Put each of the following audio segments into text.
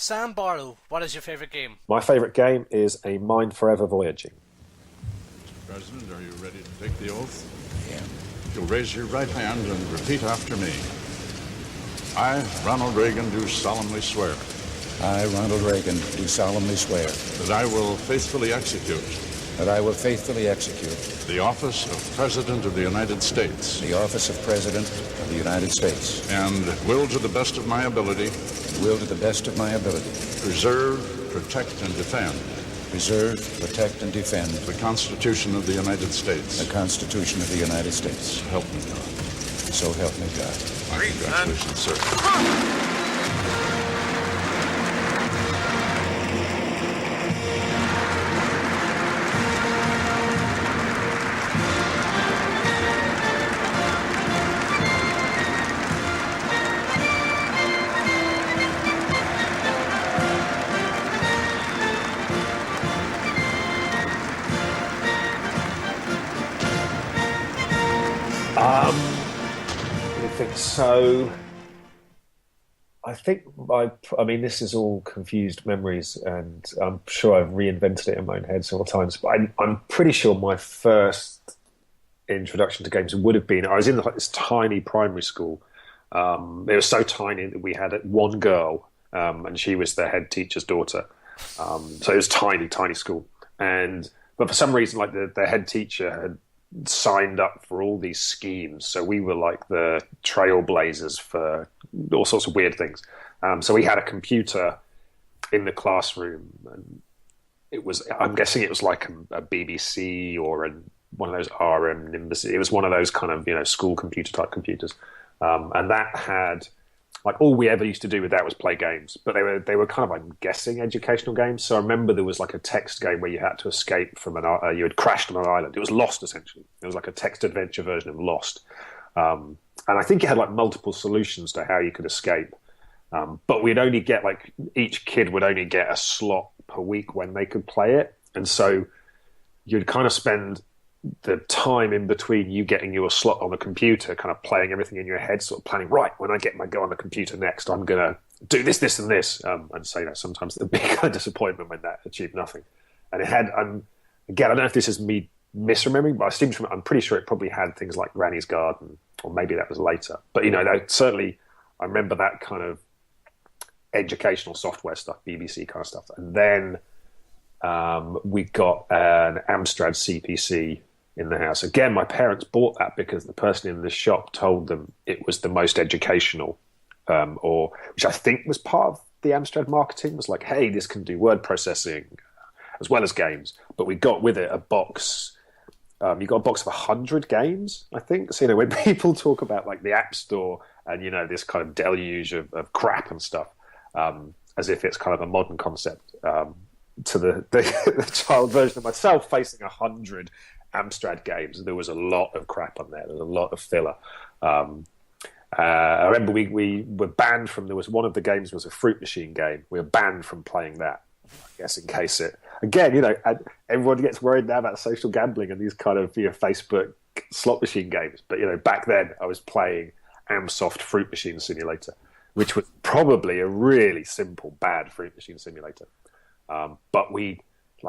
Sam Barlow, what is your favourite game? My favourite game is A Mind Forever Voyaging. Mr. President, are you ready to take the oath? Yeah. You'll raise your right hand and repeat after me. I, Ronald Reagan, do solemnly swear. I, Ronald Reagan, do solemnly swear. That I will faithfully execute. That I will faithfully execute. The office of President of the United States. The office of President of the United States. And will to the best of my ability. Will to the best of my ability. Preserve, protect, and defend. Preserve, protect, and defend. The Constitution of the United States. The Constitution of the United States. So help me God. So help me God. My congratulations, sir. So, I mean, this is all confused memories, and I'm sure I've reinvented it in my own head several times, but I'm pretty sure my first introduction to games would have been, I was in this tiny primary school. It was so tiny that we had one girl, and she was the head teacher's daughter. So it was tiny school. But for some reason, like the head teacher had signed up for all these schemes, so we were like the trailblazers for all sorts of weird things. So we had a computer in the classroom, and I'm guessing it was like a BBC or one of those RM Nimbus. It was one of those kind of school computer type computers, and that had, like, all we ever used to do with that was play games, but they were kind of, I'm guessing, educational games. So I remember there was like a text game where you had to escape from you had crashed on an island. It was Lost, essentially. It was like a text adventure version of Lost, and I think it had like multiple solutions to how you could escape. But we'd only get, like, each kid would only get a slot per week when they could play it, and so you'd kind of spend the time in between you getting your slot on the computer, kind of playing everything in your head, sort of planning, right, when I get my go on the computer next, I'm going to do this, this, and this. And so, sometimes there'd be kind of disappointment when that achieved nothing. And it had, again, I don't know if this is me misremembering, but I'm pretty sure it probably had things like Granny's Garden, or maybe that was later. But, certainly I remember that kind of educational software stuff, BBC kind of stuff. And then we got an Amstrad CPC in the house. Again, my parents bought that because the person in the shop told them it was the most educational, which I think was part of the Amstrad marketing, was like, hey, this can do word processing as well as games. But we got with it a box. You got a box of 100 games, I think. So, when people talk about like the App Store and, this kind of deluge of crap and stuff, as if it's kind of a modern concept, to the child version of myself facing 100 Amstrad games, there was a lot of crap on there. There was a lot of filler. I remember we were banned from, there was one of the games was a fruit machine game. We were banned from playing that, I guess, in case it, again, everyone gets worried now about social gambling and these kind of Facebook slot machine games. But, back then I was playing Amsoft Fruit Machine Simulator, which was probably a really simple, bad fruit machine simulator. But we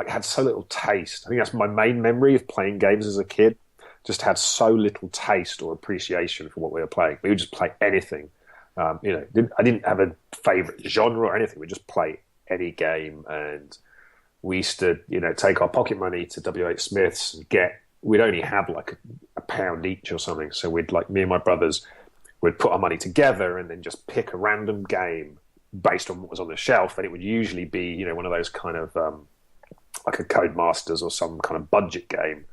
had so little taste. I think that's my main memory of playing games as a kid. Just had so little taste or appreciation for what we were playing. We would just play anything. I didn't have a favorite genre or anything. We just play any game, and we used to, take our pocket money to WH Smith's and we'd only have like a pound each or something. So we'd, like, me and my brothers would put our money together and then just pick a random game based on what was on the shelf, and it would usually be, one of those kind of like a Codemasters or some kind of budget game.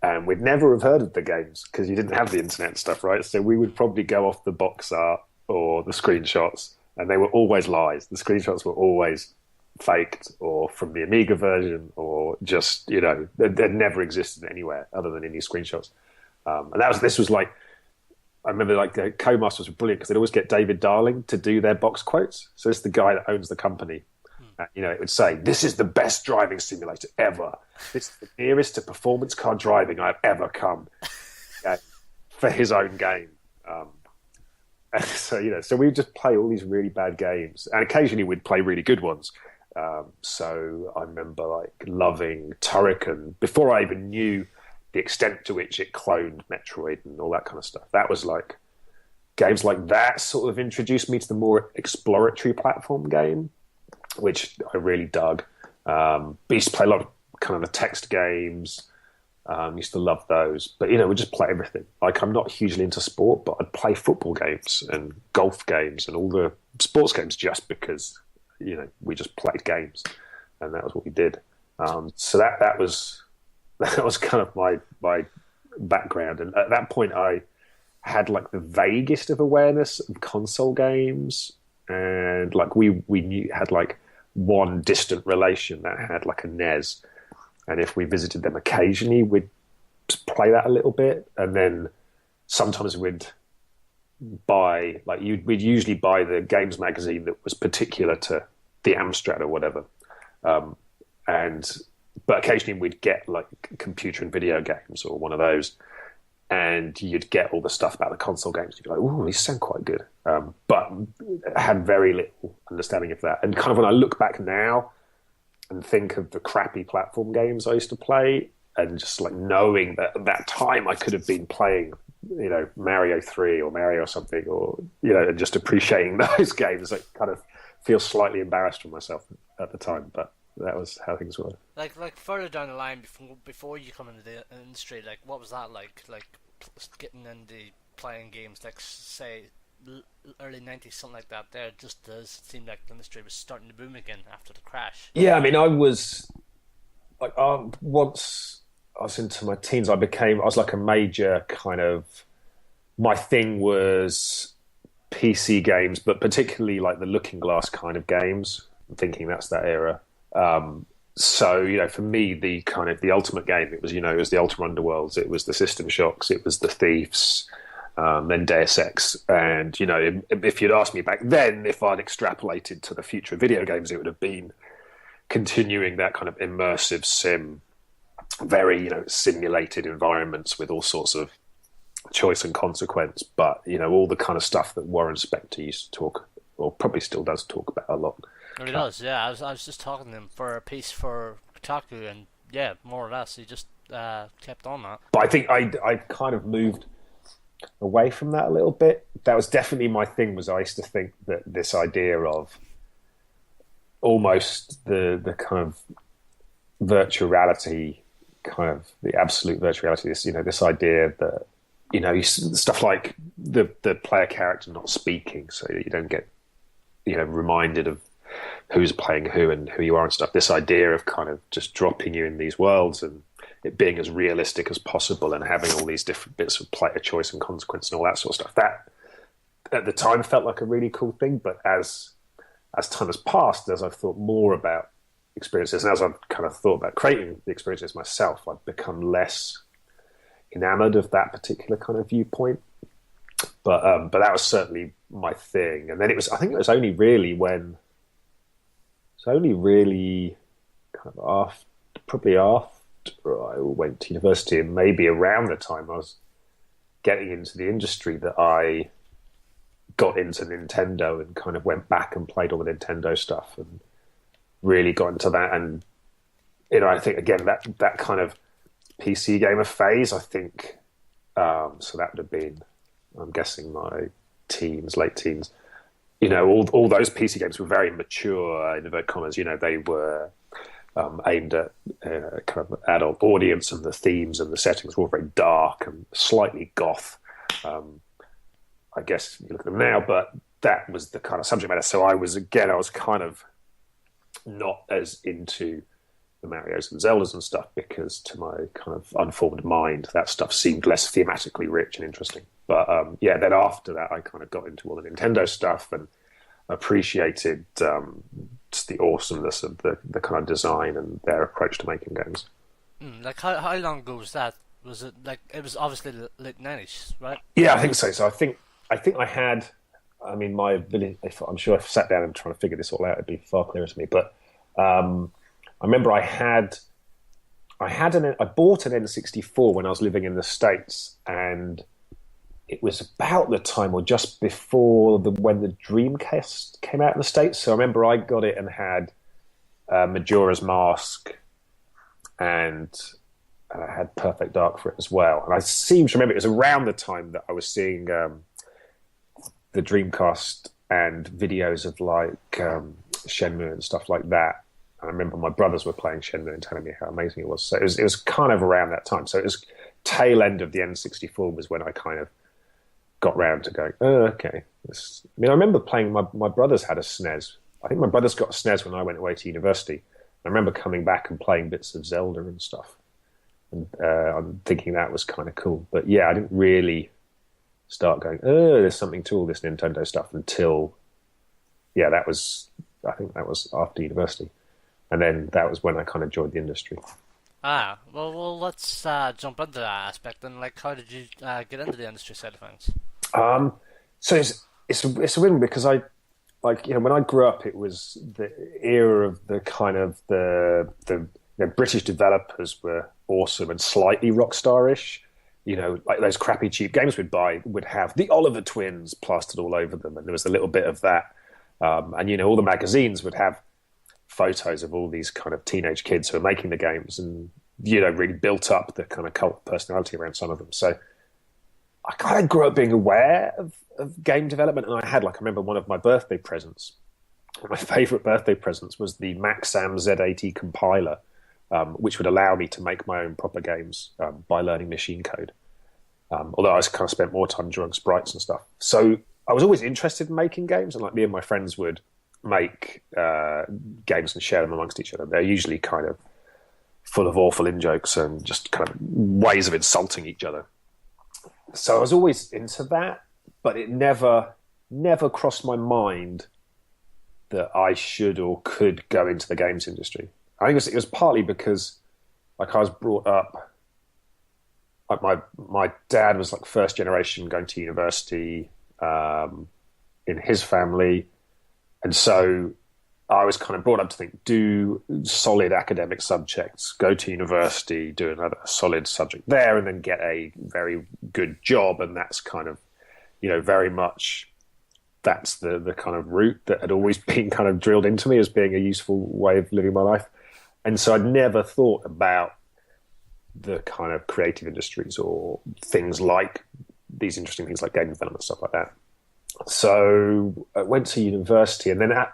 And we'd never have heard of the games because you didn't have the internet and stuff, right? So we would probably go off the box art or the screenshots, and they were always lies. The screenshots were always faked or from the Amiga version, or just, they'd never existed anywhere other than in these screenshots. And this was like, I remember, like, the Codemasters were brilliant because they'd always get David Darling to do their box quotes. So it's the guy that owns the company. It would say, "This is the best driving simulator ever. This is the nearest to performance car driving I've ever come," for his own game. So we would just play all these really bad games, and occasionally we'd play really good ones. So I remember like loving Turrican before I even knew the extent to which it cloned Metroid and all that kind of stuff. That was like games like that sort of introduced me to the more exploratory platform game, which I really dug. But I used to play a lot of kind of the text games. Used to love those, but we just play everything. Like, I'm not hugely into sport, but I'd play football games and golf games and all the sports games just because we just played games, and that was what we did. So that was kind of my background, and at that point I had like the vaguest of awareness of console games, and like we had like one distant relation that had like a NES. And if we visited them occasionally, we'd play that a little bit. And then sometimes we'd buy, like we'd usually buy the games magazine that was particular to the Amstrad or whatever. But occasionally we'd get like computer and video games or one of those. And you'd get all the stuff about the console games. You'd be like, ooh, these sound quite good. But I had very little understanding of that. And kind of when I look back now, and think of the crappy platform games I used to play, and just like knowing that at that time I could have been playing, Mario 3 or Mario or something, or, and just appreciating those games. I kind of feel slightly embarrassed for myself at the time, but that was how things were. Like further down the line, before you come into the industry, like what was that like? Like getting into playing games, like say early 90s, something like that. There just does seem like the industry was starting to boom again after the crash. Yeah, I mean, I was like, once I was into my teens, I was like a major kind of, my thing was PC games, but particularly like the Looking Glass kind of games. I'm thinking that's that era. So, for me, the kind of the ultimate game, it was the Ultima Underworlds, it was the System Shocks, it was the Thieves, then Deus Ex. And, if you'd asked me back then if I'd extrapolated to the future of video games, it would have been continuing that kind of immersive sim, very, simulated environments with all sorts of choice and consequence. But, all the kind of stuff that Warren Spector used to talk, or probably still does talk about a lot. He does, yeah. I was just talking to him for a piece for Kotaku, and yeah, more or less, he just kept on that. But I think I kind of moved away from that a little bit. That was definitely my thing. Was I used to think that this idea of almost the kind of virtual reality, kind of the absolute virtual reality. This idea that stuff like the player character not speaking, so that you don't get reminded of who's playing who and who you are and stuff. This idea of kind of just dropping you in these worlds and it being as realistic as possible and having all these different bits of player choice and consequence and all that sort of stuff. That at the time felt like a really cool thing, but as time has passed, as I've thought more about experiences and as I've kind of thought about creating the experiences myself, I've become less enamored of that particular kind of viewpoint. But that was certainly my thing. And then I think it was only really kind of probably after I went to university, and maybe around the time I was getting into the industry, that I got into Nintendo and kind of went back and played all the Nintendo stuff and really got into that. And I think again that kind of PC gamer phase, I think so that would have been, I'm guessing, my late teens. All those PC games were very mature, in inverted commas. They were aimed at kind of adult audience, and the themes and the settings were all very dark and slightly goth. I guess you look at them now, but that was the kind of subject matter. So I was kind of not as into the Marios and Zeldas and stuff, because to my kind of unformed mind, that stuff seemed less thematically rich and interesting. But then after that, I kind of got into all the Nintendo stuff and appreciated just the awesomeness of the kind of design and their approach to making games. Like how long ago was that? Was it like, it was obviously the late 90s, right? Yeah, I think so. So I think I had, I mean, my ability, I'm sure if I sat down and trying to figure this all out, it'd be far clearer to me. But I remember I bought an N64 when I was living in the States, and it was about the time or just before when the Dreamcast came out in the States. So I remember I got it and had Majora's Mask, and I had Perfect Dark for it as well. And I seem to remember it was around the time that I was seeing the Dreamcast and videos of like Shenmue and stuff like that. I remember my brothers were playing Shenmue and telling me how amazing it was. So it was kind of around that time. So it was tail end of the N64 was when I kind of got round to going, oh, okay. I mean, I remember playing, my brothers had a SNES. I think my brothers got a SNES when I went away to university. I remember coming back and playing bits of Zelda and stuff. And I'm thinking that was kind of cool. But yeah, I didn't really start going, oh, there's something to all this Nintendo stuff until, yeah, I think that was after university. And then that was when I kind of joined the industry. Well, let's jump into that aspect. And like, how did you get into the industry side of things? So it's a win because I, like, you know, when I grew up, it was the era of the kind of the British developers were awesome and slightly rock star-ish. You know, like those crappy cheap games we'd buy would have the Oliver Twins plastered all over them, and there was a little bit of that. And you know, all the magazines would have photos of all these kind of teenage kids who are making the games, and you know, really built up the kind of cult personality around some of them. So I kind of grew up being aware of game development, and I remember one of my birthday presents, one of my favorite birthday presents was the Maxam Z80 compiler, which would allow me to make my own proper games by learning machine code. Although I kind of spent more time drawing sprites and stuff. So I was always interested in making games, and like me and my friends would make games and share them amongst each other. They're usually kind of full of awful in-jokes and just kind of ways of insulting each other. So I was always into that, but it never crossed my mind that I should or could go into the games industry. I think it was partly because, like, I was brought up, like my dad was like first generation going to university in his family, and so I was kind of brought up to think, do solid academic subjects, go to university, do another solid subject there, and then get a very good job. And that's kind of, you know, very much that's the kind of route that had always been kind of drilled into me as being a useful way of living my life. And so I'd never thought about the kind of creative industries or things like these interesting things like game development, stuff like that. So I went to university, and then at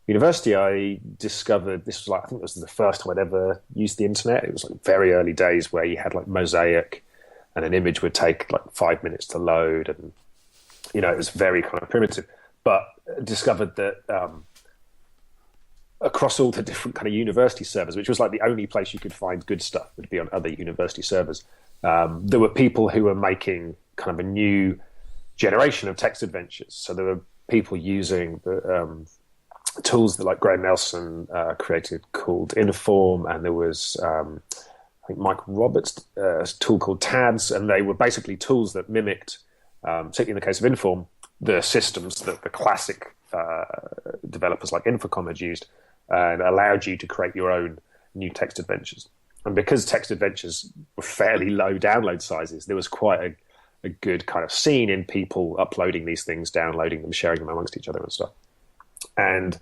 university I discovered, this was like, I think it was the first time I'd ever used the internet. It was like very early days where you had like Mosaic, and an image would take like 5 minutes to load, and you know, it was very kind of primitive. But discovered that across all the different kind of university servers, which was like the only place you could find good stuff would be on other university servers, there were people who were making kind of a new generation of text adventures. So there were people using the tools that like Graham Nelson created called Inform, and there was I think Mike Roberts' tool called TADS, and they were basically tools that mimicked, particularly in the case of Inform, the systems that the classic developers like Infocom had used, and allowed you to create your own new text adventures. And because text adventures were fairly low download sizes, there was quite a good kind of scene in people uploading these things, downloading them, sharing them amongst each other and stuff. And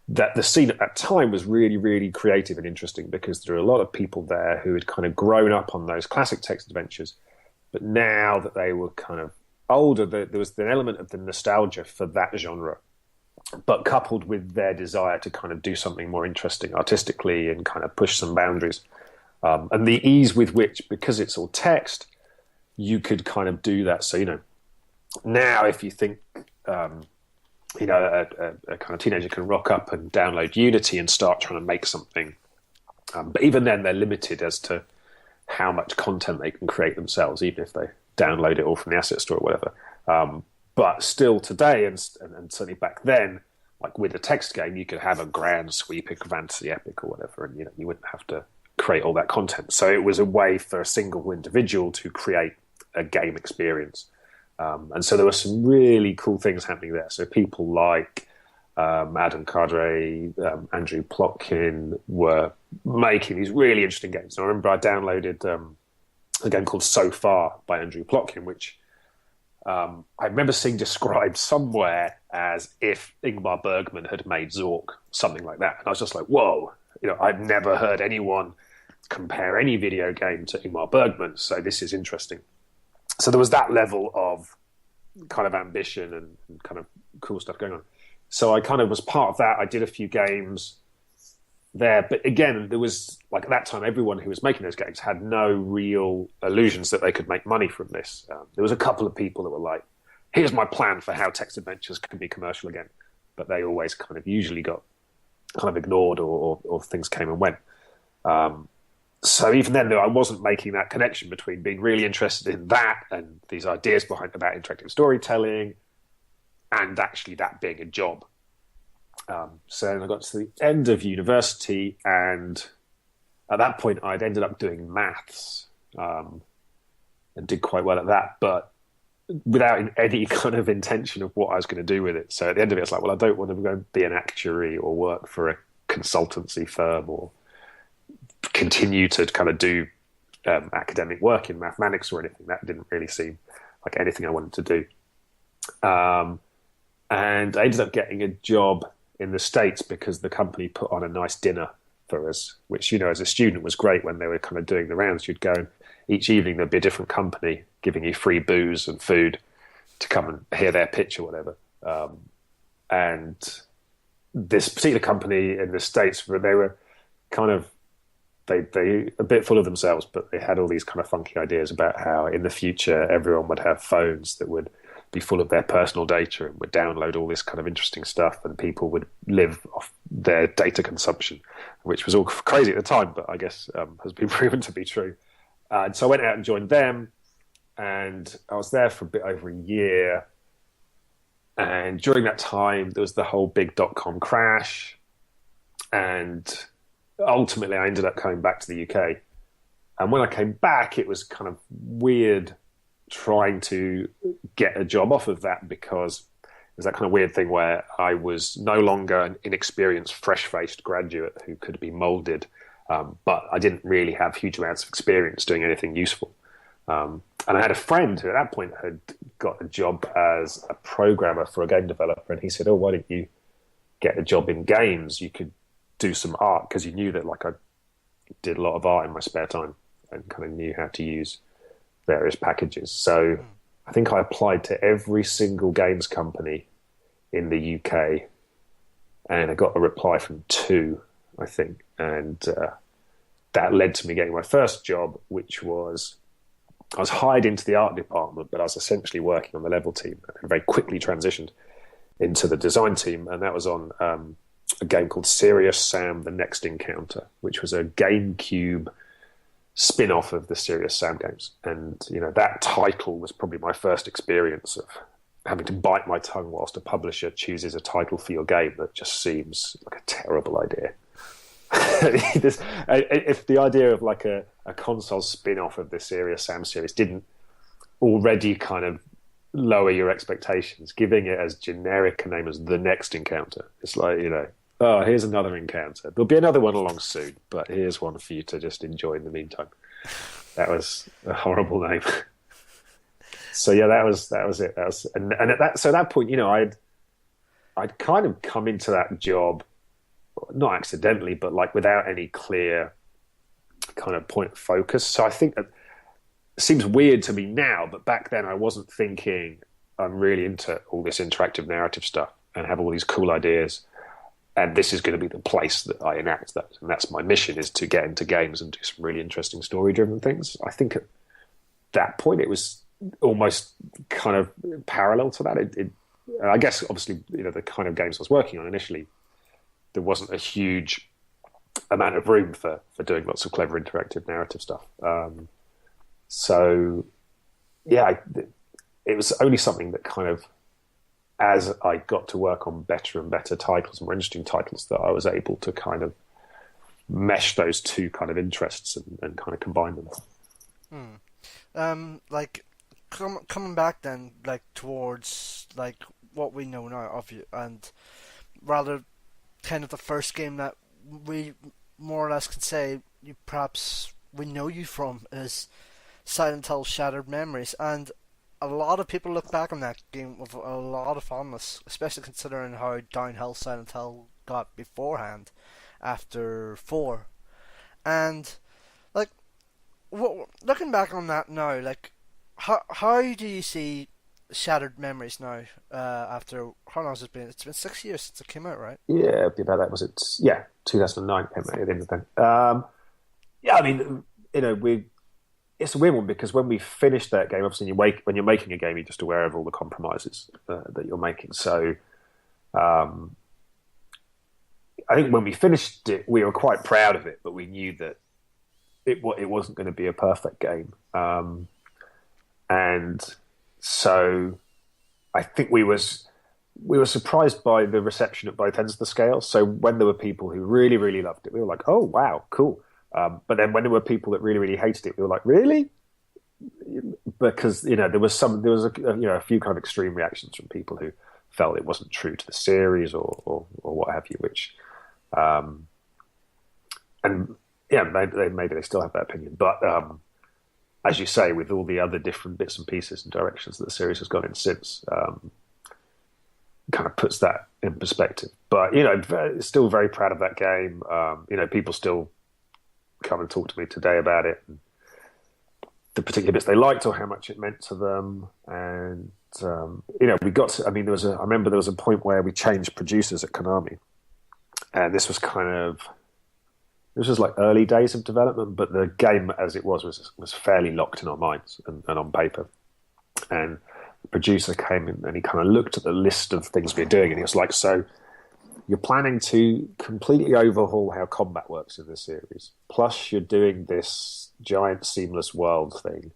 that the scene at that time was really, really creative and interesting, because there were a lot of people there who had kind of grown up on those classic text adventures, but now that they were kind of older, there was an element of the nostalgia for that genre, but coupled with their desire to kind of do something more interesting artistically and kind of push some boundaries. And the ease with which, because it's all text, you could kind of do that. So, you know, now if you think, you know, a kind of teenager can rock up and download Unity and start trying to make something. But even then, they're limited as to how much content they can create themselves, even if they download it all from the asset store or whatever. But still today, and certainly back then, like with a text game, you could have a grand sweeping fantasy epic or whatever, and you know, you wouldn't have to create all that content. So it was a way for a single individual to create a game experience. And so there were some really cool things happening there. So people like Adam Cadre, Andrew Plotkin were making these really interesting games. And I remember I downloaded a game called So Far by Andrew Plotkin, which I remember seeing described somewhere as if Ingmar Bergman had made Zork, something like that. And I was just like, whoa, I've never heard anyone compare any video game to Ingmar Bergman, so this is interesting. So there was that level of kind of ambition and kind of cool stuff going on. So I kind of was part of that. I did a few games there, but again, there was, like, at that time, everyone who was making those games had no real illusions that they could make money from this. There was a couple of people that were like, here's my plan for how text adventures can be commercial again, but they always kind of usually got kind of ignored, or things came and went. So even then, though, I wasn't making that connection between being really interested in that and these ideas about interactive storytelling and actually that being a job. So I got to the end of university, and at that point I'd ended up doing maths, and did quite well at that, but without any kind of intention of what I was going to do with it. So at the end of it, it's like, well, I don't want to go be an actuary or work for a consultancy firm or continue to kind of do academic work in mathematics or anything. That didn't really seem like anything I wanted to do. And I ended up getting a job in the States because the company put on a nice dinner for us, which, as a student was great when they were kind of doing the rounds. You'd go, and each evening there'd be a different company giving you free booze and food to come and hear their pitch or whatever. And this particular company in the States, they were kind of, they a bit full of themselves, but they had all these kind of funky ideas about how in the future everyone would have phones that would be full of their personal data and would download all this kind of interesting stuff, and people would live off their data consumption, which was all crazy at the time, but I guess has been proven to be true. And so I went out and joined them, and I was there for a bit over a year. And during that time, there was the whole big .com crash, and ultimately I ended up coming back to the UK. And when I came back, it was kind of weird trying to get a job off of that, because it was that kind of weird thing where I was no longer an inexperienced, fresh-faced graduate who could be molded, but I didn't really have huge amounts of experience doing anything useful. And I had a friend who at that point had got a job as a programmer for a game developer, and he said, why don't you get a job in games? You could do some art, because he knew that I did a lot of art in my spare time and kind of knew how to use various packages. So I think I applied to every single games company in the UK, and I got a reply from 2, I think. And that led to me getting my first job, which was, I was hired into the art department, but I was essentially working on the level team, and very quickly transitioned into the design team. And that was on a game called Serious Sam: The Next Encounter, which was a GameCube spin-off of the Serious Sam games. And that title was probably my first experience of having to bite my tongue whilst a publisher chooses a title for your game that just seems like a terrible idea. If the idea of a console spin-off of the Serious Sam series didn't already kind of lower your expectations, giving it as generic a name as The Next Encounter, it's like, here's another encounter. There'll be another one along soon, but here's one for you to just enjoy in the meantime. That was a horrible name. So yeah, that was it. And at that point, I'd kind of come into that job, not accidentally, but without any clear kind of point of focus. So I think that it seems weird to me now, but back then I wasn't thinking I'm really into all this interactive narrative stuff and have all these cool ideas, and this is going to be the place that I enact that. And that's my mission, is to get into games and do some really interesting story-driven things. I think at that point it was almost kind of parallel to that. I guess, obviously, the kind of games I was working on initially, there wasn't a huge amount of room for doing lots of clever interactive narrative stuff. So, yeah, it was only something that kind of, as I got to work on better and better titles, more interesting titles, that I was able to kind of mesh those two kind of interests and kind of combine them. Coming back then, towards what we know now of you, and rather kind of the first game that we more or less can say we know you from is Silent Hill: Shattered Memories. And a lot of people look back on that game with a lot of fondness, especially considering how downhill Silent Hill got beforehand after 4. And, like, looking back on that now, like, how do you see Shattered Memories now, after, how long has it been? It's been 6 years since it came out, right? Yeah, it'd be about that. Was it? Yeah, 2009 came out at the end of the thing. Yeah, I mean, it's a weird one because when we finished that game, obviously when you're making a game, you're just aware of all the compromises that you're making. So I think when we finished it, we were quite proud of it, but we knew that it wasn't going to be a perfect game. And so I think we were surprised by the reception at both ends of the scale. So when there were people who really, really loved it, we were like, oh, wow, cool. But then when there were people that really, really hated it, we were like, really? Because, there was a few kind of extreme reactions from people who felt it wasn't true to the series or what have you, which, and yeah, maybe they still have that opinion. But as you say, with all the other different bits and pieces and directions that the series has gone in since, kind of puts that in perspective. But, still very proud of that game. People still come and talk to me today about it, and the particular bits they liked or how much it meant to them. And, we got to, I remember there was a point where we changed producers at Konami. And this was like early days of development, but the game as it was fairly locked in our minds and on paper. And the producer came in and he kind of looked at the list of things we were doing and he was like, so you're planning to completely overhaul how combat works in this series. Plus you're doing this giant seamless world thing.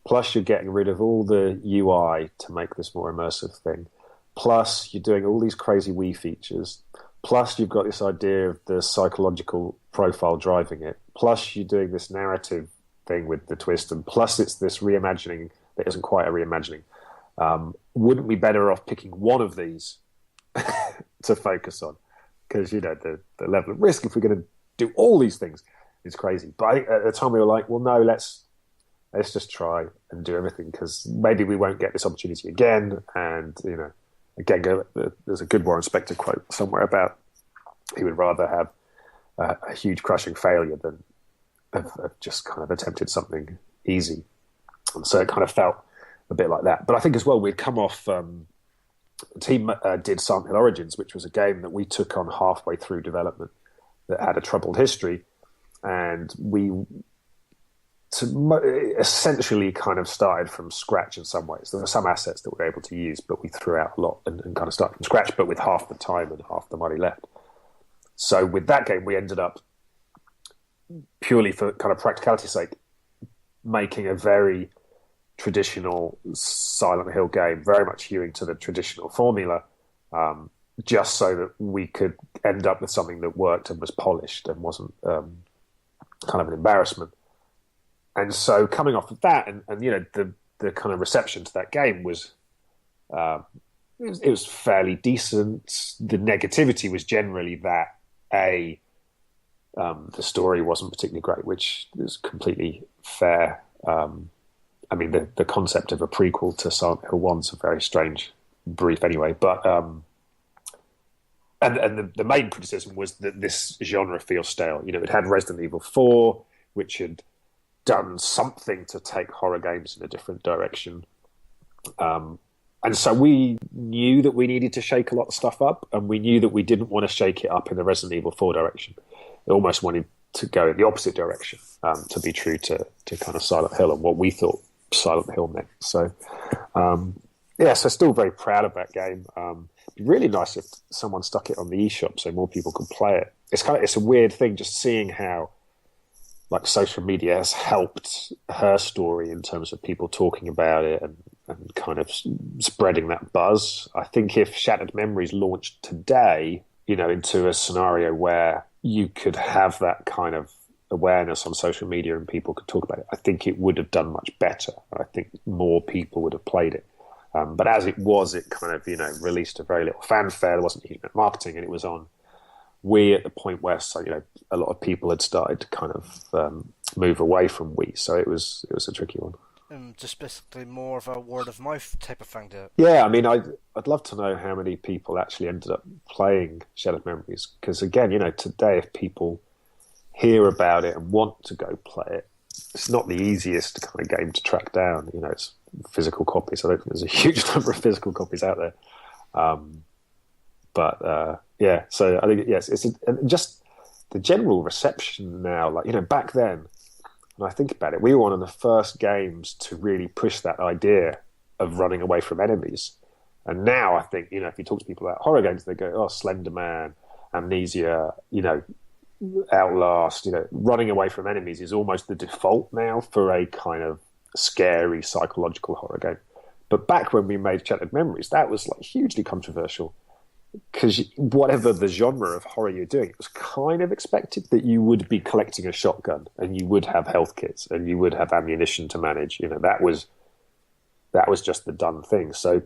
Plus you're getting rid of all the UI to make this more immersive thing. Plus you're doing all these crazy Wii features. Plus you've got this idea of the psychological profile driving it. Plus you're doing this narrative thing with the twist. And plus it's this reimagining that isn't quite a reimagining. Wouldn't we be better off picking one of these to focus on? Because, the level of risk, if we're going to do all these things, is crazy. But I think at the time we were like, well, no, let's just try and do everything because maybe we won't get this opportunity again. And, again, there's a good Warren Spector quote somewhere about he would rather have a huge crushing failure than have just kind of attempted something easy. And so it kind of felt a bit like that. But I think as well, we'd come off... the team did Silent Hill Origins, which was a game that we took on halfway through development that had a troubled history. And we essentially kind of started from scratch in some ways. There were some assets that we were able to use, but we threw out a lot and kind of started from scratch, but with half the time and half the money left. So with that game, we ended up, purely for kind of practicality's sake, making a very traditional Silent Hill game, very much hewing to the traditional formula, just so that we could end up with something that worked and was polished and wasn't kind of an embarrassment. And so coming off of that, and the kind of reception to that game was it was fairly decent. The negativity was generally that the story wasn't particularly great, which is completely fair. The concept of a prequel to Silent Hill 1's a very strange brief anyway. But and the main criticism was that this genre feels stale. It had Resident Evil 4, which had done something to take horror games in a different direction. And so we knew that we needed to shake a lot of stuff up, and we knew that we didn't want to shake it up in the Resident Evil 4 direction. We almost wanted to go in the opposite direction, to be true to kind of Silent Hill and what we thought Silent Hill meant. So, so still very proud of that game. It'd be really nice if someone stuck it on the eShop so more people could play it. It's a weird thing just seeing how like social media has helped her story in terms of people talking about it and kind of spreading that buzz. I think if Shattered Memories launched today, into a scenario where you could have that kind of awareness on social media and people could talk about it, I think it would have done much better. I think more people would have played it. But as it was, it kind of, released a very little fanfare. There wasn't huge marketing, and it was on Wii at the point where, a lot of people had started to kind of move away from Wii. So it was a tricky one. just basically more of a word of mouth type of thing to it? Yeah, I mean, I'd love to know how many people actually ended up playing Shattered Memories. Because again, today if people hear about it and want to go play it, it's not the easiest kind of game to track down. It's physical copies. I don't think there's a huge number of physical copies out there. Yeah, so I think yes, just the general reception now. Like back then, when I think about it, we were one of the first games to really push that idea of running away from enemies. And now I think if you talk to people about horror games, they go, "Oh, Slender Man, Amnesia, Outlast." Running away from enemies is almost the default now for a kind of scary psychological horror game. But back when we made Shattered Memories, that was like hugely controversial. Because whatever the genre of horror you're doing, it was kind of expected that you would be collecting a shotgun and you would have health kits and you would have ammunition to manage. That was just the done thing. So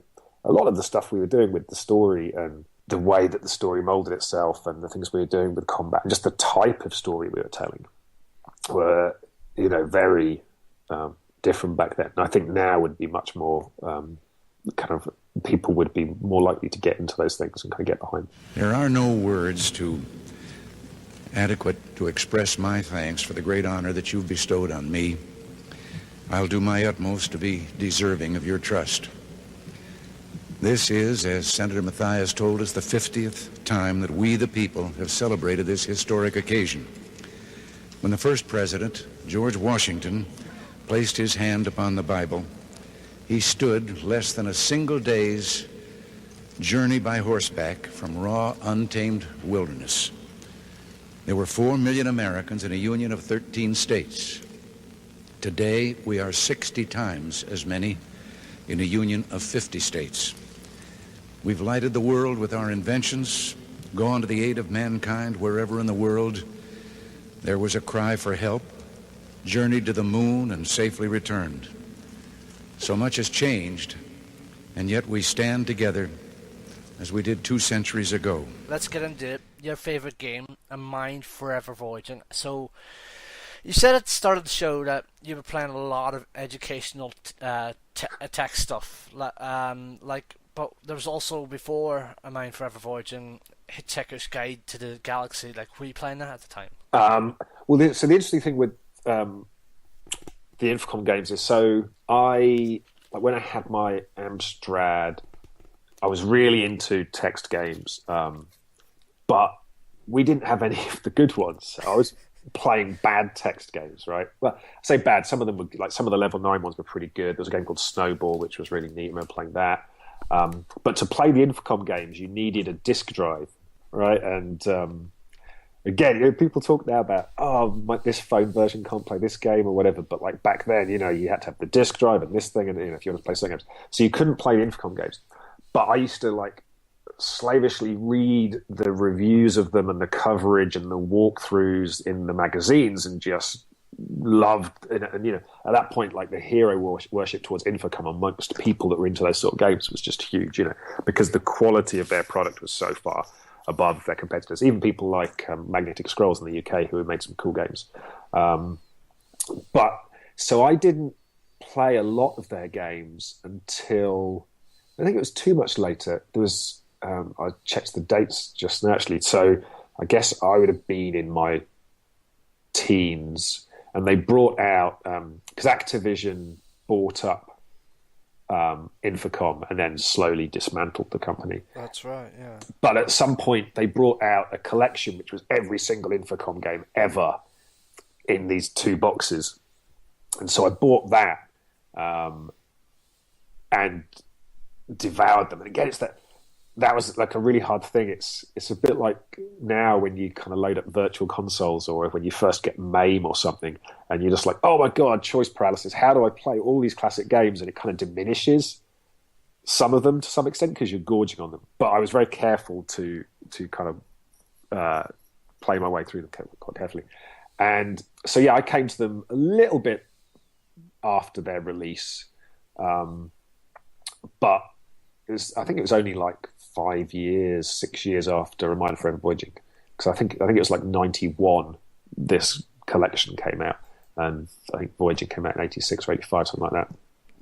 a lot of the stuff we were doing with the story and the way that the story molded itself and the things we were doing with combat and just the type of story we were telling were, very different back then. And I think now would be much more kind of people would be more likely to get into those things and kind of get behind. There are no words adequate to express my thanks for the great honor that you've bestowed on me. I'll do my utmost to be deserving of your trust. This is, as Senator Mathias told us, the 50th time that we, the people, have celebrated this historic occasion. When the first president, George Washington, placed his hand upon the Bible, he stood less than a single day's journey by horseback from raw, untamed wilderness. There were 4 million Americans in a union of 13 states. Today, we are 60 times as many in a union of 50 states. We've lighted the world with our inventions, gone to the aid of mankind wherever in the world there was a cry for help, journeyed to the moon and safely returned. So much has changed, and yet we stand together as we did 2 centuries ago. Let's get into it. Your favourite game, and mine, Forever Voyaging. So, you said at the start of the show that you were playing a lot of educational tech stuff. But there was also, before A Mine Forever Voyaging, Hitchhiker's Guide to the Galaxy. Were you playing that at the time? So the interesting thing with the Infocom games is, when I had my Amstrad, I was really into text games, but we didn't have any of the good ones. I was playing bad text games, right? Well, I say bad. Some of them were some of the level 9 ones were pretty good. There was a game called Snowball, which was really neat. I remember playing that. But to play the Infocom games, you needed a disk drive, right? And again, people talk now about, this phone version can't play this game or whatever. But back then, you had to have the disk drive and this thing, and if you want to play some games, so you couldn't play the Infocom games. But I used to slavishly read the reviews of them and the coverage and the walkthroughs in the magazines, and just loved it. And at that point, the hero worship towards Infocom amongst people that were into those sort of games was just huge. Because the quality of their product was so far above their competitors, even people like Magnetic Scrolls in the UK, who had made some cool games. But so I didn't play a lot of their games until I think it was too much later. There was I checked the dates just now, actually. So I guess I would have been in my teens, and they brought out because Activision bought up Infocom and then slowly dismantled the company. That's right, yeah. But at some point they brought out a collection which was every single Infocom game ever in these 2 boxes. And so I bought that and devoured them. And again, that was a really hard thing. It's a bit like now when you kind of load up virtual consoles, or when you first get MAME or something, and you're just like, oh my God, choice paralysis. How do I play all these classic games? And it kind of diminishes some of them to some extent because you're gorging on them. But I was very careful to kind of play my way through them quite carefully. And so, yeah, I came to them a little bit after their release. But I think it was only 5 years, 6 years after A Mine Forever Voyaging, because I think it was 91 this collection came out, and I think Voyaging came out in 86 or 85, something like that.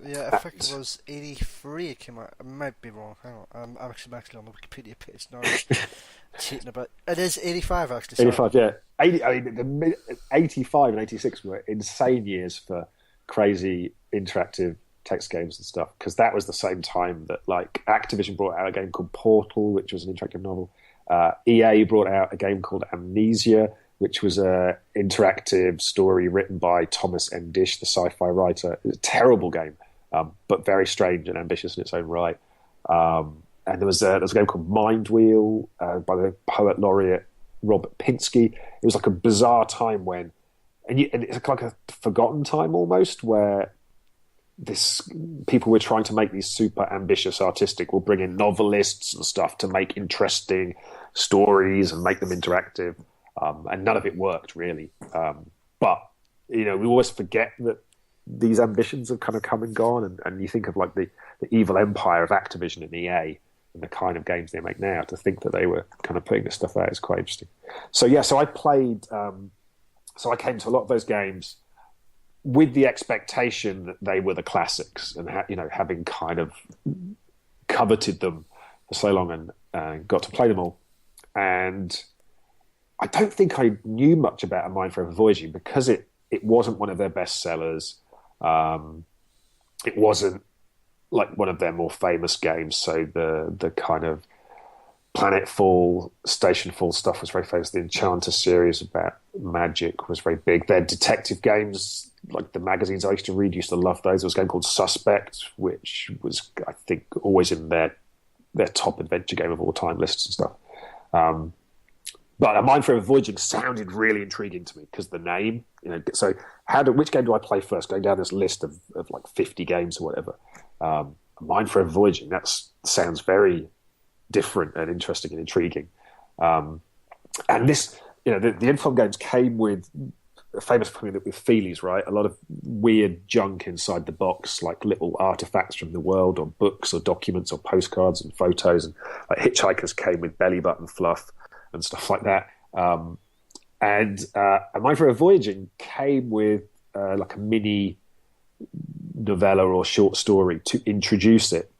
Yeah, I think it was 83 it came out. I might be wrong. Hang on. I'm actually on the Wikipedia page now. Cheating about. It is 85 actually. Sorry. 85, yeah. 85 and 86 were insane years for crazy interactive text games and stuff, because that was the same time that like Activision brought out a game called Portal, which was an interactive novel. EA brought out a game called Amnesia, which was an interactive story written by Thomas M. Dish, the sci-fi writer. It was a terrible game, but very strange and ambitious in its own right. And there was a game called Mind Wheel by the poet laureate Robert Pinsky. It was like a bizarre time when, and it's like a forgotten time almost, where people were trying to make these super ambitious artistic, will bring in novelists and stuff to make interesting stories and make them interactive. And none of it worked really. But, we always forget that these ambitions have kind of come and gone. And you think of like the evil empire of Activision and EA and the kind of games they make now. To think that they were kind of putting this stuff out is quite interesting. So I played, so I came to a lot of those games with the expectation that they were the classics, and having kind of coveted them for so long and got to play them all. And I don't think I knew much about A Mind Forever Voyaging because it wasn't one of their best sellers. It wasn't like one of their more famous games. So the kind of Planetfall, Stationfall stuff was very famous. The Enchanter series about magic was very big. Their detective games, like the magazines I used to read, used to love those. There was a game called Suspect, which was, I think, always in their top adventure game of all time lists and stuff. But A Mind Forever Voyaging sounded really intriguing to me because the name, so which game do I play first? Going down this list of like 50 games or whatever. A Mind Forever Voyaging, that sounds very different and interesting and intriguing. And this, the Infom games came with, famous for with Feelies, right? A lot of weird junk inside the box, like little artifacts from the world or books or documents or postcards and photos. And like Hitchhikers came with belly button fluff and stuff like that. And A Mind Forever Voyaging came with like a mini novella or short story to introduce it.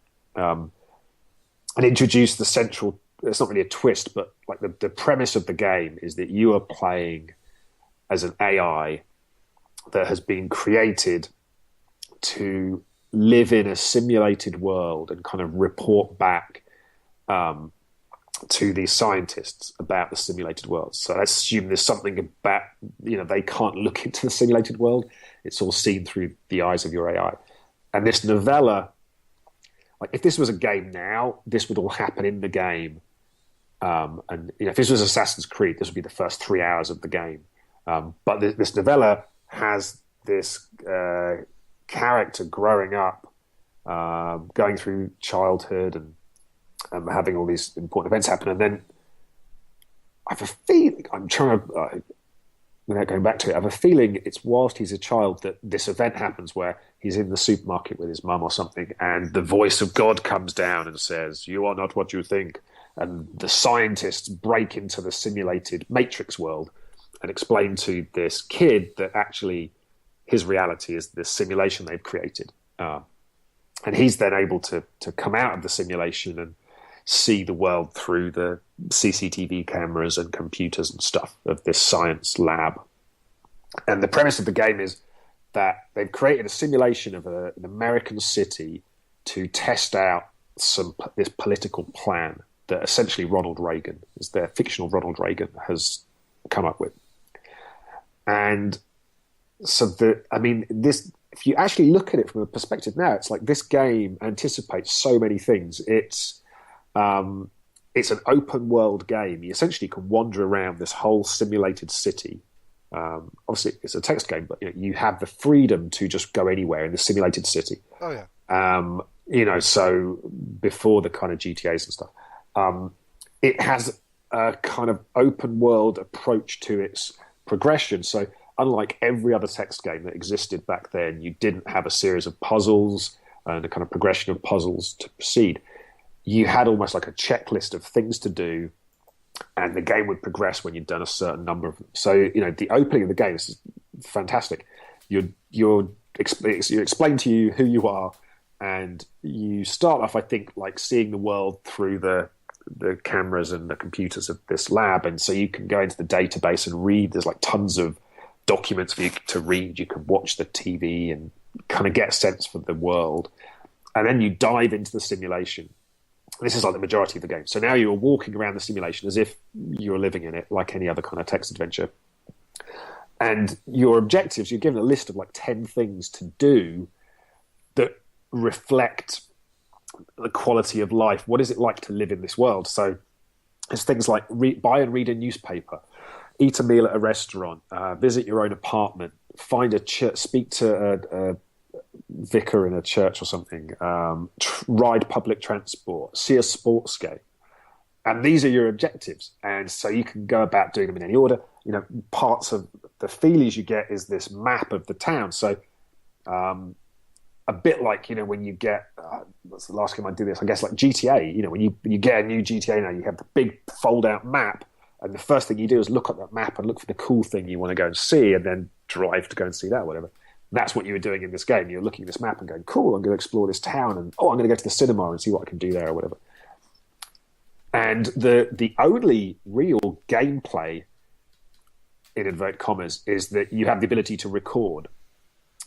And introduce the central, it's not really a twist, but like the premise of the game is that you are playing as an AI that has been created to live in a simulated world and kind of report back to these scientists about the simulated world. So let's assume there's something about, they can't look into the simulated world. It's all seen through the eyes of your AI. And this novella, like if this was a game now, this would all happen in the game. And if this was Assassin's Creed, this would be the first 3 hours of the game. But this novella has this character growing up, going through childhood and having all these important events happen. And then I have a feeling, I'm trying to, without going back to it, I have a feeling it's whilst he's a child that this event happens where he's in the supermarket with his mum or something, and the voice of God comes down and says, "You are not what you think." And the scientists break into the simulated Matrix world and explain to this kid that actually his reality is this simulation they've created. And he's then able to come out of the simulation and see the world through the CCTV cameras and computers and stuff of this science lab. And the premise of the game is that they've created a simulation of an American city to test out this political plan that essentially Ronald Reagan, is their fictional Ronald Reagan, has come up with. And so this, if you actually look at it from a perspective now, it's like this game anticipates so many things. It's an open world game. You essentially can wander around this whole simulated city. Obviously, it's a text game, but you have the freedom to just go anywhere in the simulated city. Oh yeah. So before the kind of GTAs and stuff, it has a kind of open world approach to its progression. So unlike every other text game that existed back then, you didn't have a series of puzzles and a kind of progression of puzzles to proceed. You had almost like a checklist of things to do, and the game would progress when you'd done a certain number of them. So, the opening of the game is fantastic. You explain to you who you are, and you start off, I think, like seeing the world through the cameras and the computers of this lab, and so you can go into the database and read. There's like tons of documents for you to read. You can watch the TV and kind of get a sense for the world, and then you dive into the simulation. This is like the majority of the game. So now you're walking around the simulation as if you're living in it, like any other kind of text adventure. And your objectives, you're given a list of like 10 things to do that reflect the quality of life. What is it like to live in this world? So it's things like buy and read a newspaper, eat a meal at a restaurant, visit your own apartment, find a church, speak to a vicar in a church or something, ride public transport, see a sports game. And these are your objectives. And so you can go about doing them in any order. You know, parts of the feelies you get is this map of the town. So a bit like, you know, when you get, what's the last game I did this? I guess like GTA, you know, when you get a new GTA now, you have the big fold out map. And the first thing you do is look at that map and look for the cool thing you want to go and see, and then drive to go and see that, whatever. That's what you were doing in this game. You're looking at this map and going, cool, I'm going to explore this town, and I'm going to go to the cinema and see what I can do there or whatever. And the only real gameplay, in inverted commas, is that you have the ability to record.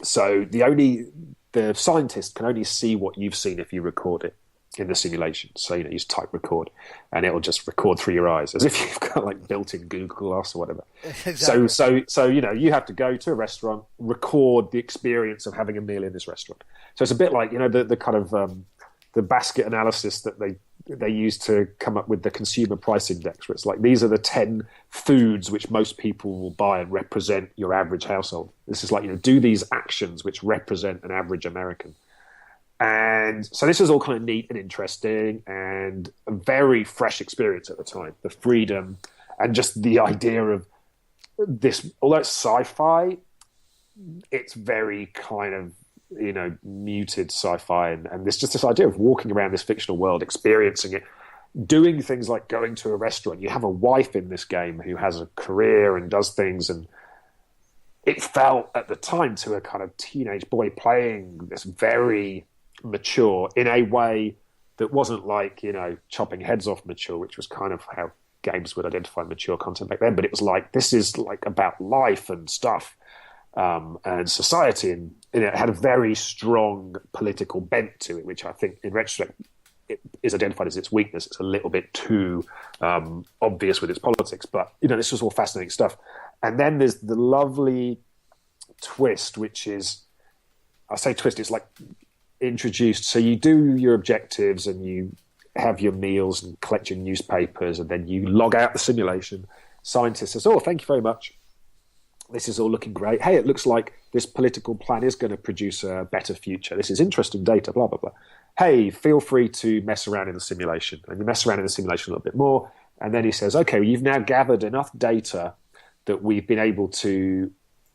So the scientist can only see what you've seen if you record it in the simulation. So, you know, you just type record and it'll just record through your eyes as if you've got like built-in Google Glass or whatever. Exactly. So, you know, you have to go to a restaurant, record the experience of having a meal in this restaurant. So it's a bit like, you know, the kind of the basket analysis that they use to come up with the consumer price index, where it's like, these are the 10 foods which most people will buy and represent your average household. This is like, you know, do these actions which represent an average American. And so this is all kind of neat and interesting and a very fresh experience at the time. The freedom and just the idea of this, although it's sci-fi, it's very kind of, you know, muted sci-fi. And there's just this idea of walking around this fictional world, experiencing it, doing things like going to a restaurant. You have a wife in this game who has a career and does things. And it felt at the time to a kind of teenage boy playing this very mature in a way that wasn't like, you know, chopping heads off mature, which was kind of how games would identify mature content back then. But it was like, this is like about life and stuff, and society, and it had a very strong political bent to it, which I think in retrospect it is identified as its weakness. It's a little bit too obvious with its politics, but, you know, this was all fascinating stuff. And then there's the lovely twist, which is, I say twist, it's like introduced. So you do your objectives and you have your meals and collect your newspapers, and then you log out the simulation. Scientist says, oh, thank you very much. This is all looking great. Hey, it looks like this political plan is going to produce a better future. This is interesting data, blah, blah, blah. Hey, feel free to mess around in the simulation. And you mess around in the simulation a little bit more. And then he says, okay, well, you've now gathered enough data that we've been able to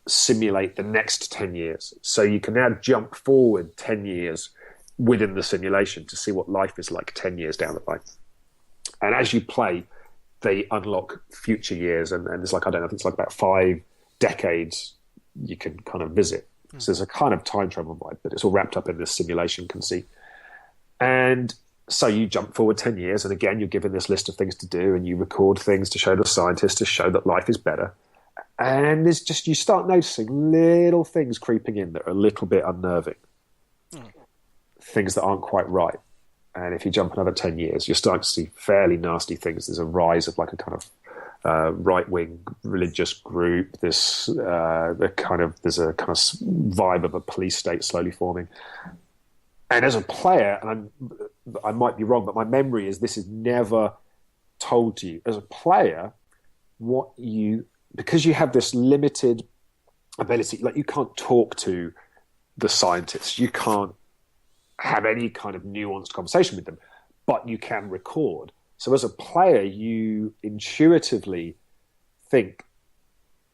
simulate the next 10 years. So you can now jump forward 10 years within the simulation to see what life is like 10 years down the line. And as you play, they unlock future years. And there's like, I don't know, I think it's like about 5 decades you can kind of visit. So there's a kind of time travel vibe, but it's all wrapped up in this simulation conceit. And so you jump forward 10 years, and again, you're given this list of things to do, and you record things to show the scientists, to show that life is better. And there's just, you start noticing little things creeping in that are a little bit unnerving. Things that aren't quite right. And if you jump another 10 years, you're starting to see fairly nasty things. There's a rise of like a kind of right-wing religious group. There's a kind of vibe of a police state slowly forming. And as a player, and I might be wrong, but my memory is this is never told to you. As a player, because you have this limited ability, like you can't talk to the scientists, you can't have any kind of nuanced conversation with them, but you can record. So as a player, you intuitively think,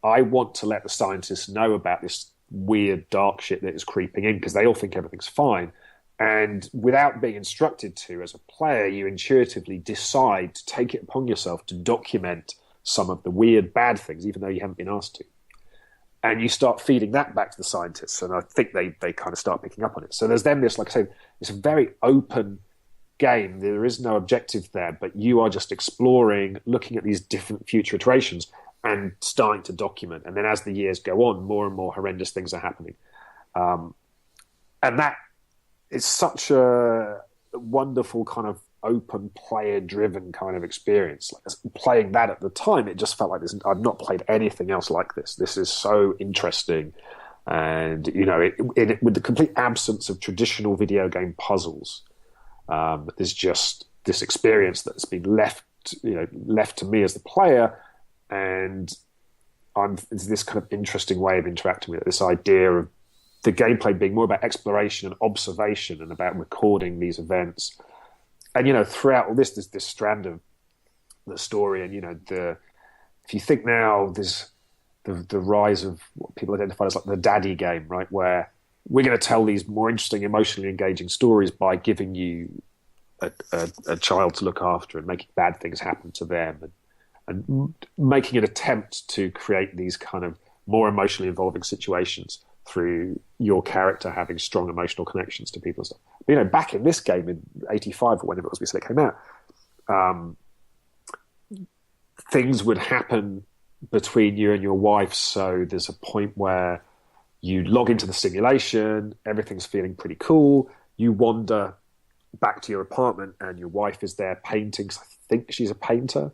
I want to let the scientists know about this weird dark shit that is creeping in, because they all think everything's fine. And without being instructed to, as a player, you intuitively decide to take it upon yourself to document some of the weird bad things, even though you haven't been asked to. and you start feeding that back to the scientists, and I think they kind of start picking up on it. So there's then this, like I say, it's a very open game. There is no objective there, but you are just exploring, looking at these different future iterations and starting to document. And then as the years go on, more and more horrendous things are happening. And that is such a wonderful kind of open player-driven kind of experience. Like, playing that at the time, it just felt like this. I've not played anything else like this. This is so interesting. And, you know, with the complete absence of traditional video game puzzles, there's just this experience that's been left to me as the player, and it's this kind of interesting way of interacting with it, this idea of the gameplay being more about exploration and observation and about recording these events. And, you know, throughout all this, there's this strand of the story, and, you know, if you think now, there's the rise of what people identify as like the daddy game, right, where we're going to tell these more interesting, emotionally engaging stories by giving you a child to look after and making bad things happen to them, and making an attempt to create these kind of more emotionally involving situations through your character having strong emotional connections to people and stuff. But, you know, back in this game in '85 or whenever it was we said it came out, things would happen between you and your wife. So there's a point where you log into the simulation, everything's feeling pretty cool. You wander back to your apartment and your wife is there painting, because I think she's a painter.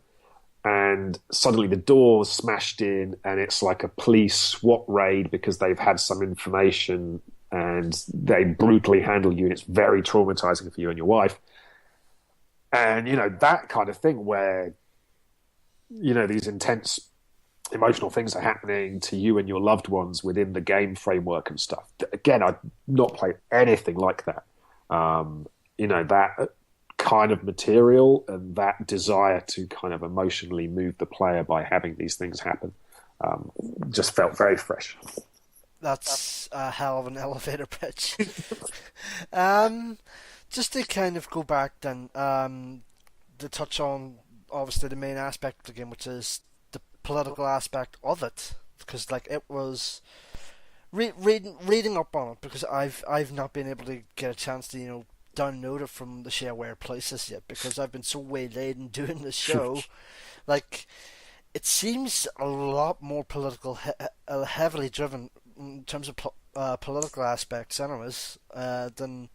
And suddenly the door's smashed in and it's like a police SWAT raid because they've had some information and they brutally handle you, and it's very traumatizing for you and your wife. And, you know, that kind of thing where, you know, these intense emotional things are happening to you and your loved ones within the game framework and stuff. Again, I've not played anything like that. You know, that kind of material and that desire to kind of emotionally move the player by having these things happen just felt very fresh. That's a hell of an elevator pitch. Just to kind of go back then, to touch on obviously the main aspect of the game, which is the political aspect of it, because like it was reading up on it, because I've not been able to get a chance to, you know, download it from the shareware places yet, because I've been so waylaid in doing the show. Like, it seems a lot more political, heavily driven in terms of political aspects, anyways, than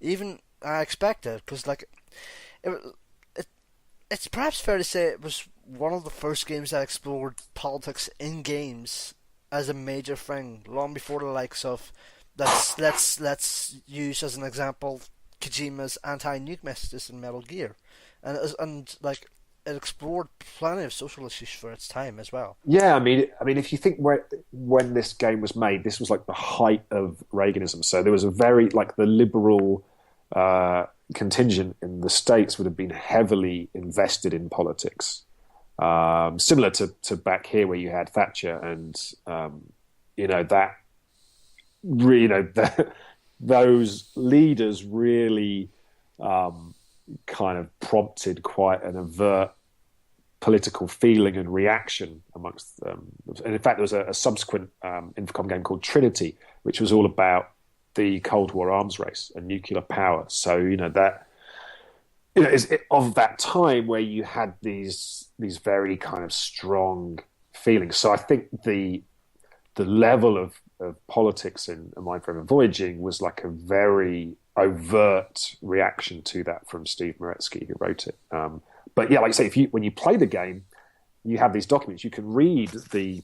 even I expected. Because like, it's perhaps fair to say it was one of the first games that explored politics in games as a major thing, long before the likes of let's use as an example Kojima's anti-nuke messages in Metal Gear, and like it explored plenty of social issues for its time as well. Yeah, I mean, if you think when this game was made, this was like the height of Reaganism. So there was a very like the liberal contingent in the States would have been heavily invested in politics, similar to back here where you had Thatcher and you know that you know those leaders really kind of prompted quite an overt political feeling and reaction amongst them. And in fact, there was a subsequent Infocom game called Trinity, which was all about the Cold War arms race and nuclear power. So, you know, that, you know, is of that time where you had these very kind of strong feelings. So I think the level of politics in A Mind Forever Voyaging was like a very overt reaction to that from Steve Moretsky, who wrote it. But yeah, like I say, when you play the game, you have these documents. You can read the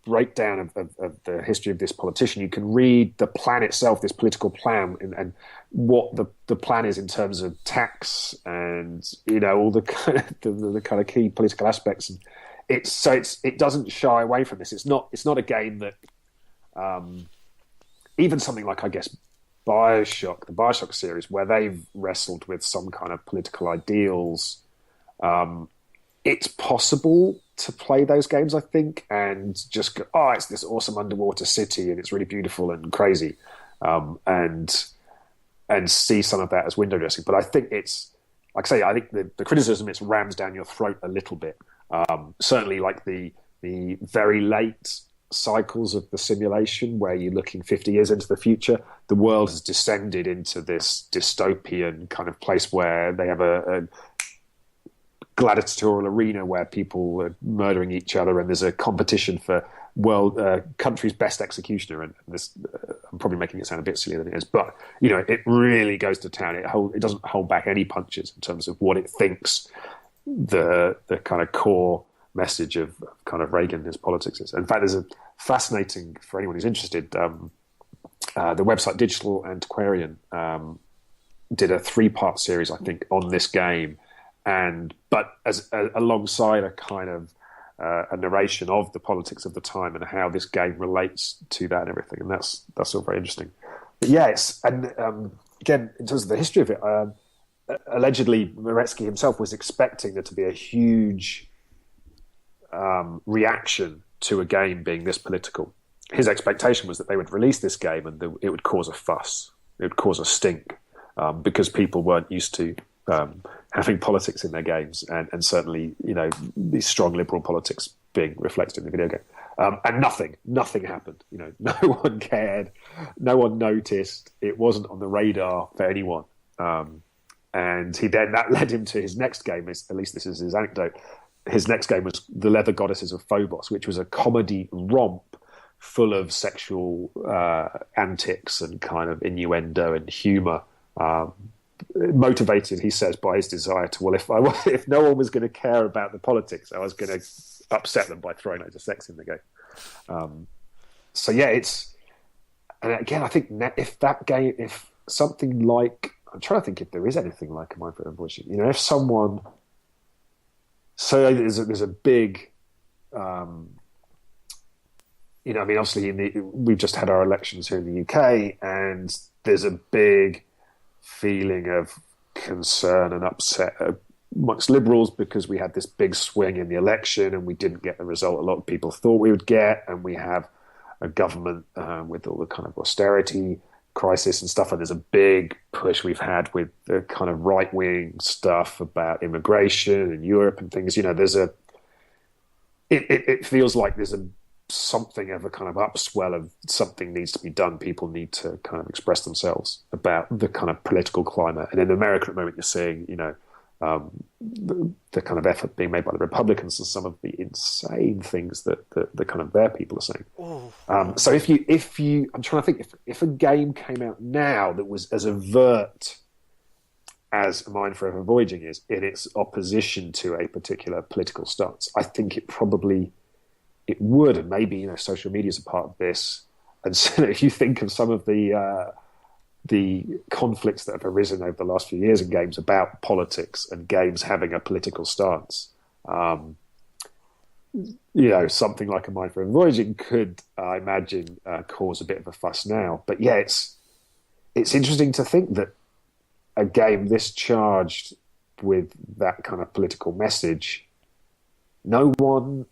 breakdown of the history of this politician. You can read the plan itself, this political plan, and what the plan is in terms of tax and, you know, all the kind of key political aspects. And it doesn't shy away from this. It's not a game that even something like, I guess, the Bioshock series, where they've wrestled with some kind of political ideals. It's possible to play those games, I think, and just go, oh, it's this awesome underwater city and it's really beautiful and crazy, and see some of that as window dressing. But I think it's, like I say, I think the criticism, it's rams down your throat a little bit. Certainly like the very late cycles of the simulation where you're looking 50 years into the future. The world has descended into this dystopian kind of place where they have a gladiatorial arena where people are murdering each other, and there's a competition for country's best executioner. And this, I'm probably making it sound a bit sillier than it is, but it really goes to town. It doesn't hold back any punches in terms of what it thinks the kind of core message of kind of Reagan and his politics is. In fact, there's a fascinating, for anyone who's interested, the website Digital Antiquarian did a 3-part series, I think, on this game. But alongside a kind of a narration of the politics of the time and how this game relates to that and everything, and that's all very interesting. But yeah, again, in terms of the history of it, allegedly Moretsky himself was expecting there to be a huge reaction to a game being this political. His expectation was that they would release this game and it would cause a fuss, it would cause a stink, because people weren't used to having politics in their games, and certainly these strong liberal politics being reflected in the video game. And nothing happened. No one cared, no one noticed. It wasn't on the radar for anyone. And that led him to his next game. At least this is his anecdote. His next game was The Leather Goddesses of Phobos, which was a comedy romp full of sexual antics and kind of innuendo and humour. Motivated, he says, by his desire to, if no one was going to care about the politics, I was going to upset them by throwing loads of sex in the game. So yeah, and again, I think if something like, I'm trying to think if there is anything like a Mindful Voyaging. If someone, so there's a big, obviously we've just had our elections here in the UK, and there's a big feeling of concern and upset amongst liberals because we had this big swing in the election and we didn't get the result a lot of people thought we would get, and we have a government with all the kind of austerity crisis and stuff, and there's a big push we've had with the kind of right-wing stuff about immigration and Europe and things. It feels like there's something of a kind of upswell of something needs to be done. People need to kind of express themselves about the kind of political climate. And in America at the moment, you're seeing, the kind of effort being made by the Republicans and some of the insane things that the kind of their people are saying. So if you, I'm trying to think, if a game came out now that was as overt as A Mind Forever Voyaging is in its opposition to a particular political stance, I think it would, and maybe social media is a part of this. And so if you think of some of the conflicts that have arisen over the last few years in games about politics and games having a political stance, something like A Mind for Voyaging could, I imagine, cause a bit of a fuss now. But yeah, it's interesting to think that a game this charged with that kind of political message, no one.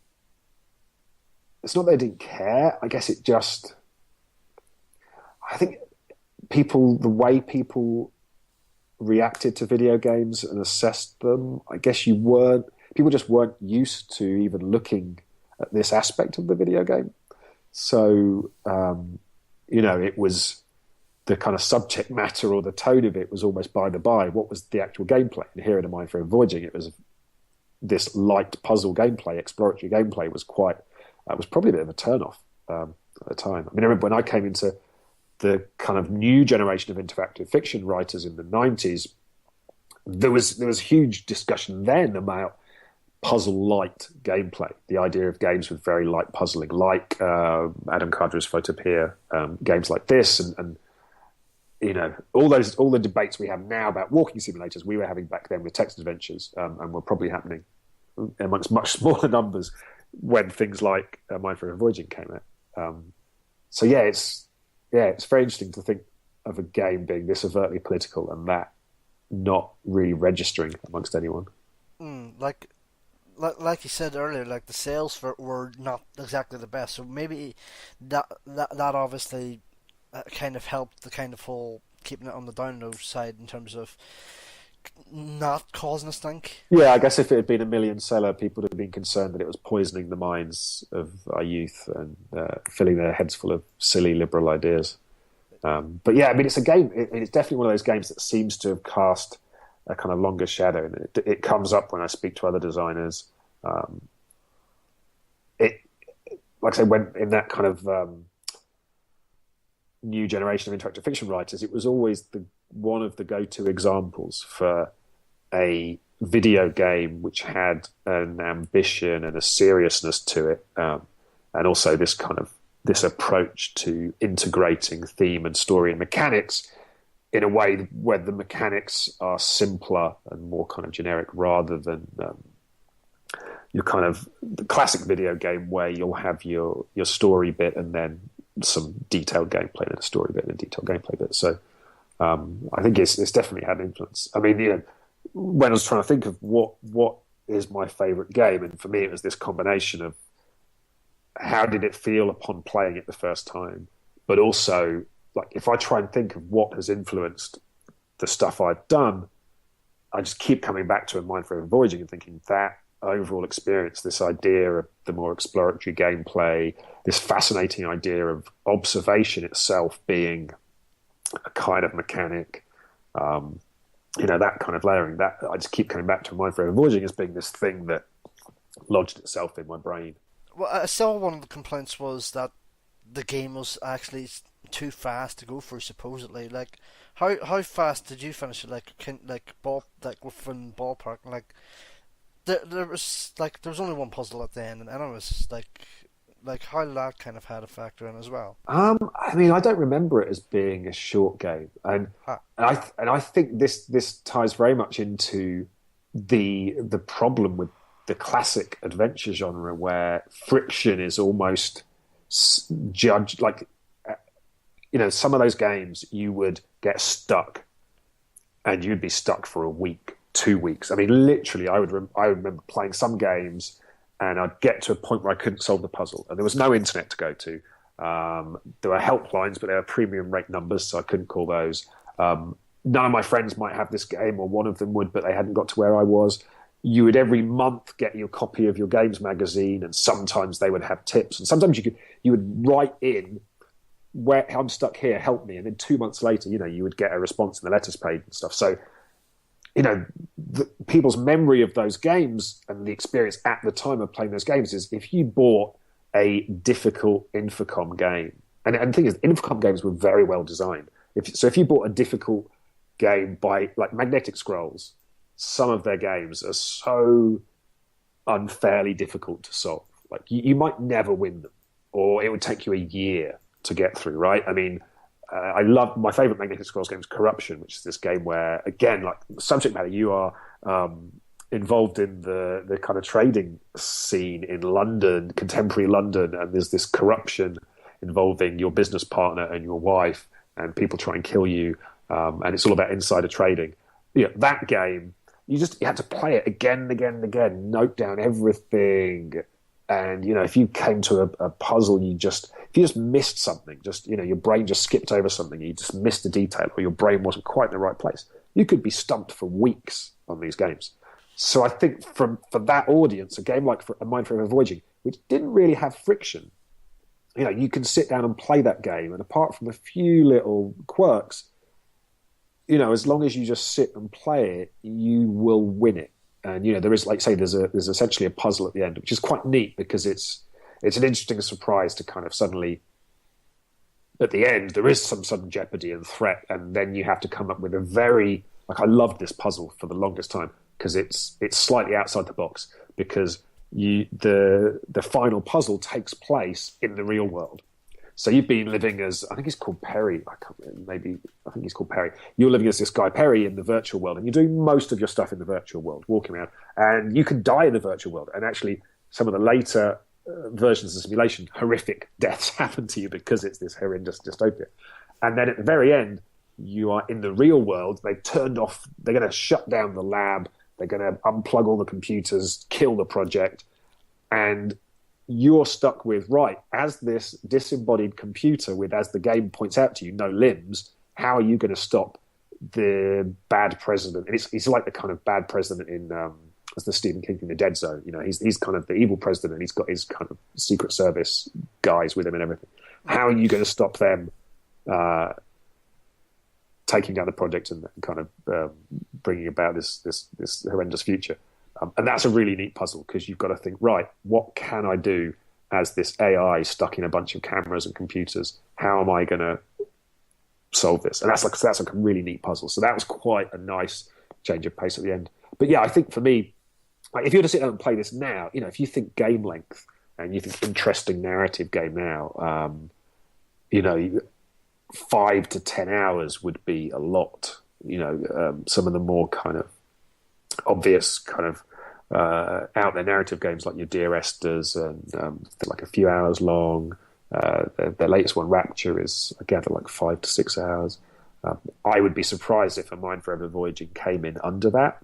It's not they didn't care. I guess I think the way people reacted to video games and assessed them, I guess people just weren't used to even looking at this aspect of the video game. So, it was the kind of subject matter or the tone of it was almost by the by. What was the actual gameplay? And here in A Mind for Voyaging, it was this light puzzle gameplay, exploratory gameplay was probably a bit of a turn-off at the time. I remember when I came into the kind of new generation of interactive fiction writers in the 90s, there was huge discussion then about puzzle-light gameplay, the idea of games with very light puzzling, like Adam Carter's Photopea, games like this, and all the debates we have now about walking simulators, we were having back then with text adventures, and were probably happening amongst much smaller numbers when things like Mind for Voyaging came out. So it's very interesting to think of a game being this overtly political and that not really registering amongst anyone. Like you said earlier, like the sales for it were not exactly the best. So maybe that obviously kind of helped the kind of whole keeping it on the down low side in terms of not causing a stink. Yeah, I guess if it had been a million seller, people would have been concerned that it was poisoning the minds of our youth and filling their heads full of silly liberal ideas. But yeah, I mean, it's a game. It's definitely one of those games that seems to have cast a kind of longer shadow, and it comes up when I speak to other designers. Like I say, when in that kind of new generation of interactive fiction writers, it was always one of the go-to examples for a video game which had an ambition and a seriousness to it, and also this approach to integrating theme and story and mechanics in a way where the mechanics are simpler and more kind of generic, rather than your kind of the classic video game where you'll have your story bit and then some detailed gameplay and a story bit and a detailed gameplay bit. So I think it's definitely had an influence. I mean, when I was trying to think of what is my favourite game, and for me it was this combination of how did it feel upon playing it the first time, but also, like, if I try and think of what has influenced the stuff I've done, I just keep coming back to a Mind Forever Voyaging and thinking that overall experience, this idea of the more exploratory gameplay, this fascinating idea of observation itself being a kind of mechanic, that kind of layering, that I just keep coming back to Mind Forever Voyaging as being this thing that lodged itself in my brain. Well, I saw one of the complaints was that the game was actually too fast to go through. Supposedly, like how fast did you finish it? Within ballpark, like there was only one puzzle at the end, and I was like how that kind of had a factor in as well. I mean, I don't remember it as being a short game, and I think this ties very much into the problem with the classic adventure genre, where friction is almost judged. Like, some of those games you would get stuck, and you'd be stuck for a week, 2 weeks. I mean, literally, I remember playing some games, and I'd get to a point where I couldn't solve the puzzle, and there was no internet to go to. There were helplines, but they were premium rate numbers, so I couldn't call those. None of my friends might have this game, or one of them would, but they hadn't got to where I was. You would every month get your copy of your games magazine, and sometimes they would have tips, and sometimes you would write in, where I'm stuck here, help me, and then 2 months later, you would get a response in the letters page and stuff. So, people's memory of those games and the experience at the time of playing those games is, if you bought a difficult Infocom game, and the thing is, Infocom games were very well designed. If you bought a difficult game by, like, Magnetic Scrolls, some of their games are so unfairly difficult to solve. Like, you might never win them, or it would take you a year to get through, right? I mean, I love, my favorite Magnetic Scrolls game is Corruption, which is this game where, again, like, subject matter, you are involved in the kind of trading scene in London, contemporary London, and there's this corruption involving your business partner and your wife, and people try and kill you, and it's all about insider trading. That game, you had to play it again and again and again, note down everything. And, if you came to a puzzle, if you just missed something, your brain just skipped over something, you just missed a detail, or your brain wasn't quite in the right place, you could be stumped for weeks on these games. So I think for that audience, a game like A Mind Forever Voyaging, which didn't really have friction, you can sit down and play that game, and apart from a few little quirks, as long as you just sit and play it, you will win it. And there is, like, say, there's essentially a puzzle at the end, which is quite neat, because it's an interesting surprise to kind of suddenly, at the end, there is some sudden jeopardy and threat, and then you have to come up with a very, like, I loved this puzzle for the longest time, because it's slightly outside the box, because the final puzzle takes place in the real world. So you've been living as, I think he's called Perry. I think he's called Perry. You're living as this guy Perry in the virtual world, and you're doing most of your stuff in the virtual world, walking around. And you can die in the virtual world. And actually, some of the later versions of the simulation, horrific deaths happen to you because it's this horrendous dystopia. And then at the very end, you are in the real world. They've turned off. They're going to shut down the lab. They're going to unplug all the computers, kill the project, and you're stuck with, right, as this disembodied computer with, as the game points out to you, no limbs, how are you going to stop the bad president, and he's like the kind of bad president in as the Stephen King thing, The Dead Zone. You know, he's kind of the evil president, and he's got his kind of Secret Service guys with him and everything. How are you going to stop them taking down the project and kind of bringing about this horrendous future? And that's a really neat puzzle, because you've got to think, right, what can I do as this AI stuck in a bunch of cameras and computers? How am I going to solve this? And that's like a really neat puzzle. So that was quite a nice change of pace at the end. But yeah, I think for me, like, if you were to sit down and play this now, you know, if you think game length and you think interesting narrative game now, you know, 5 to 10 hours would be a lot. You know, some of the more kind of obvious kind of out there narrative games like your Dear Esther's and they're like a few hours long. Their latest one, Rapture, is I gather like 5 to 6 hours. I would be surprised if A Mind Forever Voyaging came in under that.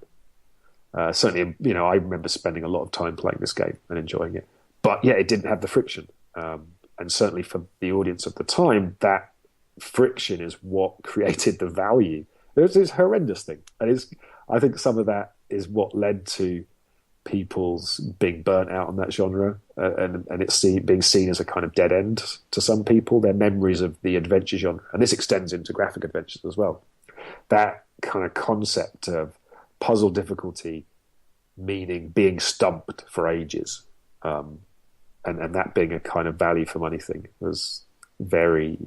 Certainly, you know, I remember spending a lot of time playing this game and enjoying it. But yeah, it didn't have the friction. And certainly for the audience at the time, that friction is what created the value. It's a horrendous thing. And I think some of that is what led to people's being burnt out on that genre, and it's being seen as a kind of dead end to some people, their memories of the adventure genre. And this extends into graphic adventures as well. That kind of concept of puzzle difficulty meaning being stumped for ages, and that being a kind of value for money thing was very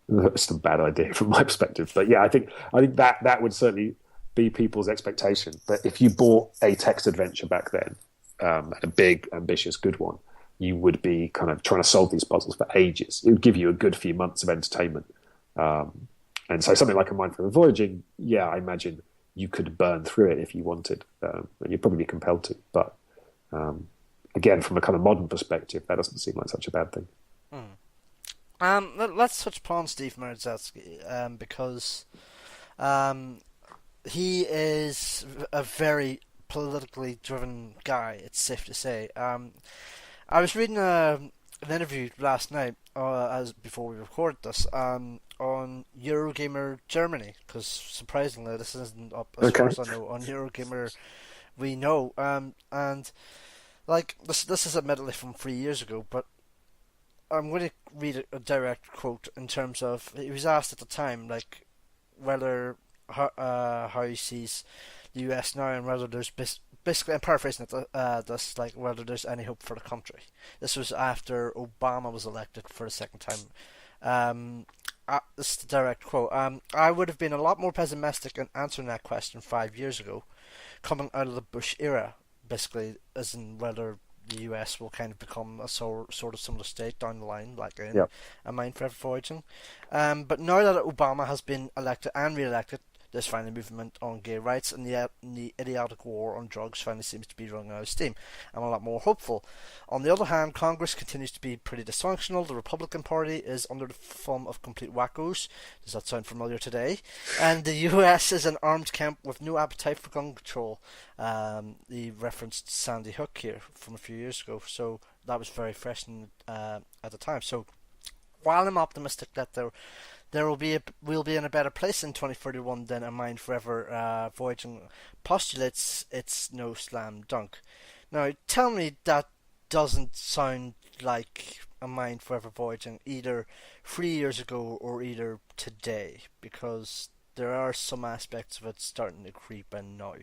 it's a bad idea from my perspective. But yeah, I think that would certainly be people's expectation. But if you bought a text adventure back then, and a big, ambitious, good one, you would be kind of trying to solve these puzzles for ages. It would give you a good few months of entertainment. And so something like A Mind Forever Voyaging, yeah, I imagine you could burn through it if you wanted, and you'd probably be compelled to. But again, from a kind of modern perspective, that doesn't seem like such a bad thing. Let's touch upon Steve Mardzewski, because he is a very politically driven guy, it's safe to say. I was reading an interview last night, as before we recorded this, on Eurogamer Germany, because surprisingly this isn't up as far as I know on Eurogamer. We know, and like this is admittedly from 3 years ago, but I'm going to read a direct quote in terms of, he was asked at the time, like, whether how he sees the US now, and whether there's basically, I'm paraphrasing it, this, like, whether there's any hope for the country. This was after Obama was elected for the second time. This is the direct quote. I would have been a lot more pessimistic in answering that question 5 years ago, coming out of the Bush era, basically, as in whether the US will kind of become a sort of similar state down the line, like in A Mind Forever Voyaging. But now that Obama has been elected and re-elected, there's finally movement on gay rights, and the idiotic war on drugs finally seems to be running out of steam. I'm a lot more hopeful. On the other hand, Congress continues to be pretty dysfunctional. The Republican Party is under the thumb of complete wackos. Does that sound familiar today? And the US is an armed camp with no appetite for gun control. He referenced Sandy Hook here from a few years ago, so that was very fresh at the time. So while I'm optimistic that we'll be in a better place in 2031 than A Mind Forever Voyaging postulates, it's no slam dunk. Now, tell me that doesn't sound like A Mind Forever Voyaging either 3 years ago or either today, because there are some aspects of it starting to creep in now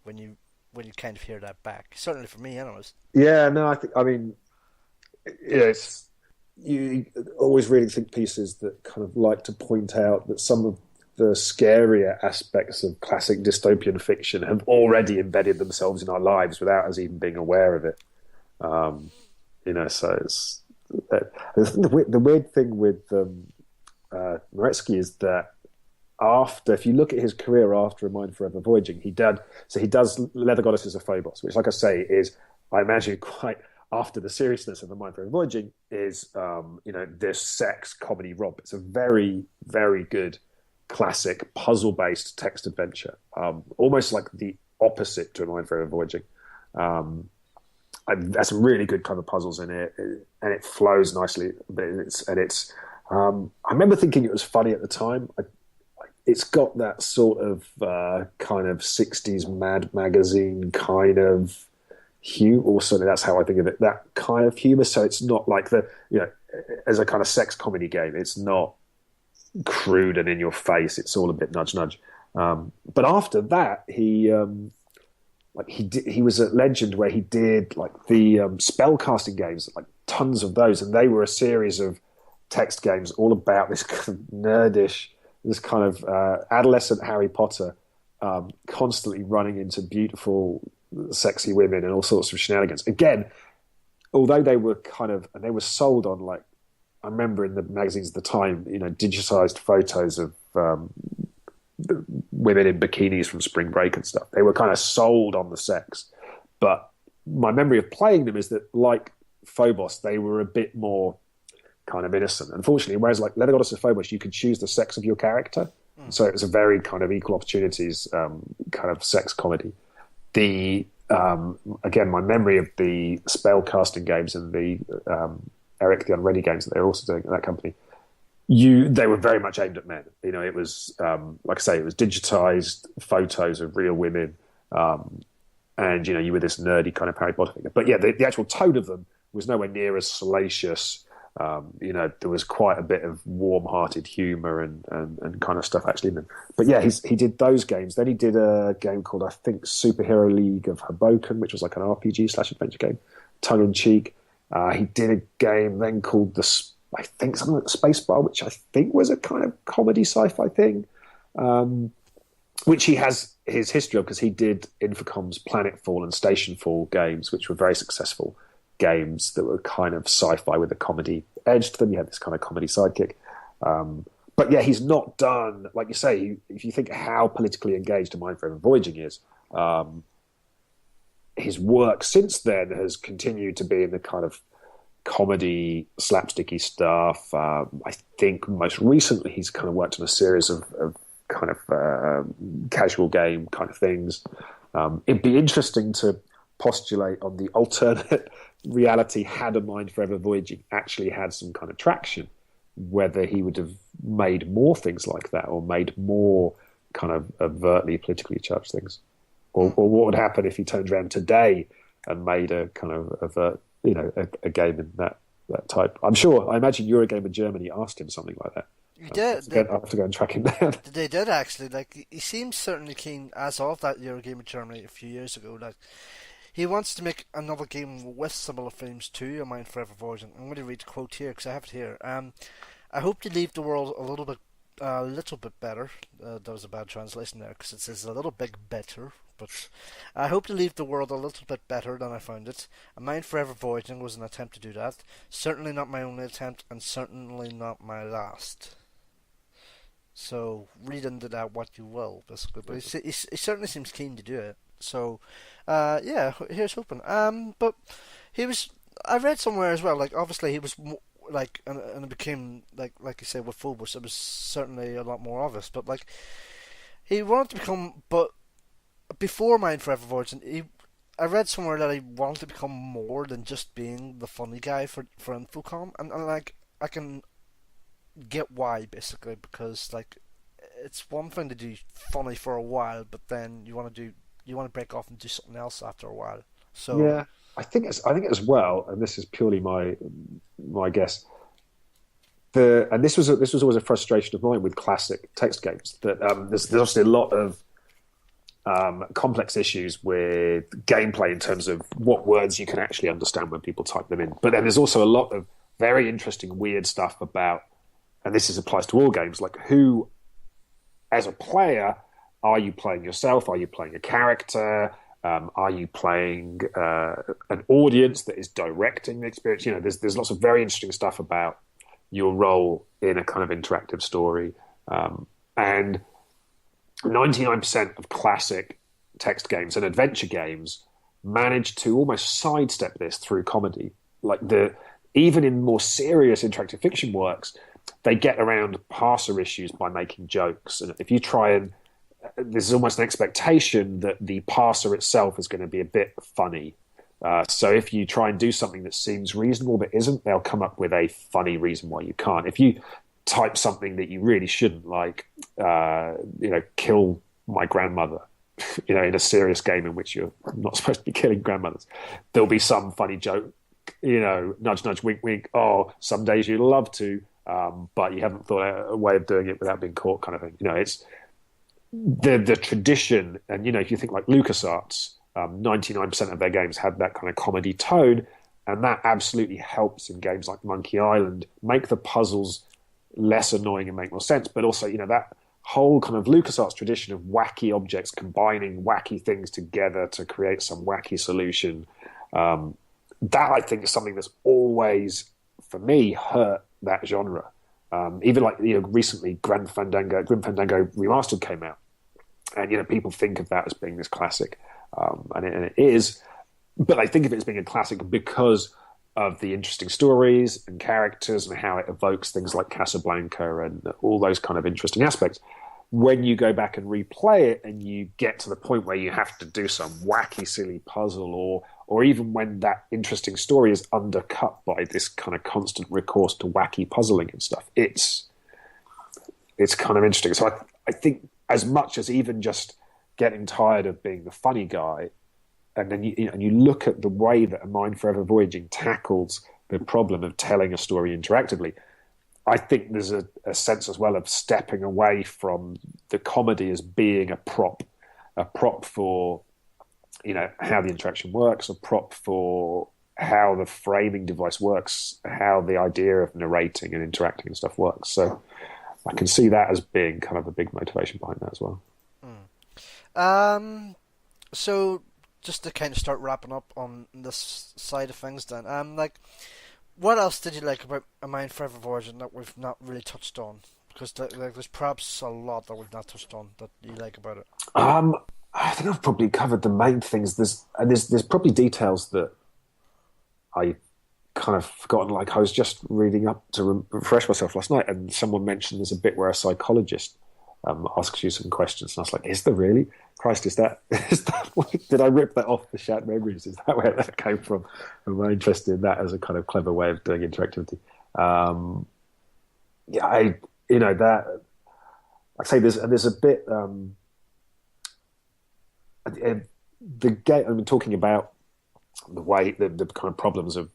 when you kind of hear that back. Certainly for me, anyways. Yeah, no, I mean, it's. You always reading think pieces that kind of like to point out that some of the scarier aspects of classic dystopian fiction have already embedded themselves in our lives without us even being aware of it. You know, so it's the weird thing with Maretsky is that if you look at his career after A Mind Forever Voyaging, he does Leather Goddesses of Phobos, which, like I say, is, I imagine, quite after the seriousness of A Mind Forever Voyaging, is this sex comedy romp. It's a very, very good classic puzzle-based text adventure, almost like the opposite to A Mind Forever Voyaging. And there's some really good kind of puzzles in it, and it flows nicely. I remember thinking it was funny at the time. It it's got that sort of kind of 60s Mad Magazine kind of humor, or certainly that's how I think of it, that kind of humor. So it's not like as a kind of sex comedy game, it's not crude and in your face. It's all a bit nudge nudge. But after that, he was a legend where he did like the spellcasting games, like tons of those, and they were a series of text games all about this kind of nerdish, this kind of adolescent Harry Potter, constantly running into beautiful, sexy women and all sorts of shenanigans. Again, although they were sold on, like, I remember in the magazines at the time, digitized photos of women in bikinis from Spring Break and stuff. They were kind of sold on the sex. But my memory of playing them is that, like Phobos, they were a bit more kind of innocent. Unfortunately, whereas like Leather Goddess of Phobos, you could choose the sex of your character. So it was a very kind of equal opportunities kind of sex comedy. Again, my memory of the spellcasting games and the Eric the Unready games that they were also doing at that company, they were very much aimed at men. It was, like I say, it was digitized photos of real women, and you were this nerdy kind of Harry Potter figure. But yeah, the actual tone of them was nowhere near as salacious. There was quite a bit of warm-hearted humor and kind of stuff actually in them. But yeah, he did those games. Then he did a game called, I think, Superhero League of Hoboken, which was like an RPG/adventure game, tongue-in-cheek. He did a game then called I think something like the Space Bar, which I think was a kind of comedy sci-fi thing, which he has his history of because he did Infocom's Planetfall and Stationfall games, which were very successful games that were kind of sci-fi with a comedy edge to them. You had this kind of comedy sidekick. But yeah, he's not done, like you say, if you think how politically engaged A Mind Forever Voyaging is, his work since then has continued to be in the kind of comedy, slapsticky stuff. I think most recently he's kind of worked on a series of kind of casual game kind of things. It'd be interesting to postulate on the alternate reality had A Mind Forever Voyaging actually had some kind of traction, whether he would have made more things like that or made more kind of overtly politically charged things. Or what would happen if he turned around today and made a kind of a game in that type. I imagine Eurogamer Germany asked him something like that. You did. I have to go and track him down. They did actually. Like, he seems certainly keen as of that Eurogamer Germany a few years ago. Like, he wants to make another game with similar themes to A Mind Forever Voyaging. I'm going to read a quote here because I have it here. I hope to leave the world a little bit better. There was a bad translation there because it says a little bit better. But I hope to leave the world a little bit better than I found it. A Mind Forever Voyaging was an attempt to do that. Certainly not my only attempt, and certainly not my last. So read into that what you will, basically. But he certainly seems keen to do it. So, yeah, here's hoping. But I read somewhere as well, like, obviously he was, like, and it became, like you said, with Phobos, it was certainly a lot more obvious, but, like, he wanted to become, but before Mind Forever Voyaging, I read somewhere that he wanted to become more than just being the funny guy for Infocom, and like, I can get why, basically, because, like, it's one thing to do funny for a while, but then you want to break off and do something else after a while. So yeah, I think as well, and this is purely my guess. And this was always a frustration of mine with classic text games, that there's obviously a lot of complex issues with gameplay in terms of what words you can actually understand when people type them in. But then there's also a lot of very interesting, weird stuff about, and this applies to all games, like who, as a player, are you playing yourself? Are you playing a character? Are you playing an audience that is directing the experience? There's lots of very interesting stuff about your role in a kind of interactive story. And 99% of classic text games and adventure games manage to almost sidestep this through comedy. Like even in more serious interactive fiction works, they get around parser issues by making jokes. And if you try and there's almost an expectation that the parser itself is going to be a bit funny. So if you try and do something that seems reasonable but isn't, they'll come up with a funny reason why you can't. If you type something that you really shouldn't, like kill my grandmother, in a serious game in which you're not supposed to be killing grandmothers, there'll be some funny joke, nudge, nudge, wink, wink. Oh, some days you'd love to, but you haven't thought out a way of doing it without being caught, kind of thing. It's the tradition, and if you think like LucasArts, 99% of their games had that kind of comedy tone, and that absolutely helps in games like Monkey Island make the puzzles less annoying and make more sense. But also, that whole kind of LucasArts tradition of wacky objects combining wacky things together to create some wacky solution, that I think is something that's always, for me, hurt that genre. Even like recently, Grim Fandango Remastered came out, and people think of that as being this classic, and it is. But I think of it as being a classic because of the interesting stories and characters and how it evokes things like Casablanca and all those kind of interesting aspects. When you go back and replay it and you get to the point where you have to do some wacky, silly puzzle, or even when that interesting story is undercut by this kind of constant recourse to wacky puzzling and stuff, it's kind of interesting. So I think as much as even just getting tired of being the funny guy, and then you look at the way that A Mind Forever Voyaging tackles the problem of telling a story interactively, I think there's a sense as well of stepping away from the comedy as being a prop for how the interaction works, a prop for how the framing device works, how the idea of narrating and interacting and stuff works. So I can see that as being kind of a big motivation behind that as well. So just to kind of start wrapping up on this side of things then, what else did you like about A Mind Forever Voyaging that we've not really touched on? Because there's perhaps a lot that we've not touched on that you like about it. I think I've probably covered the main things. There's probably details that I kind of forgotten. Like I was just reading up to refresh myself last night, and someone mentioned there's a bit where a psychologist asks you some questions, and I was like, "Is there really? Christ, is that did I rip that off the Shat Memories? Is that where that came from?" Am I interested in that as a kind of clever way of doing interactivity? That I'd say there's a bit the game. I mean, talking about the way the kind of problems of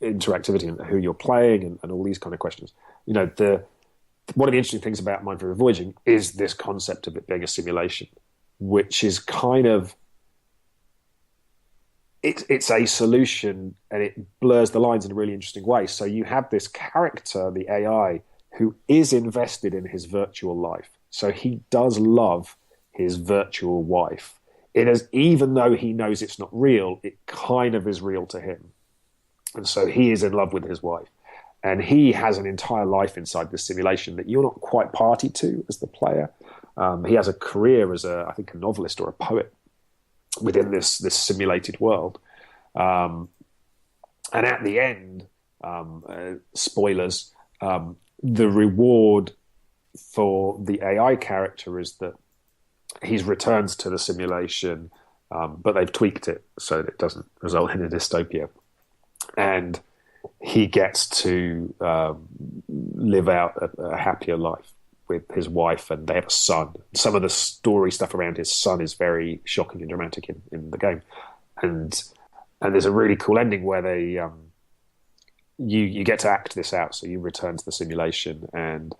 interactivity and who you're playing and all these kind of questions. One of the interesting things about Mind Forever Voyaging is this concept of it being a simulation, which is kind of it's a solution, and it blurs the lines in a really interesting way. So you have this character, the AI, who is invested in his virtual life. So he does love his virtual wife. Even though he knows it's not real, it kind of is real to him. And so he is in love with his wife. And he has an entire life inside this simulation that you're not quite party to as the player. He has a career as I think a novelist or a poet within this simulated world. And at the end, spoilers, the reward for the AI character is that he returns to the simulation, but they've tweaked it so that it doesn't result in a dystopia. And he gets to live out a happier life with his wife, and they have a son. Some of the story stuff around his son is very shocking and dramatic in the game. And there's a really cool ending where they you get to act this out. So you return to the simulation, and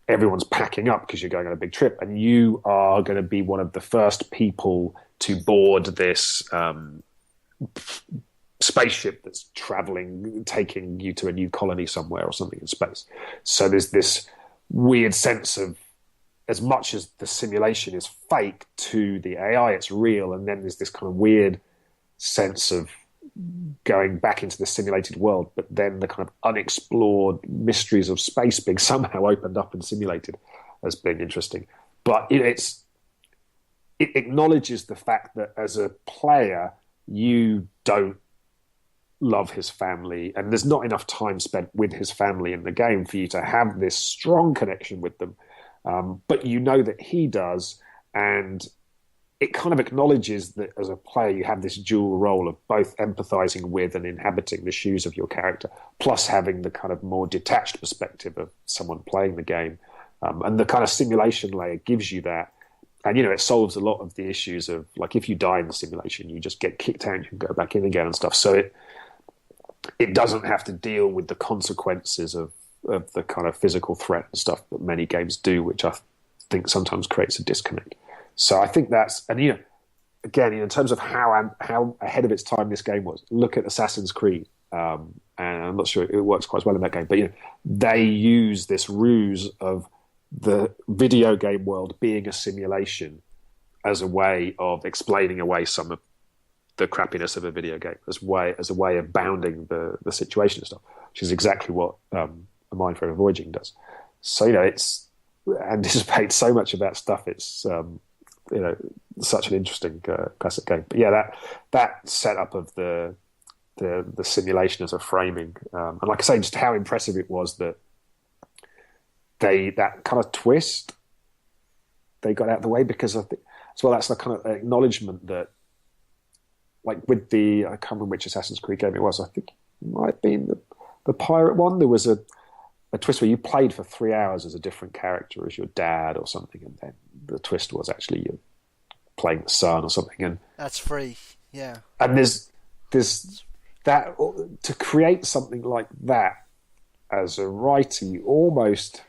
everyone's packing up because you're going on a big trip, and you are going to be one of the first people to board this spaceship that's traveling, taking you to a new colony somewhere or something in space. So there's this weird sense of, as much as the simulation is fake to the AI, it's real. And then there's this kind of weird sense of going back into the simulated world, but then the kind of unexplored mysteries of space being somehow opened up and simulated as being interesting. But it acknowledges the fact that as a player, you don't love his family, and there's not enough time spent with his family in the game for you to have this strong connection with them. But you know that he does, and it kind of acknowledges that as a player you have this dual role of both empathizing with and inhabiting the shoes of your character, plus having the kind of more detached perspective of someone playing the game. And the kind of simulation layer gives you that. And, it solves a lot of the issues of, like, if you die in the simulation, you just get kicked out and you can go back in again and stuff. So it doesn't have to deal with the consequences of the kind of physical threat and stuff that many games do, which I think sometimes creates a disconnect. So I think that's, and again, in terms of how ahead of its time this game was, look at Assassin's Creed, and I'm not sure it works quite as well in that game, but they use this ruse of the video game world being a simulation as a way of explaining away some of the crappiness of a video game, as a way of bounding the situation and stuff, which is exactly what A Mind Forever Voyaging does. So it's anticipates so much of that stuff. It's such an interesting classic game. But yeah, that setup of the simulation as a framing, and like I say, just how impressive it was that that kind of twist they got out of the way, because I think as well that's the kind of acknowledgement that, like with I can't remember which Assassin's Creed game it was. I think it might have been the pirate one. There was a twist where you played for 3 hours as a different character, as your dad or something, and then the twist was actually you playing the son or something. And that's free, yeah. And there's that, to create something like that as a writer, you almost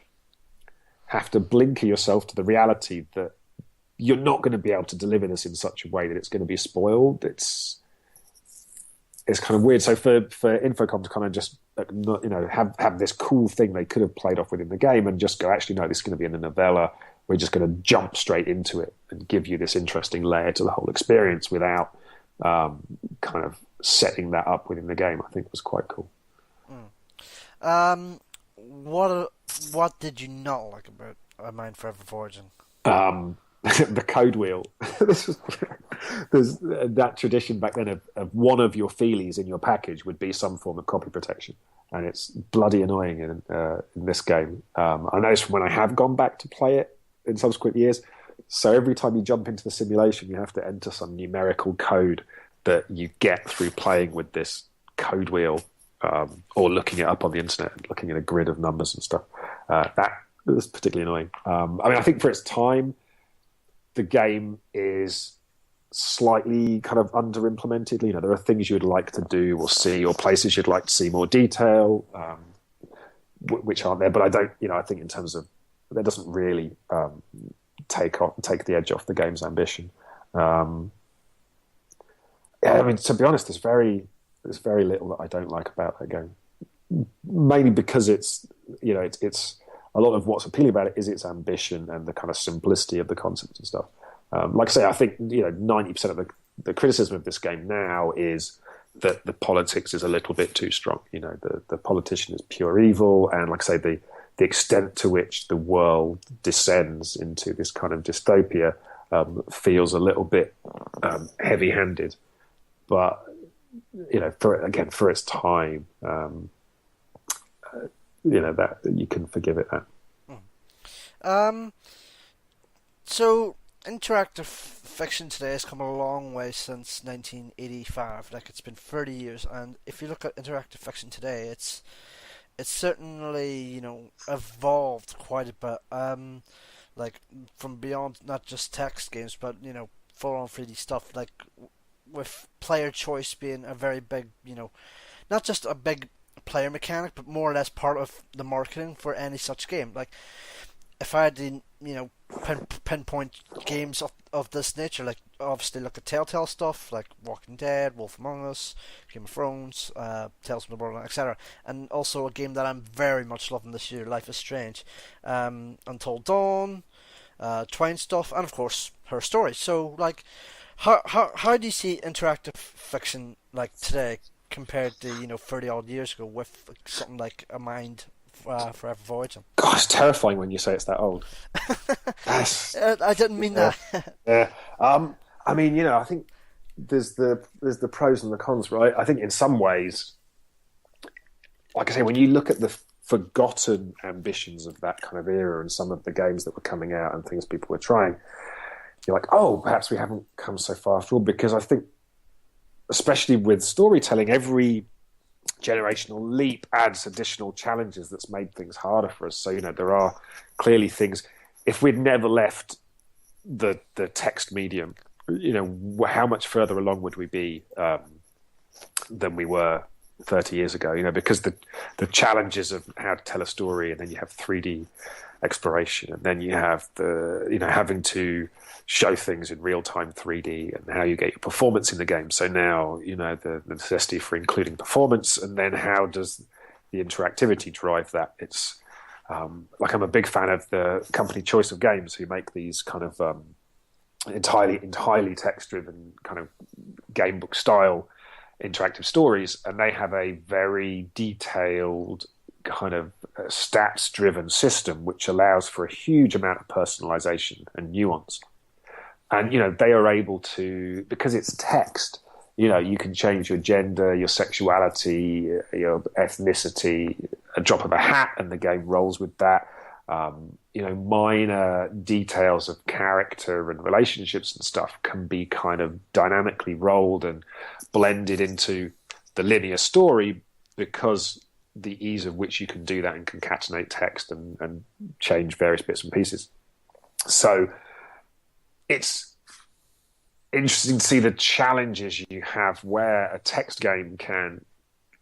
have to blinker yourself to the reality that you're not going to be able to deliver this in such a way that it's going to be spoiled. It's kind of weird. So for Infocom to kind of just have this cool thing they could have played off within the game and just go, actually no, this is going to be in the novella. We're just going to jump straight into it and give you this interesting layer to the whole experience without kind of setting that up within the game. I think was quite cool. What did you not like about A Mind Forever Voyaging? The code wheel. There's that tradition back then of one of your feelies in your package would be some form of copy protection, and it's bloody annoying in this game. I noticed when I have gone back to play it in subsequent years, so every time you jump into the simulation, you have to enter some numerical code that you get through playing with this code wheel, or looking it up on the internet and looking at a grid of numbers and stuff. That was particularly annoying. I mean, I think for its time, the game is slightly kind of under-implemented. There are things you'd like to do or see, or places you'd like to see more detail, which aren't there. But I don't, I think in terms of, that doesn't really take the edge off the game's ambition. Yeah, I mean, to be honest, there's very little that I don't like about that game. Mainly because it's a lot of what's appealing about it is its ambition and the kind of simplicity of the concepts and stuff. Like I say, I think 90% of the criticism of this game now is that the politics is a little bit too strong. The politician is pure evil, and like I say, the extent to which the world descends into this kind of dystopia feels a little bit heavy-handed. But for its time, that you can forgive it. So interactive fiction today has come a long way since 1985. Like, it's been 30 years, and if you look at interactive fiction today, it's certainly evolved quite a bit. Like, from beyond not just text games, but full-on 3D stuff. Like, with player choice being a very big, not just a big player mechanic, but more or less part of the marketing for any such game. Like, if I had to, pinpoint games of this nature, like, obviously look at Telltale stuff, like Walking Dead, Wolf Among Us, Game of Thrones, Tales from the Borderland, etc. And also a game that I'm very much loving this year, Life is Strange, Until Dawn, Twine stuff, and of course, Her Story. So, like, how do you see interactive fiction like today compared to 30 odd years ago with something like A Mind Forever Voyaging? God, it's terrifying when you say it's that old. I didn't mean that. Yeah. I mean, I think there's the pros and the cons, right? I think in some ways, like I say, when you look at the forgotten ambitions of that kind of era and some of the games that were coming out and things people were trying, you're like, oh, perhaps we haven't come so far after all. Because I think, especially with storytelling, every generational leap adds additional challenges that's made things harder for us. So, you know, there are clearly things. If we'd never left the text medium, you know, how much further along would we be than we were 30 years ago? You know, because the challenges of how to tell a story, and then you have 3D exploration, and then you have the, you know, having to show things in real-time 3D, and how you get your performance in the game. So now, you know, the necessity for including performance, and then how does the interactivity drive that? It's like, I'm a big fan of the company Choice of Games, who make these kind of entirely text-driven kind of game book style interactive stories, and they have a very detailed kind of stats-driven system which allows for a huge amount of personalization and nuance. And, you know, they are able to, because it's text, you know, you can change your gender, your sexuality, your ethnicity, a drop of a hat, and the game rolls with that. You know, minor details of character and relationships and stuff can be kind of dynamically rolled and blended into the linear story, because the ease of which you can do that and concatenate text and change various bits and pieces. So it's interesting to see the challenges you have where a text game can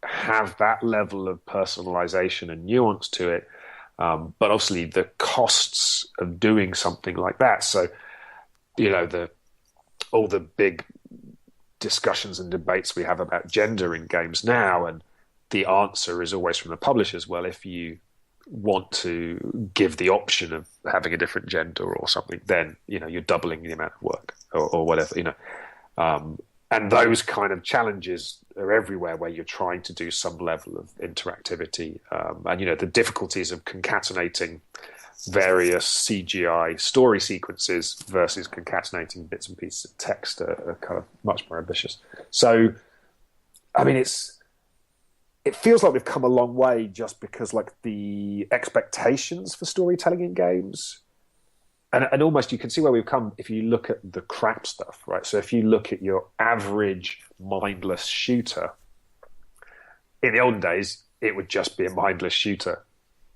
have that level of personalization and nuance to it, but obviously the costs of doing something like that. So, you know, all the big discussions and debates we have about gender in games now, and the answer is always from the publishers, well, if you want to give the option of having a different gender or something, then, you know, you're doubling the amount of work or whatever, you know. And those kind of challenges are everywhere, where you're trying to do some level of interactivity. And, you know, the difficulties of concatenating various CGI story sequences versus concatenating bits and pieces of text are kind of much more ambitious. So, I mean, it feels like we've come a long way, just because, like, the expectations for storytelling in games, and almost you can see where we've come if you look at the crap stuff, right? So if you look at your average mindless shooter, in the olden days, it would just be a mindless shooter.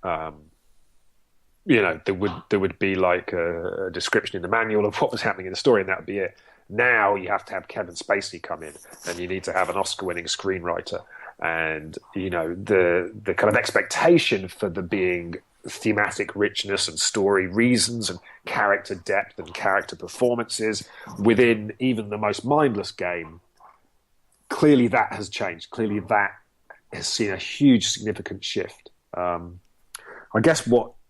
You know, there would be like a description in the manual of what was happening in the story, and that would be it. Now you have to have Kevin Spacey come in, and you need to have an Oscar-winning screenwriter. And, you know, the kind of expectation for there being thematic richness and story reasons and character depth and character performances within even the most mindless game, clearly that has changed. Clearly that has seen a huge, significant shift. I guess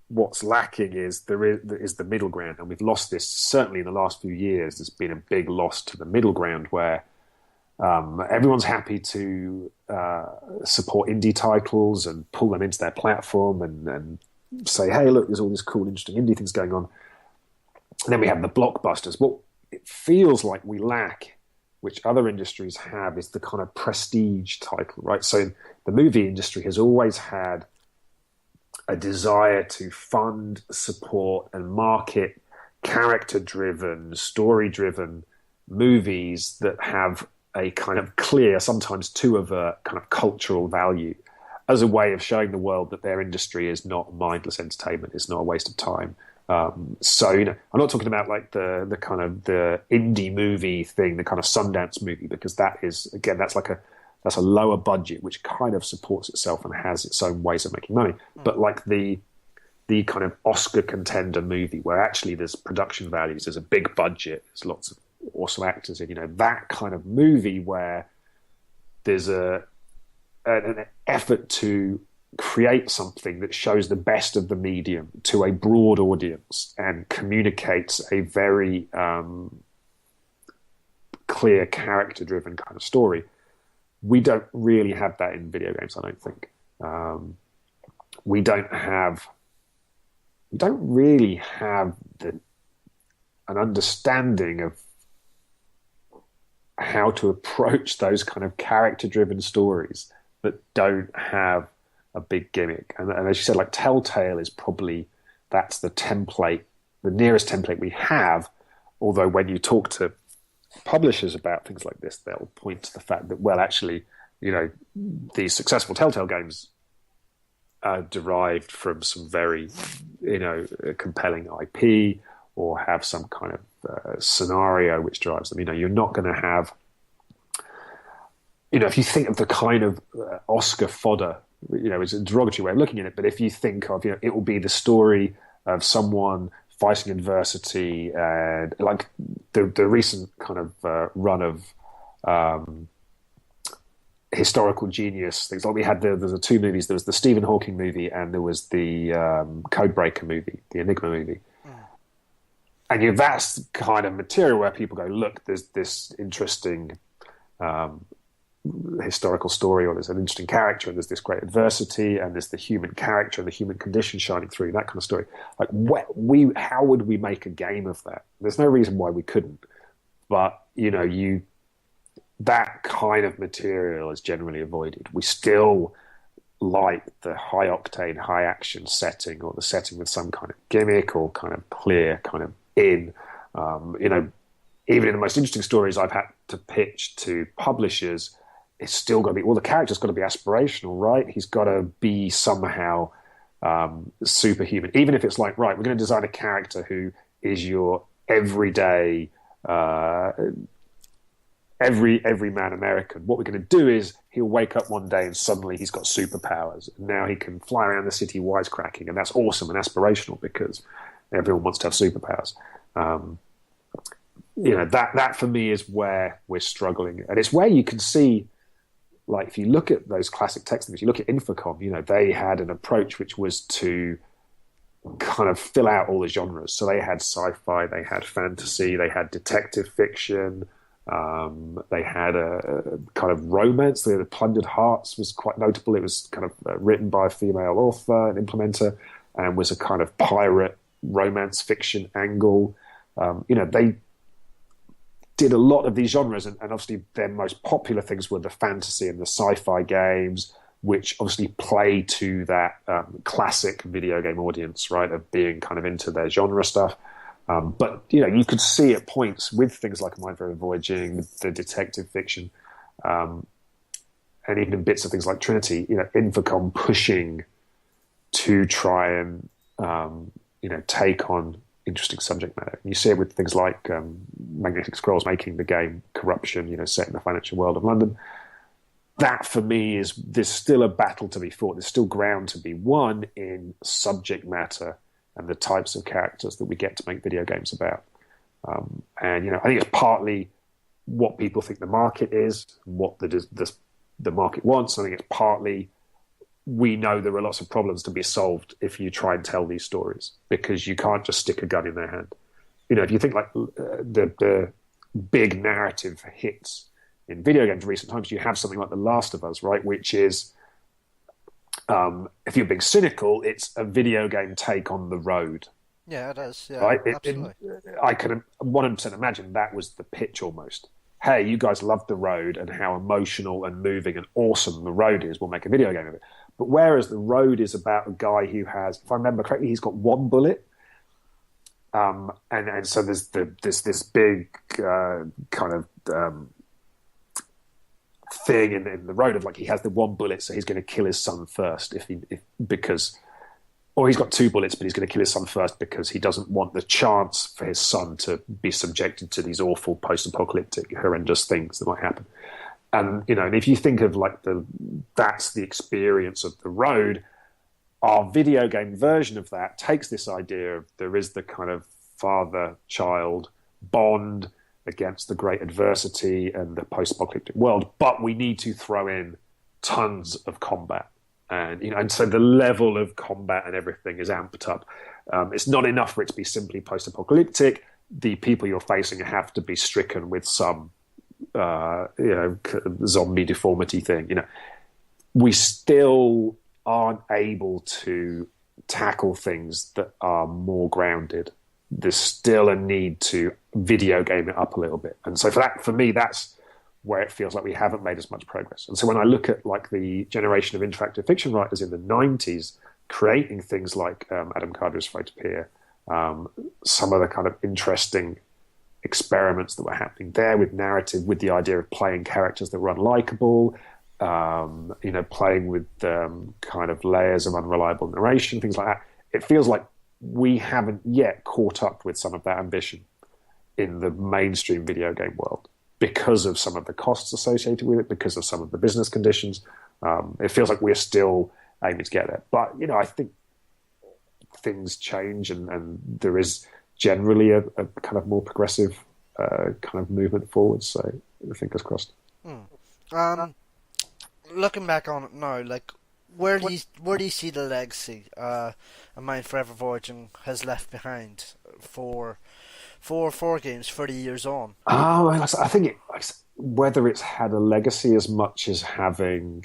what's lacking is the middle ground, and we've lost this certainly in the last few years. There's been a big loss to the middle ground, where everyone's happy to support indie titles and pull them into their platform and say, hey, look, there's all this cool, interesting indie things going on. And then we have the blockbusters. What it feels like we lack, which other industries have, is the kind of prestige title, right? So the movie industry has always had a desire to fund, support, and market character-driven, story-driven movies that have a kind of clear, sometimes too overt, kind of cultural value, as a way of showing the world that their industry is not mindless entertainment, it's not a waste of time. So, you know, I'm not talking about like the kind of the indie movie thing, the kind of Sundance movie, because that is, again, that's a lower budget, which kind of supports itself and has its own ways of making money. But like the kind of Oscar contender movie, where actually there's production values, there's a big budget, there's lots of awesome actors in, you know, that kind of movie where there's an effort to create something that shows the best of the medium to a broad audience and communicates a very clear, character-driven kind of story. We don't really have that in video games, I don't think. We don't really have an understanding of how to approach those kind of character-driven stories that don't have a big gimmick. And as you said, like Telltale is probably, that's the template, the nearest template we have Although when you talk to publishers about things like this, they'll point to the fact that, well, actually, these successful Telltale games are derived from some very, compelling IP, or have some kind of scenario which drives them. You're not going to have, if you think of the kind of Oscar fodder, it's a derogatory way of looking at it, but if you think of, it will be the story of someone fighting adversity, and like the recent kind of run of historical genius things. Like we had there's the two movies. There was the Stephen Hawking movie, and there was the Codebreaker movie, the Enigma movie. And that's kind of material where people go, look, there's this interesting historical story, or there's an interesting character, and there's this great adversity, and there's the human character and the human condition shining through, that kind of story. Like, how would we make a game of that? There's no reason why we couldn't. But, that kind of material is generally avoided. We still like the high-octane, high-action setting, or the setting with some kind of gimmick or kind of clear kind of in. Even in the most interesting stories I've had to pitch to publishers, it's still got to be, all the characters got to be aspirational, right? He's got to be somehow superhuman. Even if it's like, right, we're going to design a character who is your everyday, everyman American. What we're going to do is he'll wake up one day and suddenly he's got superpowers. And now he can fly around the city wisecracking, and that's awesome and aspirational because everyone wants to have superpowers. That for me is where we're struggling. And it's where you can see, like, if you look at those classic text images, you look at Infocom, they had an approach which was to kind of fill out all the genres. So they had sci-fi, they had fantasy, they had detective fiction, they had a kind of romance. The Plundered Hearts was quite notable. It was kind of written by a female author and implementer, and was a kind of pirate romance fiction angle. They did a lot of these genres, and obviously their most popular things were the fantasy and the sci-fi games, which obviously play to that classic video game audience, right, of being kind of into their genre stuff. But, you could see at points with things like Mind Very Voyaging, the detective fiction, and even in bits of things like Trinity, Infocom pushing to try and, take on interesting subject matter. And you see it with things like Magnetic Scrolls making the game Corruption, set in the financial world of London. That, for me, there's still a battle to be fought. There's still ground to be won in subject matter and the types of characters that we get to make video games about. And, I think it's partly what people think the market is, what the market wants. I think it's partly we know there are lots of problems to be solved if you try and tell these stories, because you can't just stick a gun in their hand. If you think like the big narrative hits in video games in recent times, you have something like The Last of Us, right, which is, if you're being cynical, it's a video game take on The Road. Yeah, it is. Yeah, right? absolutely. I can 100% imagine that was the pitch almost. Hey, you guys love The Road and how emotional and moving and awesome The Road is. We'll make a video game of it. But whereas The Road is about a guy who has, if I remember correctly, he's got one bullet. And so there's this big kind of thing in The Road of, like, he has the one bullet, so he's going to kill his son first or he's got two bullets, but he's going to kill his son first because he doesn't want the chance for his son to be subjected to these awful post-apocalyptic, horrendous things that might happen. And, and if you think of that's the experience of The Road, our video game version of that takes this idea of there is the kind of father-child bond against the great adversity and the post-apocalyptic world, but we need to throw in tons of combat. And, and so the level of combat and everything is amped up. It's not enough for it to be simply post-apocalyptic. The people you're facing have to be stricken with some zombie deformity thing. We still aren't able to tackle things that are more grounded. There's still a need to video game it up a little bit. And so for me, that's where it feels like we haven't made as much progress. And so when I look at like the generation of interactive fiction writers in the 90s creating things like Adam Carter's Photopea, some of the kind of interesting experiments that were happening there with narrative, with the idea of playing characters that were unlikable, playing with kind of layers of unreliable narration, things like that. It feels like we haven't yet caught up with some of that ambition in the mainstream video game world because of some of the costs associated with it, because of some of the business conditions. It feels like we're still aiming to get there. But, I think things change and there is generally a kind of more progressive kind of movement forward. So fingers crossed. Looking back on it now, like, where do you see the legacy A Mind Forever Voyaging has left behind for games 30 years on? I think whether it's had a legacy as much as having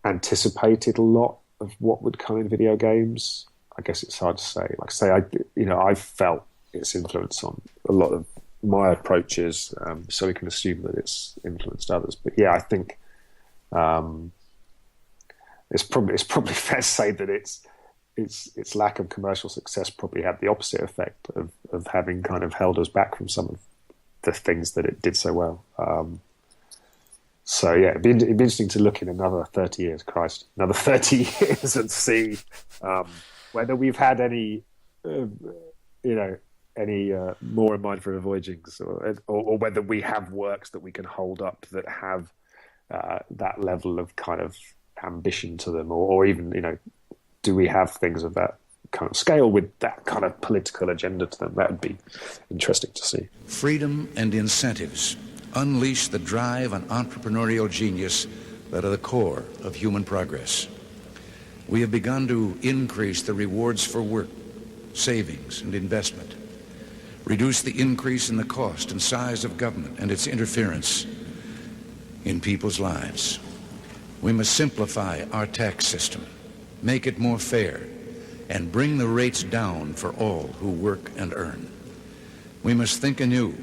anticipated a lot of what would come in video games, I guess it's hard to say. Like I say, I felt its influence on a lot of my approaches, so we can assume that it's influenced others. But yeah, I think it's probably fair to say that its lack of commercial success probably had the opposite effect of having kind of held us back from some of the things that it did so well. So yeah, it'd be interesting to look in another 30 years, another 30 years and see whether we've had any more In Mind for Voyagings, or whether we have works that we can hold up that have that level of kind of ambition to them, or even, do we have things of that kind of scale with that kind of political agenda to them? That would be interesting to see. Freedom and incentives unleash the drive and entrepreneurial genius that are the core of human progress. We have begun to increase the rewards for work, savings, and investment, reduce the increase in the cost and size of government and its interference in people's lives. We must simplify our tax system, make it more fair, and bring the rates down for all who work and earn. We must think anew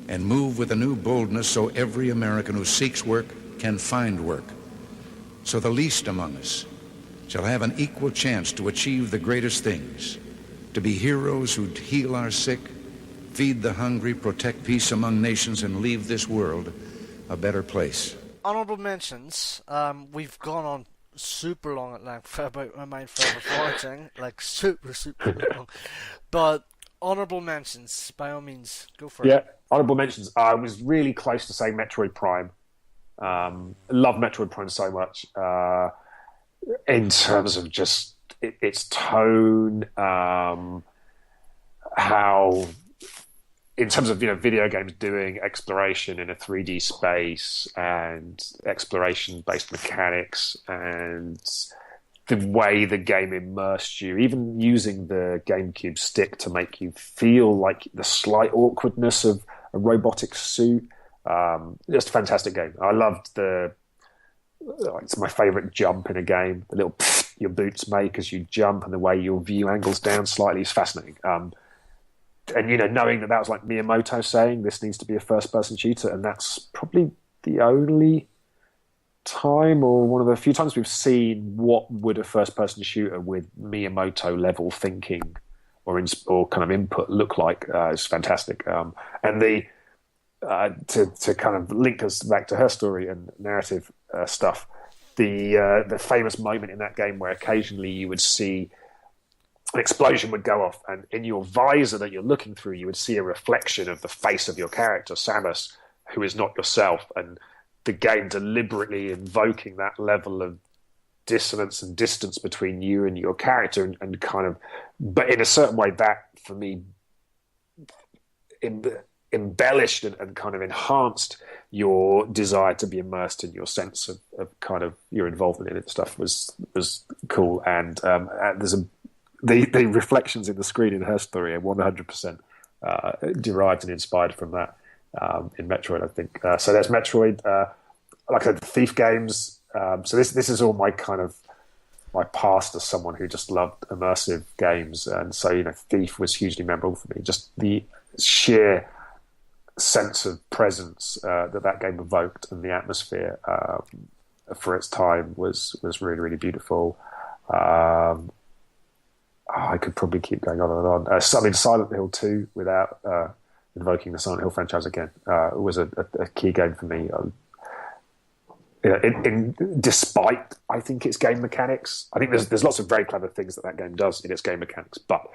and move with a new boldness so every American who seeks work can find work, so the least among us shall have an equal chance to achieve the greatest things, to be heroes who heal our sick, feed the hungry, protect peace among nations, and leave this world a better place. Honourable mentions. We've gone on super long at length about My Mind Forever Voyaging, like super long. But honourable mentions, by all means, go for it. Yeah, honourable mentions. I was really close to saying Metroid Prime. Love Metroid Prime so much. In terms of just its tone, how, in terms of video games doing exploration in a 3D space and exploration-based mechanics, and the way the game immersed you, even using the GameCube stick to make you feel like the slight awkwardness of a robotic suit. Just a fantastic game. I loved it's my favourite jump in a game. The little your boots make as you jump, and the way your view angles down slightly is fascinating. And knowing that was like Miyamoto saying this needs to be a first-person shooter, and that's probably the only time, or one of the few times, we've seen what would a first-person shooter with Miyamoto level thinking or kind of input look like. Is fantastic. And to kind of link us back to her story and narrative stuff, the famous moment in that game where occasionally you would see an explosion would go off, and in your visor that you're looking through, you would see a reflection of the face of your character, Samus, who is not yourself, and the game deliberately invoking that level of dissonance and distance between you and your character, and kind of, but in a certain way, that for me embellished and kind of enhanced your desire to be immersed in your sense of kind of your involvement in it. Stuff was cool, and there's the reflections in the screen in her story are 100% derived and inspired from that in Metroid, I think. So there's Metroid. Like I said, the Thief games. So this is all my kind of my past as someone who just loved immersive games, and so Thief was hugely memorable for me. Just the sheer sense of presence that game evoked, and the atmosphere for its time was really, really beautiful. I could probably keep going on and on. I mean, Silent Hill 2, without invoking the Silent Hill franchise again, was a key game for me. Despite, I think, its game mechanics, I think there's lots of very clever things that game does in its game mechanics, but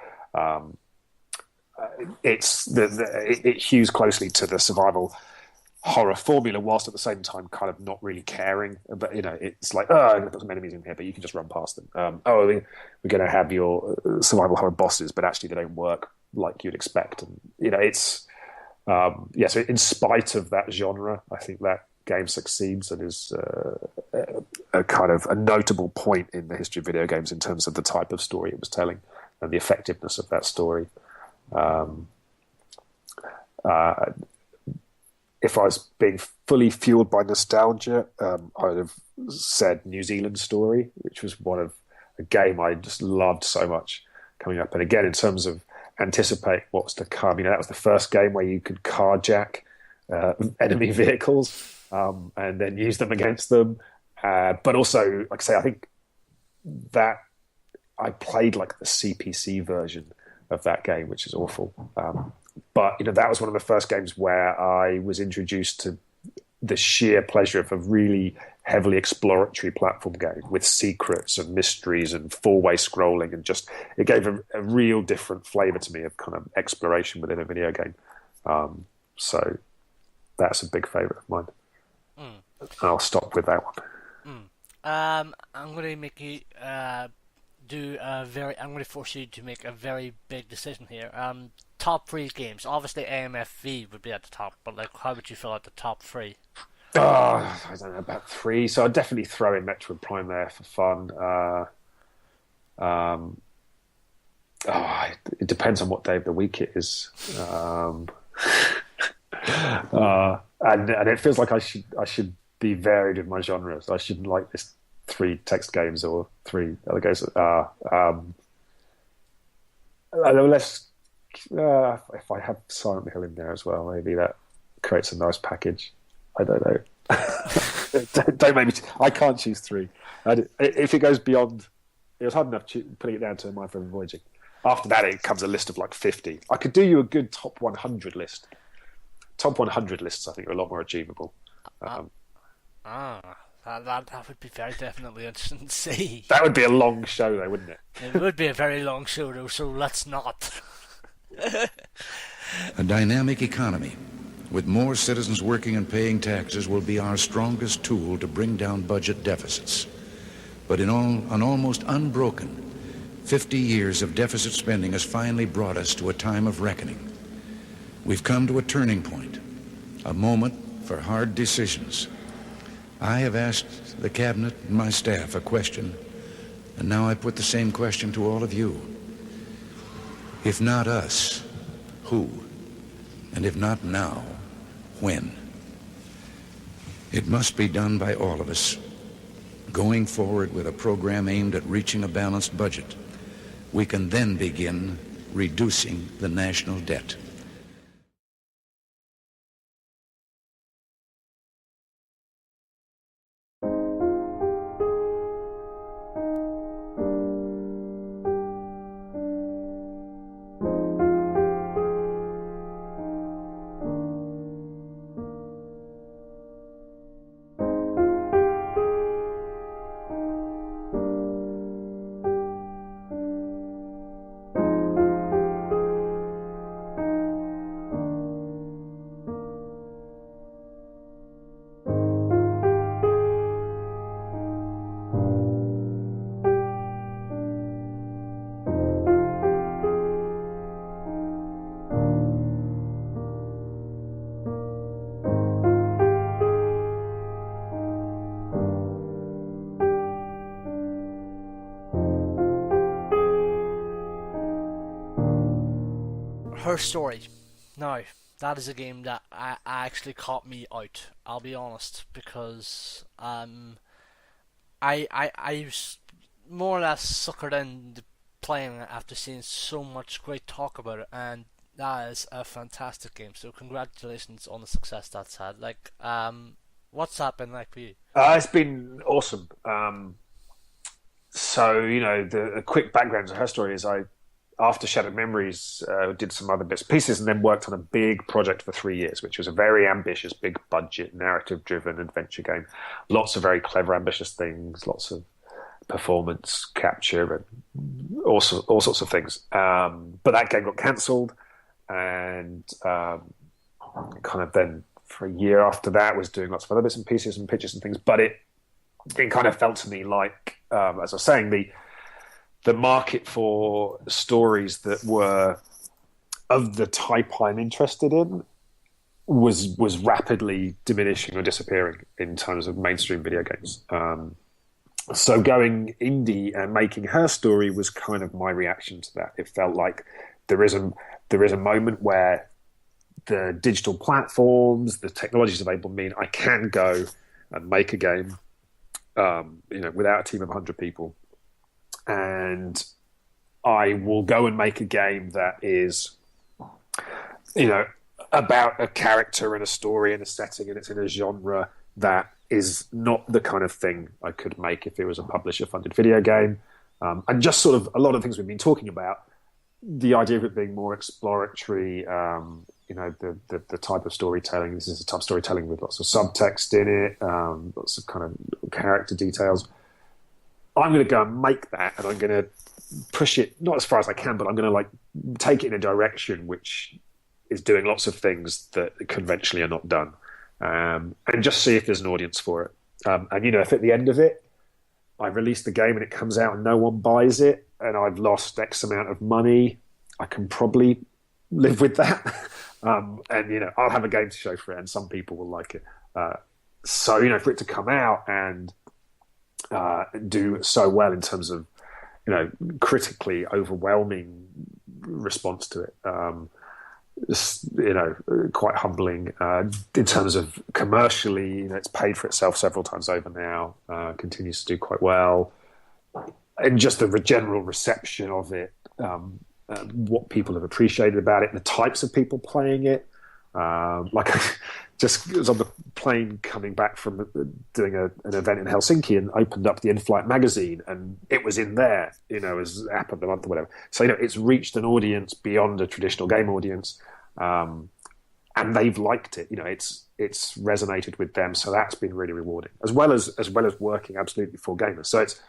it hews closely to the survival horror formula, whilst at the same time kind of not really caring. But it's like, I'm going to put some enemies in here, but you can just run past them. We're going to have your survival horror bosses, but actually they don't work like you'd expect. And it's so in spite of that genre, I think that game succeeds and is a kind of a notable point in the history of video games in terms of the type of story it was telling and the effectiveness of that story. If I was being fully fueled by nostalgia, I would have said New Zealand Story, which was a game I just loved so much coming up. And again, in terms of anticipate what's to come, that was the first game where you could carjack enemy vehicles and then use them against them. But also, like I say, I think that I played like the CPC version of that game, which is awful. But that was one of the first games where I was introduced to the sheer pleasure of a really heavily exploratory platform game with secrets and mysteries and four-way scrolling, and just it gave a real different flavour to me of kind of exploration within a video game. So that's a big favourite of mine. And I'll stop with that one. I'm going to make you I'm going to force you to make a very big decision here. Top 3 games. Obviously, AMFV would be at the top, but how would you feel at the top 3? I don't know about 3. So I'd definitely throw in Metroid Prime there for fun. It depends on what day of the week it is. And it feels like I should be varied in my genres. I shouldn't like this 3 text games or 3 other games. If I have Silent Hill in there as well, maybe that creates a nice package. I don't know. Don't make me. I can't choose 3. If it goes beyond, it was hard enough putting it down to Mind for Voyaging. After that, it comes a list of like 50. I could do you a good top 100 list. Top 100 lists, I think, are a lot more achievable. That would be very definitely interesting to see. That would be a long show, though, wouldn't it? It would be a very long show, though, so let's not. A dynamic economy with more citizens working and paying taxes will be our strongest tool to bring down budget deficits. But an almost unbroken 50 years of deficit spending has finally brought us to a time of reckoning. We've come to a turning point, a moment for hard decisions. I have asked the Cabinet and my staff a question, and now I put the same question to all of you. If not us, who? And if not now, when? It must be done by all of us. Going forward with a program aimed at reaching a balanced budget, we can then begin reducing the national debt. Her Story. Now, that is a game that actually caught me out. I'll be honest, because I was more or less suckered into playing it after seeing so much great talk about it, and that is a fantastic game. So congratulations on the success that's had. What's that been like for you? It's been awesome. So, the quick background to her story is after Shattered Memories, did some other bits and pieces and then worked on a big project for 3 years, which was a very ambitious, big budget, narrative-driven adventure game. Lots of very clever, ambitious things, lots of performance capture and all sorts of things. But that game got cancelled, and kind of then for a year after that was doing lots of other bits and pieces and pitches and things. But it kind of felt to me like, as I was saying, the market for stories that were of the type I'm interested in was rapidly diminishing or disappearing in terms of mainstream video games. So going indie and making her story was kind of my reaction to that. It felt like there is a moment where the digital platforms, the technologies available mean I can go and make a game, without a team of 100 people. And I will go and make a game that is, about a character and a story and a setting, and it's in a genre that is not the kind of thing I could make if it was a publisher-funded video game. And just sort of a lot of things we've been talking about, the idea of it being more exploratory, the type of storytelling. This is a type of storytelling with lots of subtext in it, lots of kind of character details. I'm going to go and make that, and I'm going to push it not as far as I can, but I'm going to take it in a direction which is doing lots of things that conventionally are not done, and just see if there's an audience for it. And if at the end of it, I release the game and it comes out and no one buys it, and I've lost X amount of money, I can probably live with that. And I'll have a game to show for it, and some people will like it. So for it to come out and do so well in terms of critically overwhelming response to it, quite humbling. In terms of commercially, it's paid for itself several times over now, continues to do quite well, and just the general reception of it, what people have appreciated about it, the types of people playing it. Like I just was on the plane coming back from doing an event in Helsinki and opened up the In-Flight magazine, and it was in there, as app of the month or whatever. So it's reached an audience beyond a traditional game audience, and they've liked it. It's resonated with them, so that's been really rewarding, as well as working absolutely for gamers. So it's,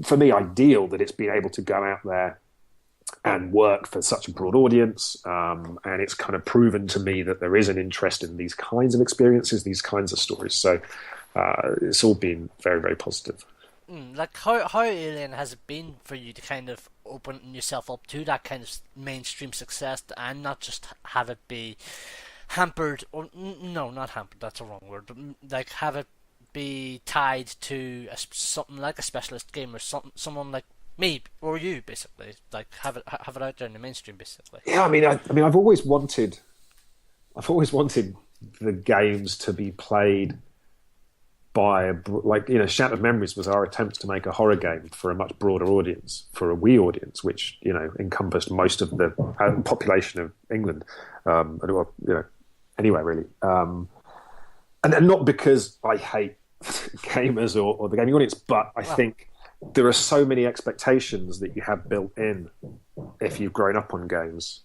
for me, ideal that it's been able to go out there and work for such a broad audience, and it's kind of proven to me that there is an interest in these kinds of experiences, these kinds of stories. So it's all been very, very positive. Like how alien has it been for you to kind of open yourself up to that kind of mainstream success and not just have it be hampered, or no, not hampered, that's a wrong word, but like have it be tied to something like a specialist game or someone like me or you, basically, like have it out there in the mainstream, basically. Yeah, I've always wanted the games to be played by Shattered Memories was our attempt to make a horror game for a much broader audience, for a Wii audience, which encompassed most of the population of England, anywhere really, and not because I hate gamers or the gaming audience, but I think there are so many expectations that you have built in if you've grown up on games,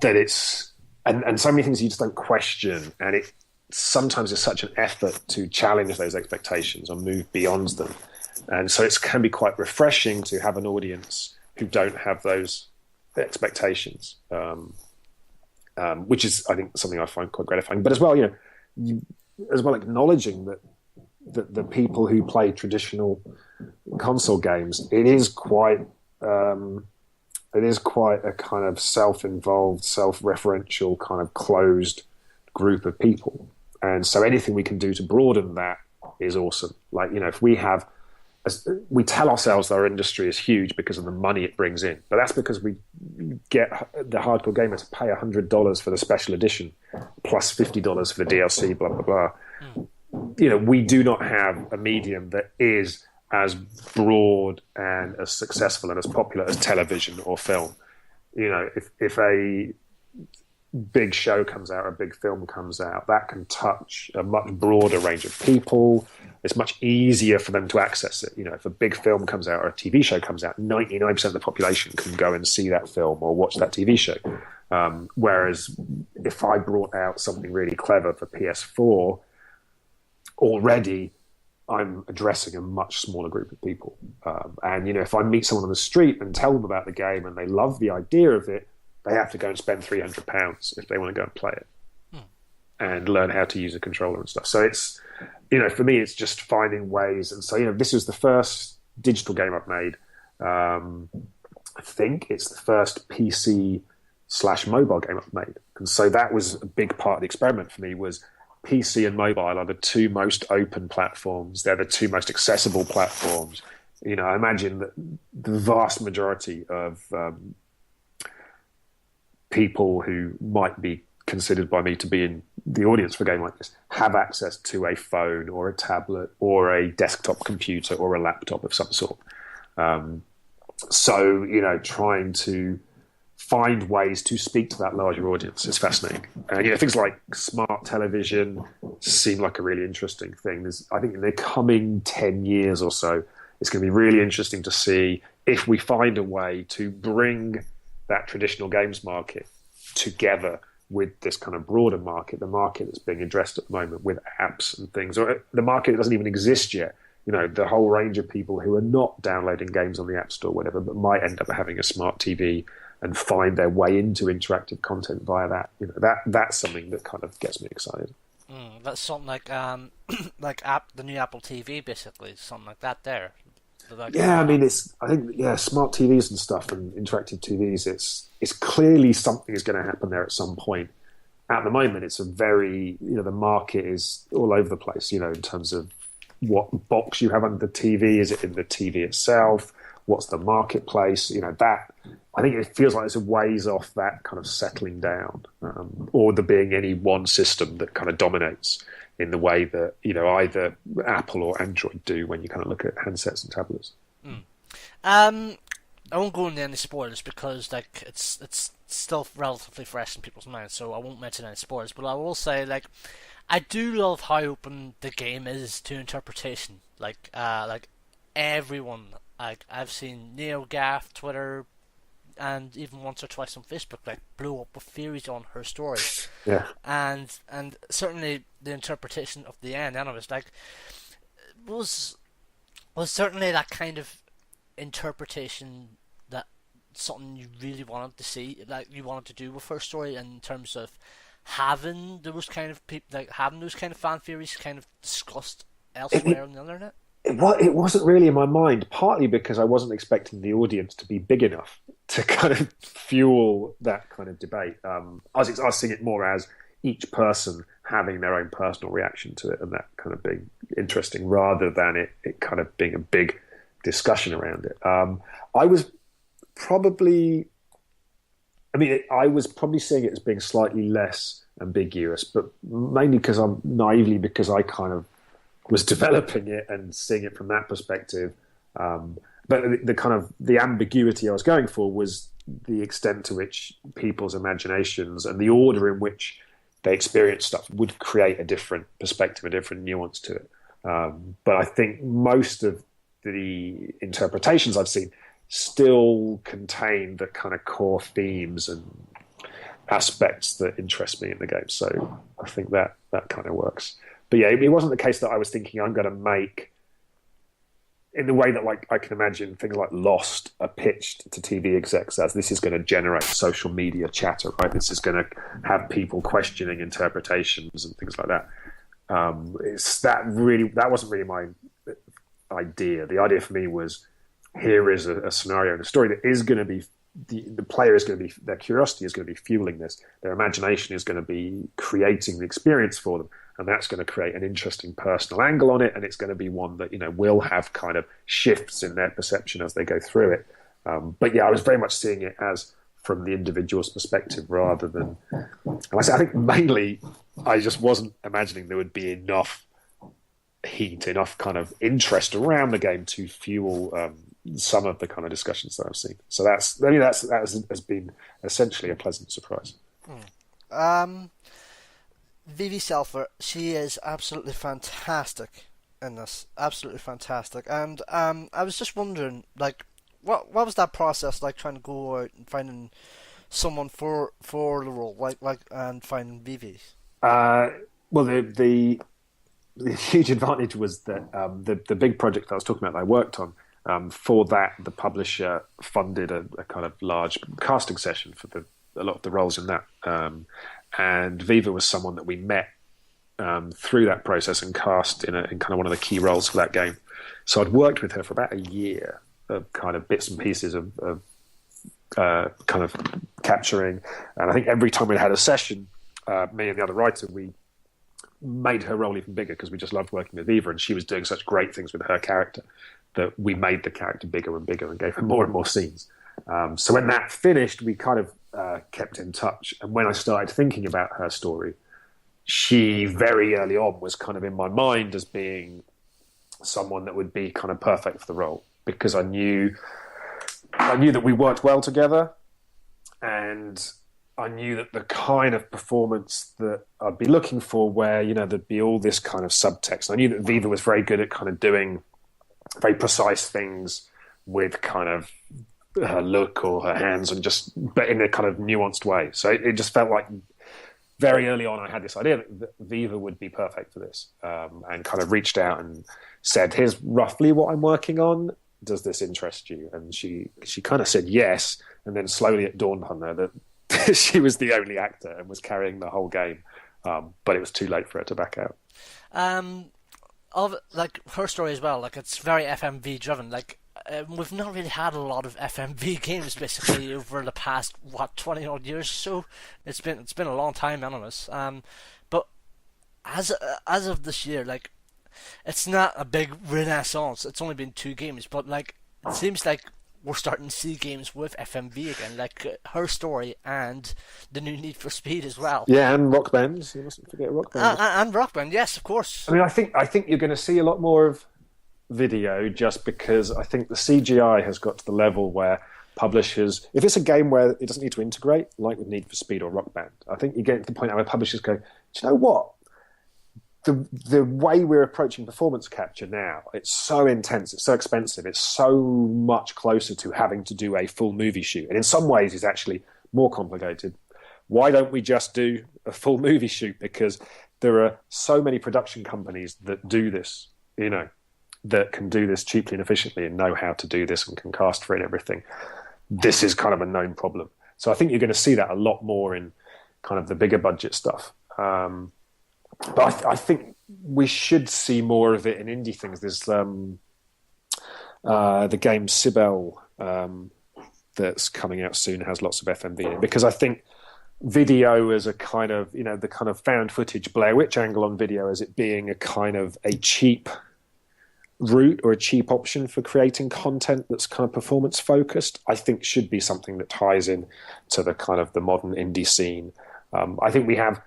that it's and so many things you just don't question, and it sometimes is such an effort to challenge those expectations or move beyond them, and so it can be quite refreshing to have an audience who don't have those expectations, which is, I think, something I find quite gratifying. But as well, acknowledging that the people who play traditional console games, it is quite a kind of self-involved, self-referential, kind of closed group of people. And so anything we can do to broaden that is awesome. Like, if we tell ourselves that our industry is huge because of the money it brings in, but that's because we get the hardcore gamer to pay $100 for the special edition plus $50 for the DLC, blah, blah, blah. We do not have a medium that is as broad and as successful and as popular as television or film. If big show comes out, or a big film comes out, that can touch a much broader range of people. It's much easier for them to access it. You know, if a big film comes out or a TV show comes out, 99% of the population can go and see that film or watch that TV show. Whereas if I brought out something really clever for PS4, already I'm addressing a much smaller group of people. And, you know, if I meet someone on the street and tell them about the game and they love the idea of it, they have to go and spend £300 if they want to go and play it and learn how to use a controller and stuff. So it's, you know, for me, it's just finding ways. And so, you know, this was the first digital game I've made. I think it's the first PC/mobile game I've made. And so that was a big part of the experiment for me. Was PC and mobile are the two most open platforms. They're the two most accessible platforms. You know, I imagine that the vast majority of people who might be considered by me to be in the audience for a game like this have access to a phone or a tablet or a desktop computer or a laptop of some sort. So, you know, trying to find ways to speak to that larger audience is fascinating. You know, things like smart television seem like a really interesting thing. I think in the coming 10 years or so, it's going to be really interesting to see if we find a way to bring that traditional games market together with this kind of broader market, the market that's being addressed at the moment with apps and things, or the market that doesn't even exist yet. You know, the whole range of people who are not downloading games on the App Store or whatever, but might end up having a smart TV and find their way into interactive content via that. You know, that's something that kind of gets me excited. That's something like the new Apple TV, basically, something like that there. Yeah, I mean, smart TVs and stuff and interactive TVs, it's clearly something is going to happen there at some point. At the moment, it's a very, you know, the market is all over the place, you know, in terms of what box you have under the TV. Is it in the TV itself? What's the marketplace? You know, that, I think it feels like it's a ways off that kind of settling down, or there being any one system that kind of dominates in the way that, you know, either Apple or Android do when you kind of look at handsets and tablets. I won't go into any spoilers because, like, it's still relatively fresh in people's minds, so I won't mention any spoilers. But I will say, like, I do love how open the game is to interpretation. Like everyone, like, I've seen NeoGaf, Twitter, and even once or twice on Facebook, like, blew up with theories on her story. Yeah. And certainly the interpretation of the end, anyways, like, was certainly that kind of interpretation that something you really wanted to see, like you wanted to do with her story, in terms of having those kind of people, like having those kind of fan theories kind of discussed elsewhere on the internet. It wasn't really in my mind, partly because I wasn't expecting the audience to be big enough to kind of fuel that kind of debate. I was seeing it more as each person having their own personal reaction to it, and that kind of being interesting, rather than it kind of being a big discussion around it. I was probably seeing it as being slightly less ambiguous, but mainly because I kind of was developing it and seeing it from that perspective. But the ambiguity I was going for was the extent to which people's imaginations and the order in which they experience stuff would create a different perspective, a different nuance to it. But I think most of the interpretations I've seen still contain the kind of core themes and aspects that interest me in the game. So I think that kind of works. But yeah, it wasn't the case that I was thinking I'm going to make, in the way that, like, I can imagine things like Lost are pitched to TV execs as this is going to generate social media chatter, right? This is going to have people questioning interpretations and things like that. That wasn't really my idea. The idea for me was, here is a scenario and a story that is going to be, the player is going to be, their curiosity is going to be fueling this. Their imagination is going to be creating the experience for them. And that's going to create an interesting personal angle on it. And it's going to be one that, you know, will have kind of shifts in their perception as they go through it. But yeah, I was very much seeing it as from the individual's perspective rather than, I think mainly I just wasn't imagining there would be enough heat, enough kind of interest around the game to fuel some of the kind of discussions that I've seen. So that has been essentially a pleasant surprise. Vivi Selfer, she is absolutely fantastic in this. Absolutely fantastic. And I was just wondering, like, what was that process like, trying to go out and finding someone for the role, like and finding Vivi? Well, the huge advantage was that the big project that I was talking about that I worked on, for that, the publisher funded a kind of large casting session for a lot of the roles in that. And Viva was someone that we met through that process and cast in kind of one of the key roles for that game. So I'd worked with her for about a year of kind of bits and pieces of kind of capturing. And I think every time we had a session, me and the other writer, we made her role even bigger because we just loved working with Viva, and she was doing such great things with her character that we made the character bigger and bigger and gave her more and more scenes. So when that finished, we kind of kept in touch. And when I started thinking about her story, she very early on was kind of in my mind as being someone that would be kind of perfect for the role, because I knew that we worked well together, and I knew that the kind of performance that I'd be looking for, where, you know, there'd be all this kind of subtext. I knew that Viva was very good at kind of doing very precise things with kind of her look or her hands, and but in a kind of nuanced way. So it just felt like very early on I had this idea that Viva would be perfect for this, and kind of reached out and said, here's roughly what I'm working on. Does this interest you? And she kind of said yes, and then slowly it dawned on her that she was the only actor and was carrying the whole game, but it was too late for her to back out. Of like her story as well, like it's very FMV driven. Like we've not really had a lot of FMV games basically over the past 20 odd years or so. It's been a long time, anyways. But as of this year, like, it's not a big renaissance. It's only been 2 games, but like it seems like we're starting to see games with FMV again, like her story and the new Need for Speed as well. Yeah, and Rock Band. You mustn't forget Rock Band. And Rock Band, yes, of course. I mean, I think you're going to see a lot more of video, just because I think the CGI has got to the level where publishers, if it's a game where it doesn't need to integrate, like with Need for Speed or Rock Band, I think you get to the point where publishers go, do you know what? The way we're approaching performance capture now, it's so intense, it's so expensive, it's so much closer to having to do a full movie shoot. And in some ways, it's actually more complicated. Why don't we just do a full movie shoot? Because there are so many production companies that do this, you know, that can do this cheaply and efficiently and know how to do this and can cast for it and everything. This is kind of a known problem. So I think you're going to see that a lot more in kind of the bigger budget stuff. But I think we should see more of it in indie things. There's the game Sibel that's coming out soon, has lots of FMV in it, because I think video as a kind of, you know, the kind of found footage Blair Witch angle on video as it being a kind of a cheap route or a cheap option for creating content that's kind of performance focused, I think should be something that ties in to the kind of the modern indie scene. I think we have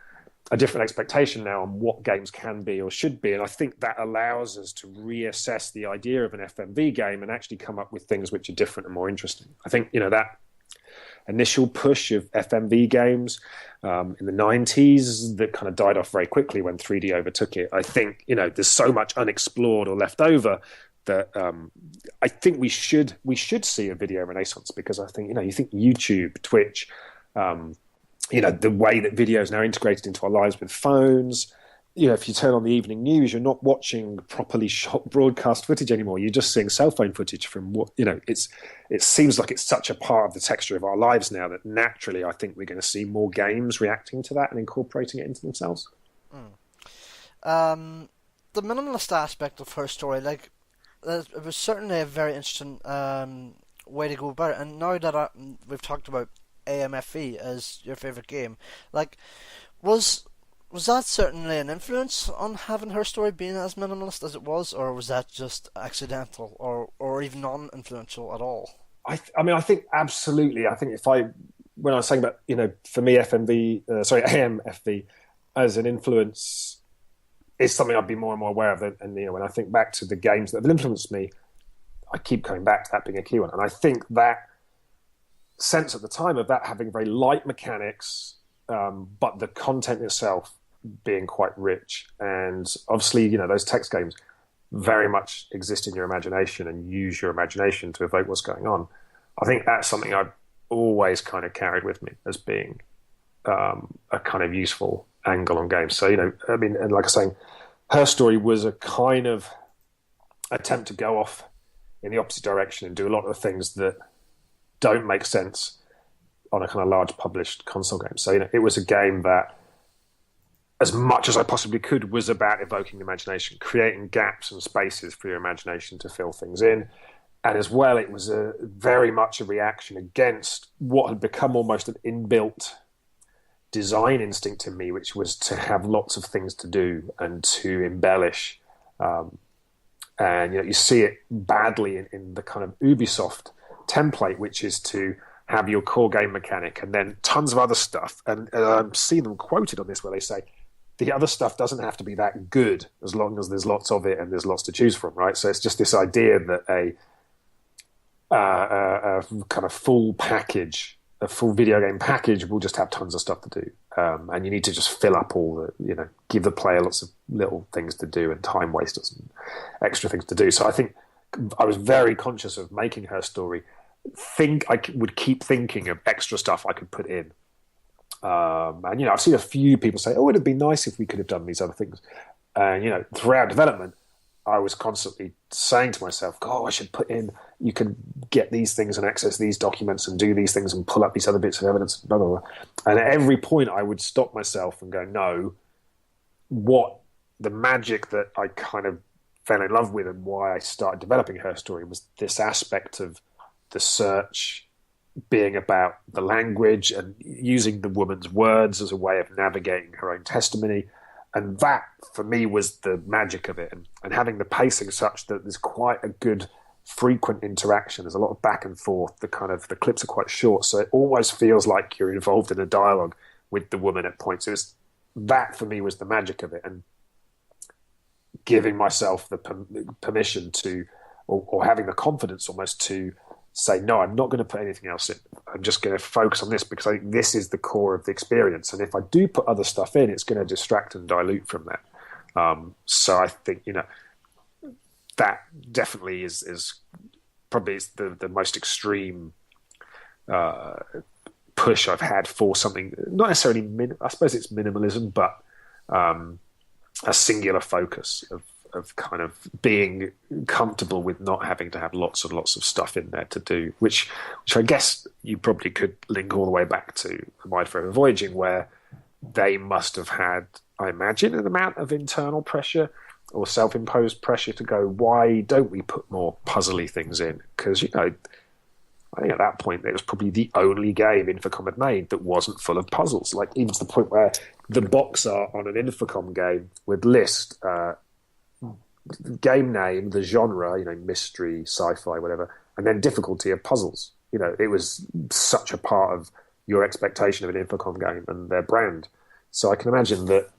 a different expectation now on what games can be or should be, and I think that allows us to reassess the idea of an FMV game and actually come up with things which are different and more interesting. I think, you know, that initial push of FMV games in the 90s that kind of died off very quickly when 3D overtook it. I think, you know, there's so much unexplored or left over that I think we should see a video renaissance, because I think, you know, you think YouTube, Twitch, you know, the way that video is now integrated into our lives with phones. You know, if you turn on the evening news, you're not watching properly shot broadcast footage anymore. You're just seeing cell phone footage from what, you know, it seems like it's such a part of the texture of our lives now that naturally I think we're going to see more games reacting to that and incorporating it into themselves. The minimalist aspect of her story, like, it was certainly a very interesting way to go about it. And now that we've talked about AMFE as your favourite game, like, was that certainly an influence on having her story being as minimalist as it was, or was that just accidental or even non-influential at all? I mean, I think absolutely. I think when I was saying about, you know, for me, AMFV as an influence is something I'd be more and more aware of. And, you know, when I think back to the games that have influenced me, I keep coming back to that being a key one. And I think that sense at the time of that having very light mechanics, but the content itself being quite rich. And obviously, those text games very much exist in your imagination and use your imagination to evoke what's going on. I think that's something I've always kind of carried with me as being a kind of useful angle on games. So, and like I was saying, Her Story was a kind of attempt to go off in the opposite direction and do a lot of the things that don't make sense on a kind of large published console game. So, it was a game that, as much as I possibly could, was about evoking imagination, creating gaps and spaces for your imagination to fill things in. And as well, it was very much a reaction against what had become almost an inbuilt design instinct in me, which was to have lots of things to do and to embellish. And you see it badly in the kind of Ubisoft template, which is to have your core game mechanic and then tons of other stuff. And I've seen them quoted on this where they say, the other stuff doesn't have to be that good as long as there's lots of it and there's lots to choose from, right? So it's just this idea that a kind of full package, a full video game package will just have tons of stuff to do. And you need to just fill up all the, give the player lots of little things to do and time wasters and extra things to do. So I think I was very conscious of making Her Story. I would keep thinking of extra stuff I could put in. And I've seen a few people say, "Oh, it'd be nice if we could have done these other things." And throughout development, I was constantly saying to myself, "Oh, I should put in. You can get these things and access these documents and do these things and pull up these other bits of evidence." Blah blah blah. And at every point, I would stop myself and go, "No, what the magic that I kind of fell in love with and why I started developing Her Story was this aspect of the search." Being about the language and using the woman's words as a way of navigating her own testimony. And that, for me, was the magic of it. And having the pacing such that there's quite a good frequent interaction. There's a lot of back and forth. The clips are quite short, so it always feels like you're involved in a dialogue with the woman at points. That, for me, was the magic of it. And giving myself the permission to, or having the confidence almost to, say, no, I'm not going to put anything else in. I'm just going to focus on this because I think this is the core of the experience. And if I do put other stuff in, it's going to distract and dilute from that. So I think, that definitely is probably the most extreme push I've had for something, not necessarily, I suppose it's minimalism, but a singular focus of kind of being comfortable with not having to have lots and lots of stuff in there to do, which I guess you probably could link all the way back to Mind Forever Voyaging, where they must have had, I imagine, an amount of internal pressure or self-imposed pressure to go, why don't we put more puzzly things in? Because, I think at that point it was probably the only game Infocom had made that wasn't full of puzzles. Like, even to the point where the box art on an Infocom game would list game name, the genre, mystery, sci-fi, whatever, and then difficulty of puzzles. It was such a part of your expectation of an Infocom game and their brand. So I can imagine that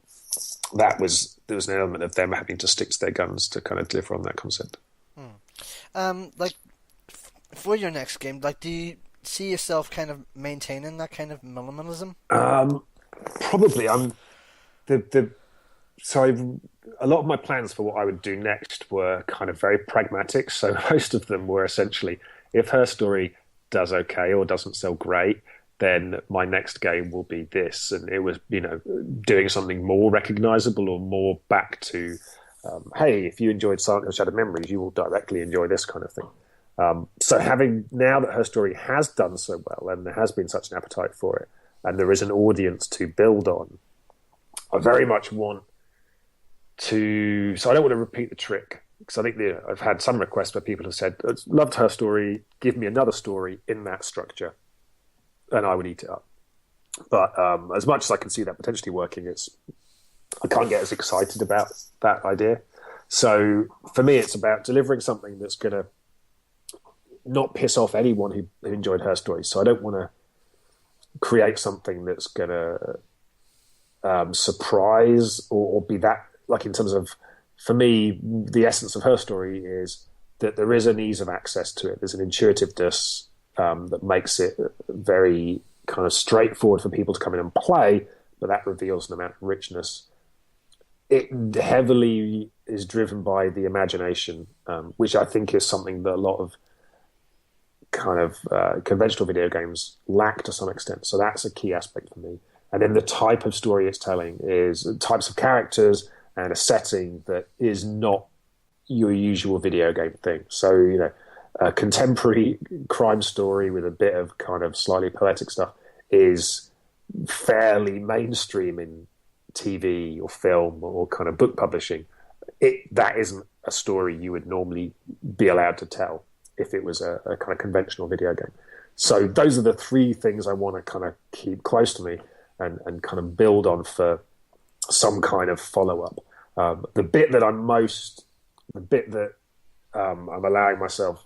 there was an element of them having to stick to their guns to kind of deliver on that concept. For your next game, do you see yourself kind of maintaining that kind of minimalism? Probably. A lot of my plans for what I would do next were kind of very pragmatic. So most of them were essentially, if Her Story does okay or doesn't sell great, then my next game will be this. And it was, doing something more recognizable or more back to, hey, if you enjoyed Silent Hill Shattered Memories, you will directly enjoy this kind of thing. So having, now that Her Story has done so well and there has been such an appetite for it, and there is an audience to build on, I very much want to, so I don't want to repeat the trick, because I think I've had some requests where people have said, loved Her Story, give me another story in that structure, and I would eat it up. But as much as I can see that potentially working, I can't get as excited about that idea. So for me, it's about delivering something that's going to not piss off anyone who enjoyed Her Story. So I don't want to create something that's going to surprise or be that, like, in terms of, for me, the essence of Her Story is that there is an ease of access to it. There's an intuitiveness that makes it very kind of straightforward for people to come in and play, but that reveals an amount of richness. It heavily is driven by the imagination, which I think is something that a lot of kind of conventional video games lack to some extent. So that's a key aspect for me. And then the type of story it's telling is types of characters and a setting that is not your usual video game thing. So, you know, a contemporary crime story with a bit of kind of slightly poetic stuff is fairly mainstream in TV or film or kind of book publishing. That isn't a story you would normally be allowed to tell if it was a kind of conventional video game. So those are the three things I want to kind of keep close to me and kind of build on for some kind of follow-up. The bit that I'm allowing myself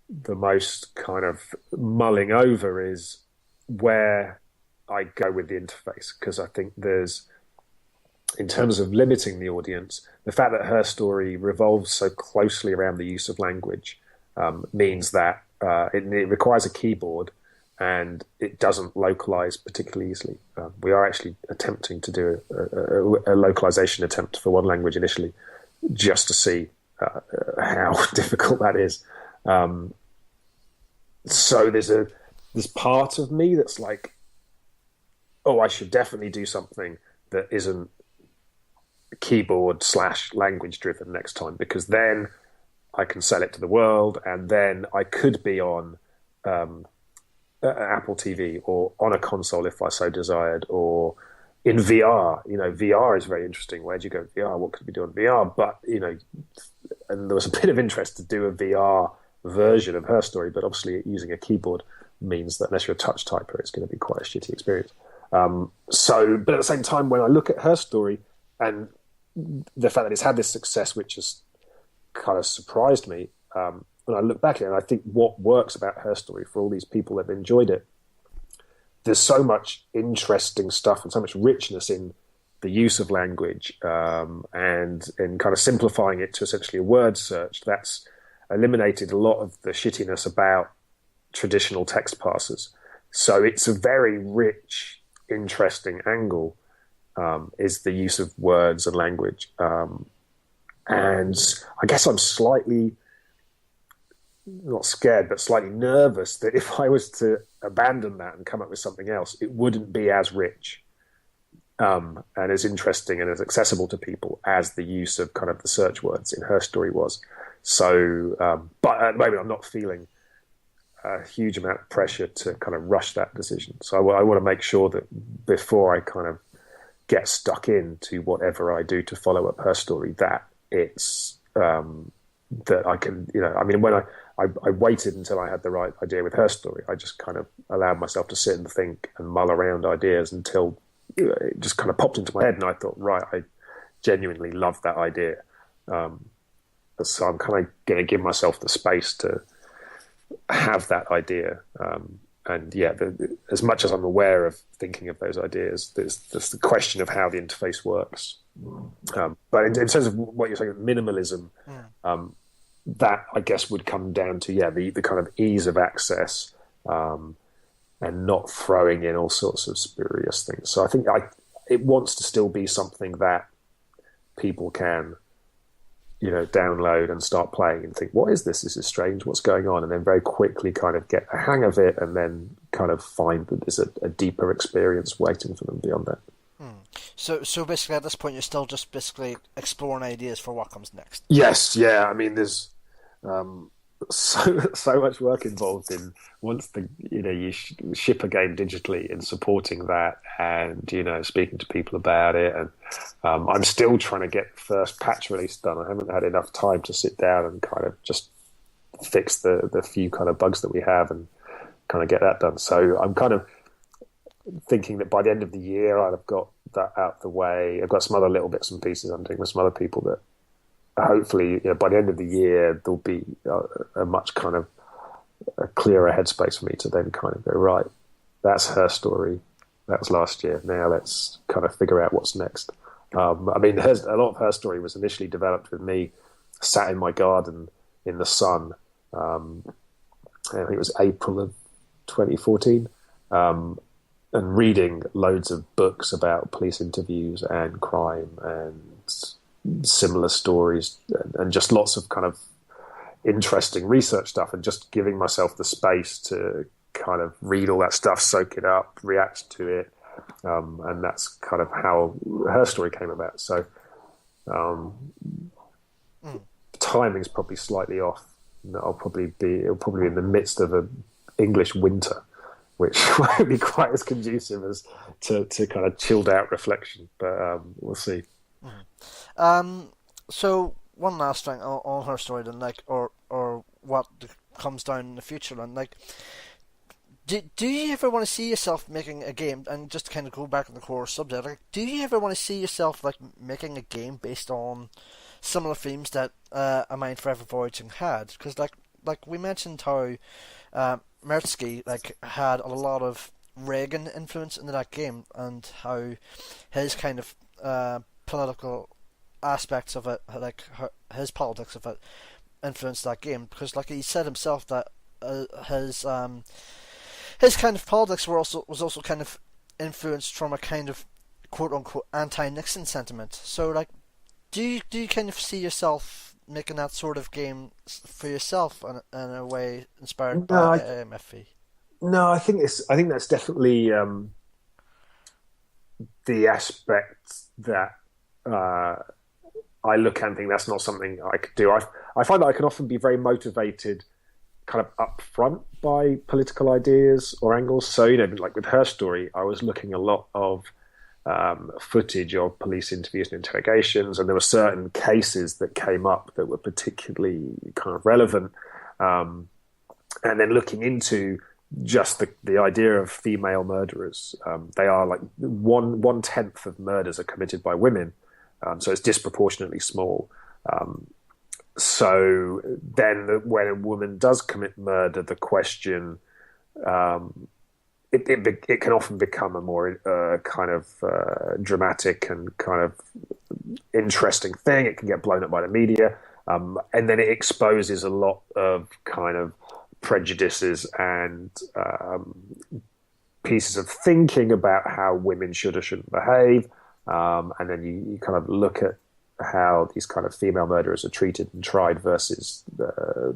the most kind of mulling over is where I go with the interface, because I think there's, in terms of limiting the audience, the fact that her story revolves so closely around the use of language means that it requires a keyboard and it doesn't localize particularly easily. We are actually attempting to do a localization attempt for one language initially, just to see how difficult that is. So there's part of me that's like, oh, I should definitely do something that isn't keyboard / language driven next time, because then I can sell it to the world, and then I could be on Apple TV or on a console if I so desired, or in VR. You know, VR is very interesting. Where do you go VR? What could we do on VR? But, you know, and there was a bit of interest to do a VR version of her story, but obviously using a keyboard means that unless you're a touch typer, it's going to be quite a shitty experience. But at the same time, when I look at her story and the fact that it's had this success, which has kind of surprised me, when I look back at it, and I think what works about her story for all these people that have enjoyed it, there's so much interesting stuff and so much richness in the use of language, and in kind of simplifying it to essentially a word search that's eliminated a lot of the shittiness about traditional text parsers. So it's a very rich, interesting angle, is the use of words and language. And I guess I'm slightly, not scared, but slightly nervous that if I was to abandon that and come up with something else, it wouldn't be as rich and as interesting and as accessible to people as the use of kind of the search words in her story was. So, but at the moment, I'm not feeling a huge amount of pressure to kind of rush that decision. So I want to make sure that before I kind of get stuck into whatever I do to follow up her story, that it's that I can, you know, I mean, when I waited until I had the right idea with her story, I just kind of allowed myself to sit and think and mull around ideas until it just kind of popped into my head, and I thought, right, I genuinely love that idea. So I'm kind of going to give myself the space to have that idea. And yeah, as much as I'm aware of thinking of those ideas, there's the question of how the interface works. But in terms of what you're saying, minimalism, that I guess would come down to, the kind of ease of access, and not throwing in all sorts of spurious things. So I think it wants to still be something that people can, you know, download and start playing and think, what is this? This is strange. What's going on? And then very quickly kind of get a hang of it, and then kind of find that there's a deeper experience waiting for them beyond that. So basically at this point, you're still just basically exploring ideas for what comes next. Yes. Yeah. I mean, there's so much work involved in once you ship a game digitally and supporting that, and, you know, speaking to people about it. And I'm still trying to get the first patch release done. I haven't had enough time to sit down and kind of just fix the few kind of bugs that we have and kind of get that done. So I'm kind of thinking that by the end of the year, I'd have got that out the way. I've got some other little bits and pieces I'm doing with some other people that hopefully, you know, by the end of the year, there'll be a much kind of a clearer headspace for me to then kind of go, right, that's her story. That was last year. Now let's kind of figure out what's next. I mean, a lot of her story was initially developed with me sat in my garden in the sun. I think it was April of 2014. and reading loads of books about police interviews and crime and similar stories, and just lots of kind of interesting research stuff, and just giving myself the space to kind of read all that stuff, soak it up, react to it. And that's kind of how her story came about. So timing's probably slightly off. It'll probably be in the midst of an English winter, which won't be quite as conducive as to kind of chilled out reflection. But we'll see. So one last thing on her story, then, like, or what comes down in the future, and like, do you ever want to see yourself making a game? And just to kind of go back on the core subject, like, do you ever want to see yourself like making a game based on similar themes that A Mind Forever Voyaging had? Because like we mentioned how Mertsky like had a lot of Reagan influence into that game, and how his kind of political aspects of it, like his politics of it, influenced that game. Because like he said himself that his kind of politics was also kind of influenced from a kind of quote unquote anti-Nixon sentiment. So like, do you kind of see yourself making that sort of game for yourself in a way inspired by AMFV? No, I think that's definitely the aspect that I look at and think that's not something I could do. I find that I can often be very motivated kind of upfront by political ideas or angles. So, like with her story, I was looking a lot of footage of police interviews and interrogations, and there were certain cases that came up that were particularly kind of relevant. And then looking into just the idea of female murderers. They are like 1/10 of murders are committed by women. So it's disproportionately small. So then when a woman does commit murder, the question, it can often become a more kind of dramatic and kind of interesting thing. It can get blown up by the media. And then it exposes a lot of kind of prejudices and pieces of thinking about how women should or shouldn't behave. And then you kind of look at how these kind of female murderers are treated and tried versus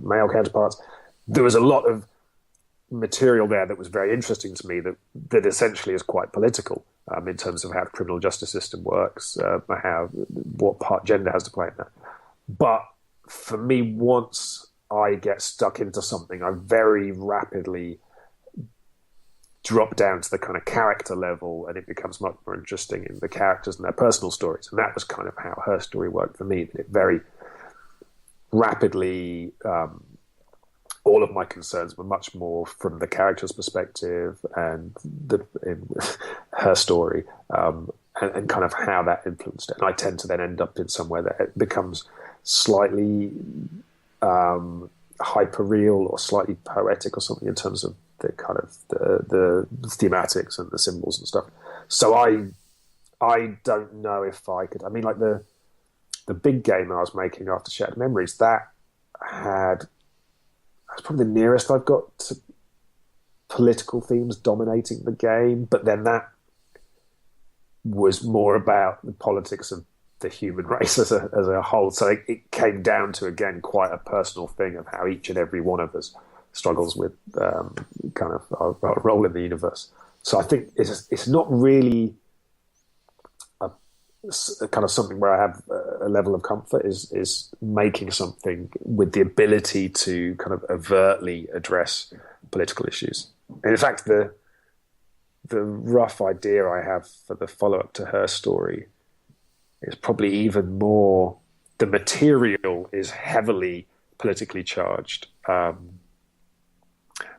male counterparts. There was a lot of material there that was very interesting to me that essentially is quite political in terms of how the criminal justice system works, what part gender has to play in that. But for me, once I get stuck into something, I very rapidly drop down to the kind of character level, and it becomes much more interesting in the characters and their personal stories. And that was kind of how her story worked for me. That it very rapidly, all of my concerns were much more from the character's perspective and in her story, and kind of how that influenced it. And I tend to then end up in somewhere that it becomes slightly hyper real or slightly poetic or something in terms of the kind of the thematics and the symbols and stuff. So I don't know if I could. I mean, like the big game I was making after Shattered Memories, that's probably the nearest I've got to political themes dominating the game. But then that was more about the politics of the human race as a whole. So it came down to, again, quite a personal thing of how each and every one of us struggles with kind of our role in the universe. So I think it's not really a kind of something where I have a level of comfort is making something with the ability to kind of overtly address political issues. And in fact, the rough idea I have for the follow-up to her story is probably even more, the material is heavily politically charged.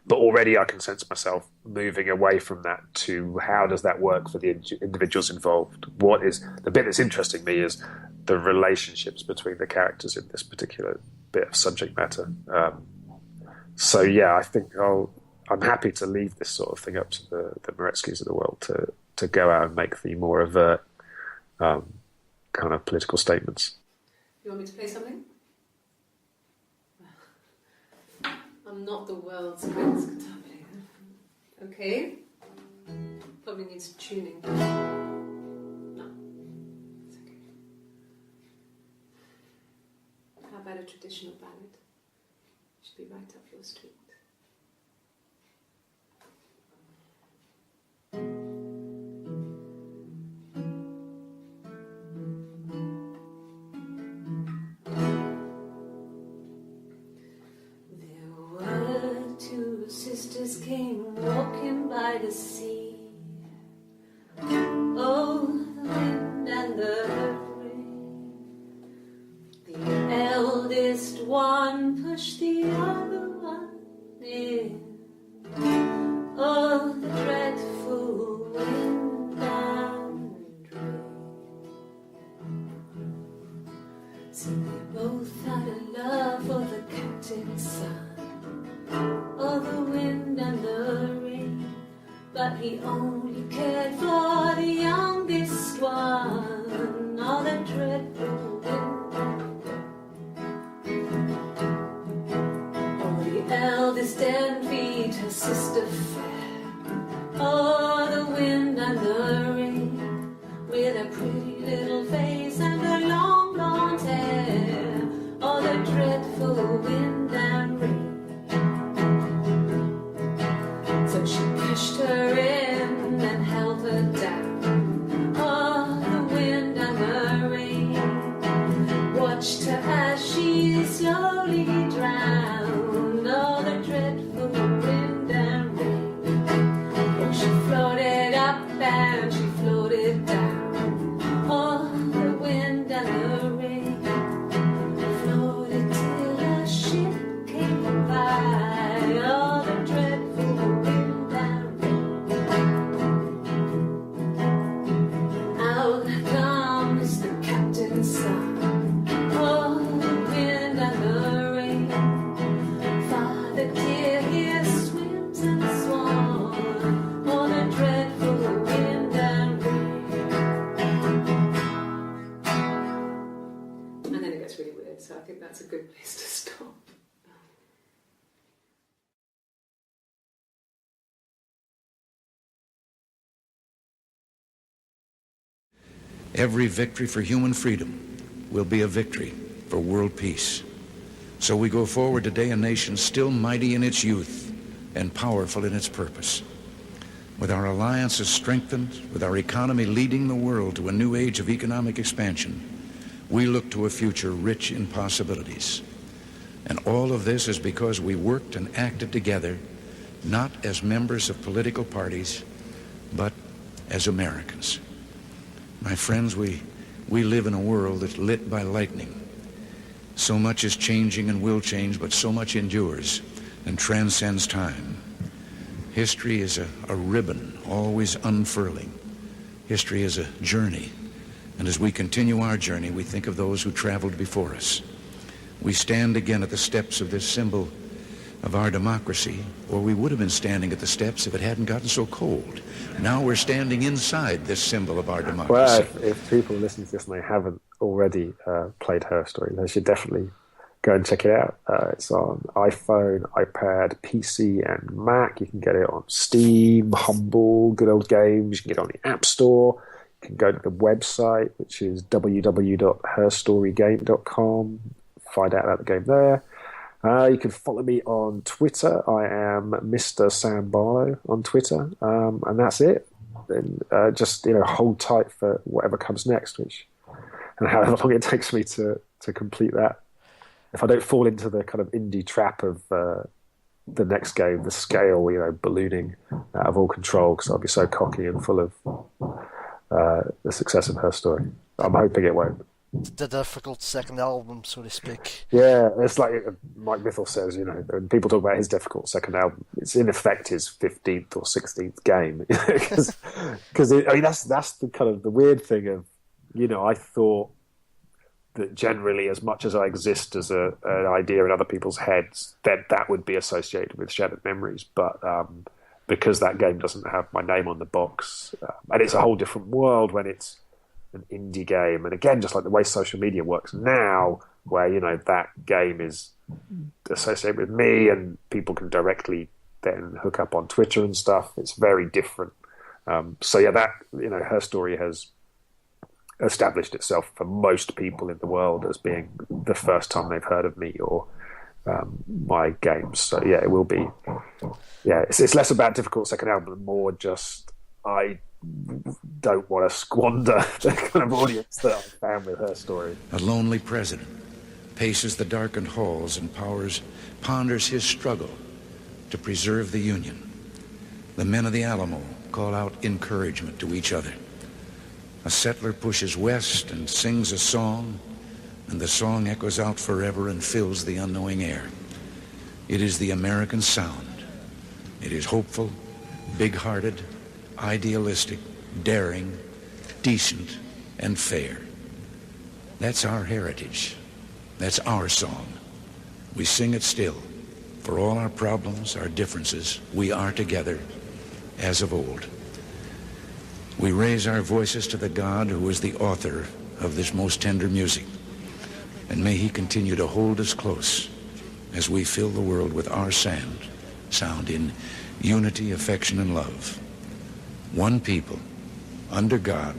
But already I can sense myself moving away from that to how does that work for the individuals involved? What is the bit that's interesting me is the relationships between the characters in this particular bit of subject matter. So yeah, I think I'm happy to leave this sort of thing up to the Moretskys of the world to go out and make the more overt kind of political statements. You want me to play something? I'm not the world's greatest guitar player. Okay. probably needs tuning. No. It's okay. How about a traditional ballad? Should be right up your street. Sisters came walking by the sea. Oh, the wind and the rain. The eldest one pushed the other one in. Oh, the dreadful wind and rain. So they both had a love for the captain's son. Oh, the wind and the rain, but he only cared for the youngest one. Oh, the dreadful wind and rain. Oh, the eldest envied her sister fair. Oh, the wind and the rain, with a pretty little face and her long blonde hair. Oh, the dreadful wind and rain. So she pushed her in and held her down. Oh, the wind and the rain watched her as she slowly drowned. Oh, the dreadful wind and rain. Oh, she floated up and she floated down. Oh, the wind and the rain floated till a ship came by. Oh, the dreadful wind and rain. Out comes the captain's son. Oh, the wind and the rain. Father dear, here swims and swan. Oh, the dreadful wind and rain. And then it gets really weird, so I think that's a good place to stop. Every victory for human freedom will be a victory for world peace. So we go forward today, a nation still mighty in its youth and powerful in its purpose. With our alliances strengthened, with our economy leading the world to a new age of economic expansion, we look to a future rich in possibilities. And all of this is because we worked and acted together, not as members of political parties, but as Americans. My friends, we live in a world that's lit by lightning. So much is changing and will change, but so much endures and transcends time. History is a ribbon, always unfurling. History is a journey. And as we continue our journey, we think of those who traveled before us. We stand again at the steps of this symbol of our democracy, or we would have been standing at the steps if it hadn't gotten so cold. Now we're standing inside this symbol of our democracy. Well, if people listening to this and they haven't already played Her Story, they should definitely go and check it out. It's on iPhone, iPad, PC, and Mac. You can get it on Steam, Humble, Good Old Games. You can get it on the App Store. You can go to the website, which is www.herstorygame.com. Find out about the game there. You can follow me on Twitter. I am Mr. Sam Barlow on Twitter, and that's it. Then just hold tight for whatever comes next, and however long it takes me to complete that. If I don't fall into the kind of indie trap of the next game, the scale, ballooning out of all control, because I'll be so cocky and full of the success of Her Story. I'm hoping it won't. The difficult second album, so to speak. Yeah, it's like Mike Mithell says, when people talk about his difficult second album, it's in effect his 15th or 16th game. Because that's the kind of the weird thing of, I thought that generally, as much as I exist as an idea in other people's heads, that would be associated with Shattered Memories. But because that game doesn't have my name on the box, and it's a whole different world when it's an indie game, and again, just like the way social media works now, where that game is associated with me and people can directly then hook up on Twitter and stuff, it's very different. So yeah, that, her story has established itself for most people in the world as being the first time they've heard of me or my games. So yeah, it will be. Yeah, it's less about difficult second album and more just I don't want to squander the kind of audience that I found with her story. A lonely president paces the darkened halls and ponders his struggle to preserve the Union. The men of the Alamo call out encouragement to each other. A settler pushes west and sings a song, and the song echoes out forever and fills the unknowing air. It is the American sound. It is hopeful, big-hearted, idealistic, daring, decent, and fair. That's our heritage. That's our song. We sing it still. For all our problems, our differences, we are together as of old. We raise our voices to the God who is the author of this most tender music. And may he continue to hold us close as we fill the world with our sound in unity, affection, and love. One people, under God,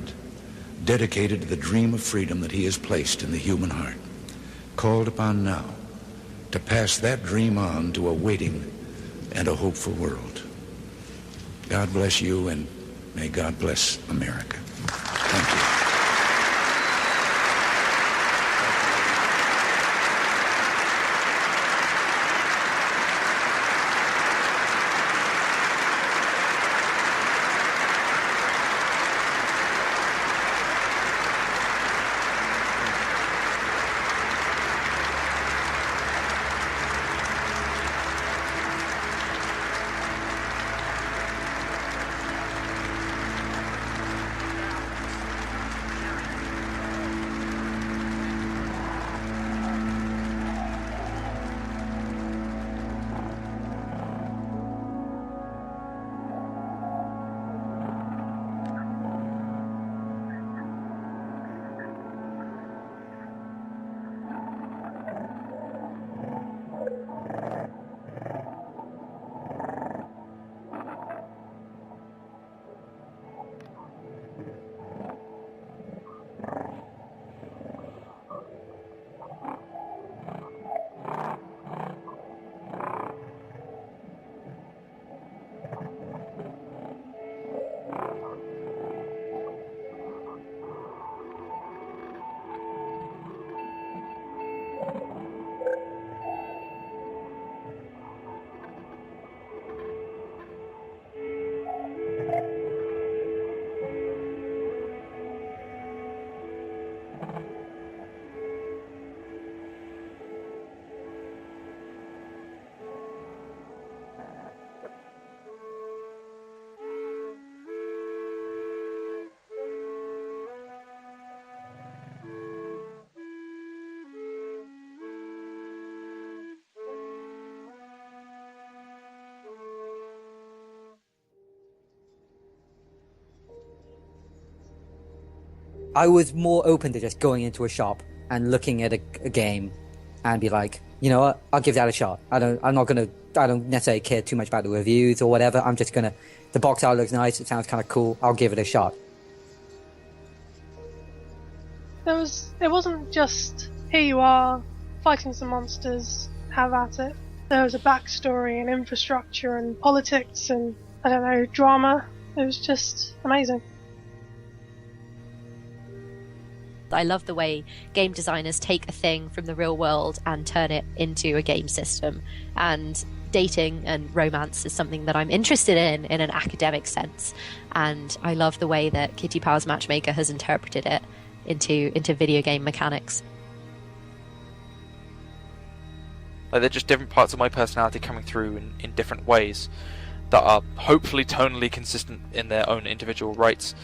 dedicated to the dream of freedom that he has placed in the human heart, called upon now to pass that dream on to a waiting and a hopeful world. God bless you, and may God bless America. Thank you. I was more open to just going into a shop and looking at a game and be like, you know what, I'll give that a shot. I don't necessarily care too much about the reviews or whatever. I'm just gonna, the box art looks nice, it sounds kind of cool, I'll give it a shot. It wasn't just, here you are, fighting some monsters, have at it. There was a backstory and infrastructure and politics and, I don't know, drama. It was just amazing. I love the way game designers take a thing from the real world and turn it into a game system. And dating and romance is something that I'm interested in an academic sense. And I love the way that Kitty Powers Matchmaker has interpreted it into video game mechanics. Like, they're just different parts of my personality coming through in different ways that are hopefully tonally consistent in their own individual rights.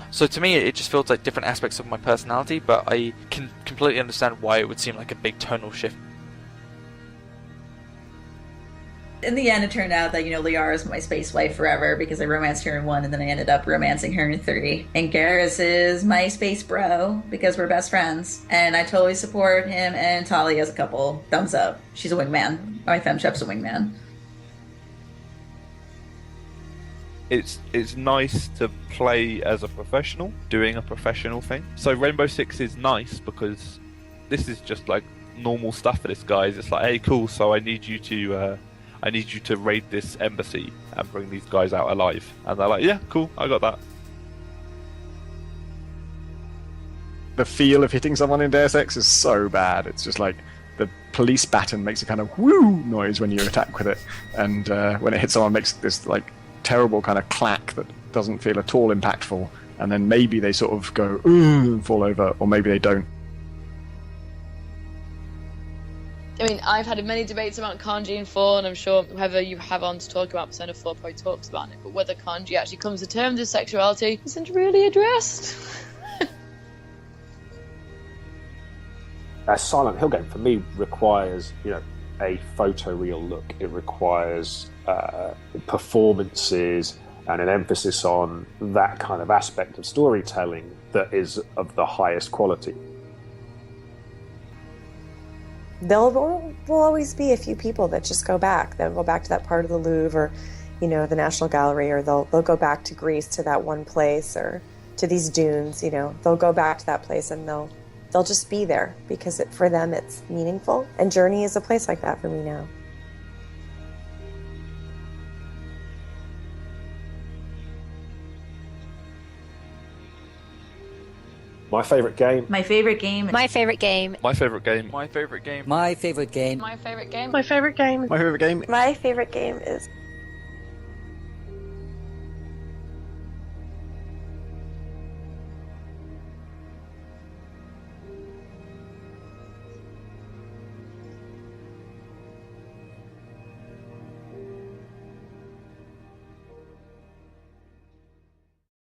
So to me, it just feels like different aspects of my personality, but I can completely understand why it would seem like a big tonal shift. In the end, it turned out that, Liara is my space wife forever because I romanced her in 1 and then I ended up romancing her in 3. And Garrus is my space bro because we're best friends. And I totally support him and Tali as a couple. Thumbs up. She's a wingman. My femchef's a wingman. it's nice to play as a professional, doing a professional thing. So Rainbow Six is nice because this is just like normal stuff for this guy. It's like, hey, cool. So I need you to raid this embassy and bring these guys out alive. And they're like, yeah, cool, I got that. The feel of hitting someone in Deus Ex is so bad. It's just like the police baton makes a kind of woo noise when you attack with it, and when it hits someone, it makes this like terrible kind of clack that doesn't feel at all impactful. And then maybe they sort of go ooh and fall over, or maybe they don't. I mean, I've had many debates about Kanji in 4, and I'm sure whoever you have on to talk about Persona 4 probably talks about it, but whether Kanji actually comes to terms with sexuality isn't really addressed. A Silent Hill game for me requires, a photoreal look. It requires performances and an emphasis on that kind of aspect of storytelling that is of the highest quality. Will always be a few people that just go back. They'll go back to that part of the Louvre, or the National Gallery, or they'll go back to Greece, to that one place, or to these dunes. They'll go back to that place and they'll just be there because for them it's meaningful. And Journey is a place like that for me now. My favourite game. My favorite game. My favorite game. My favourite game. My favorite game. My favorite game. My favorite game. My favorite game. My favorite game. My favorite game is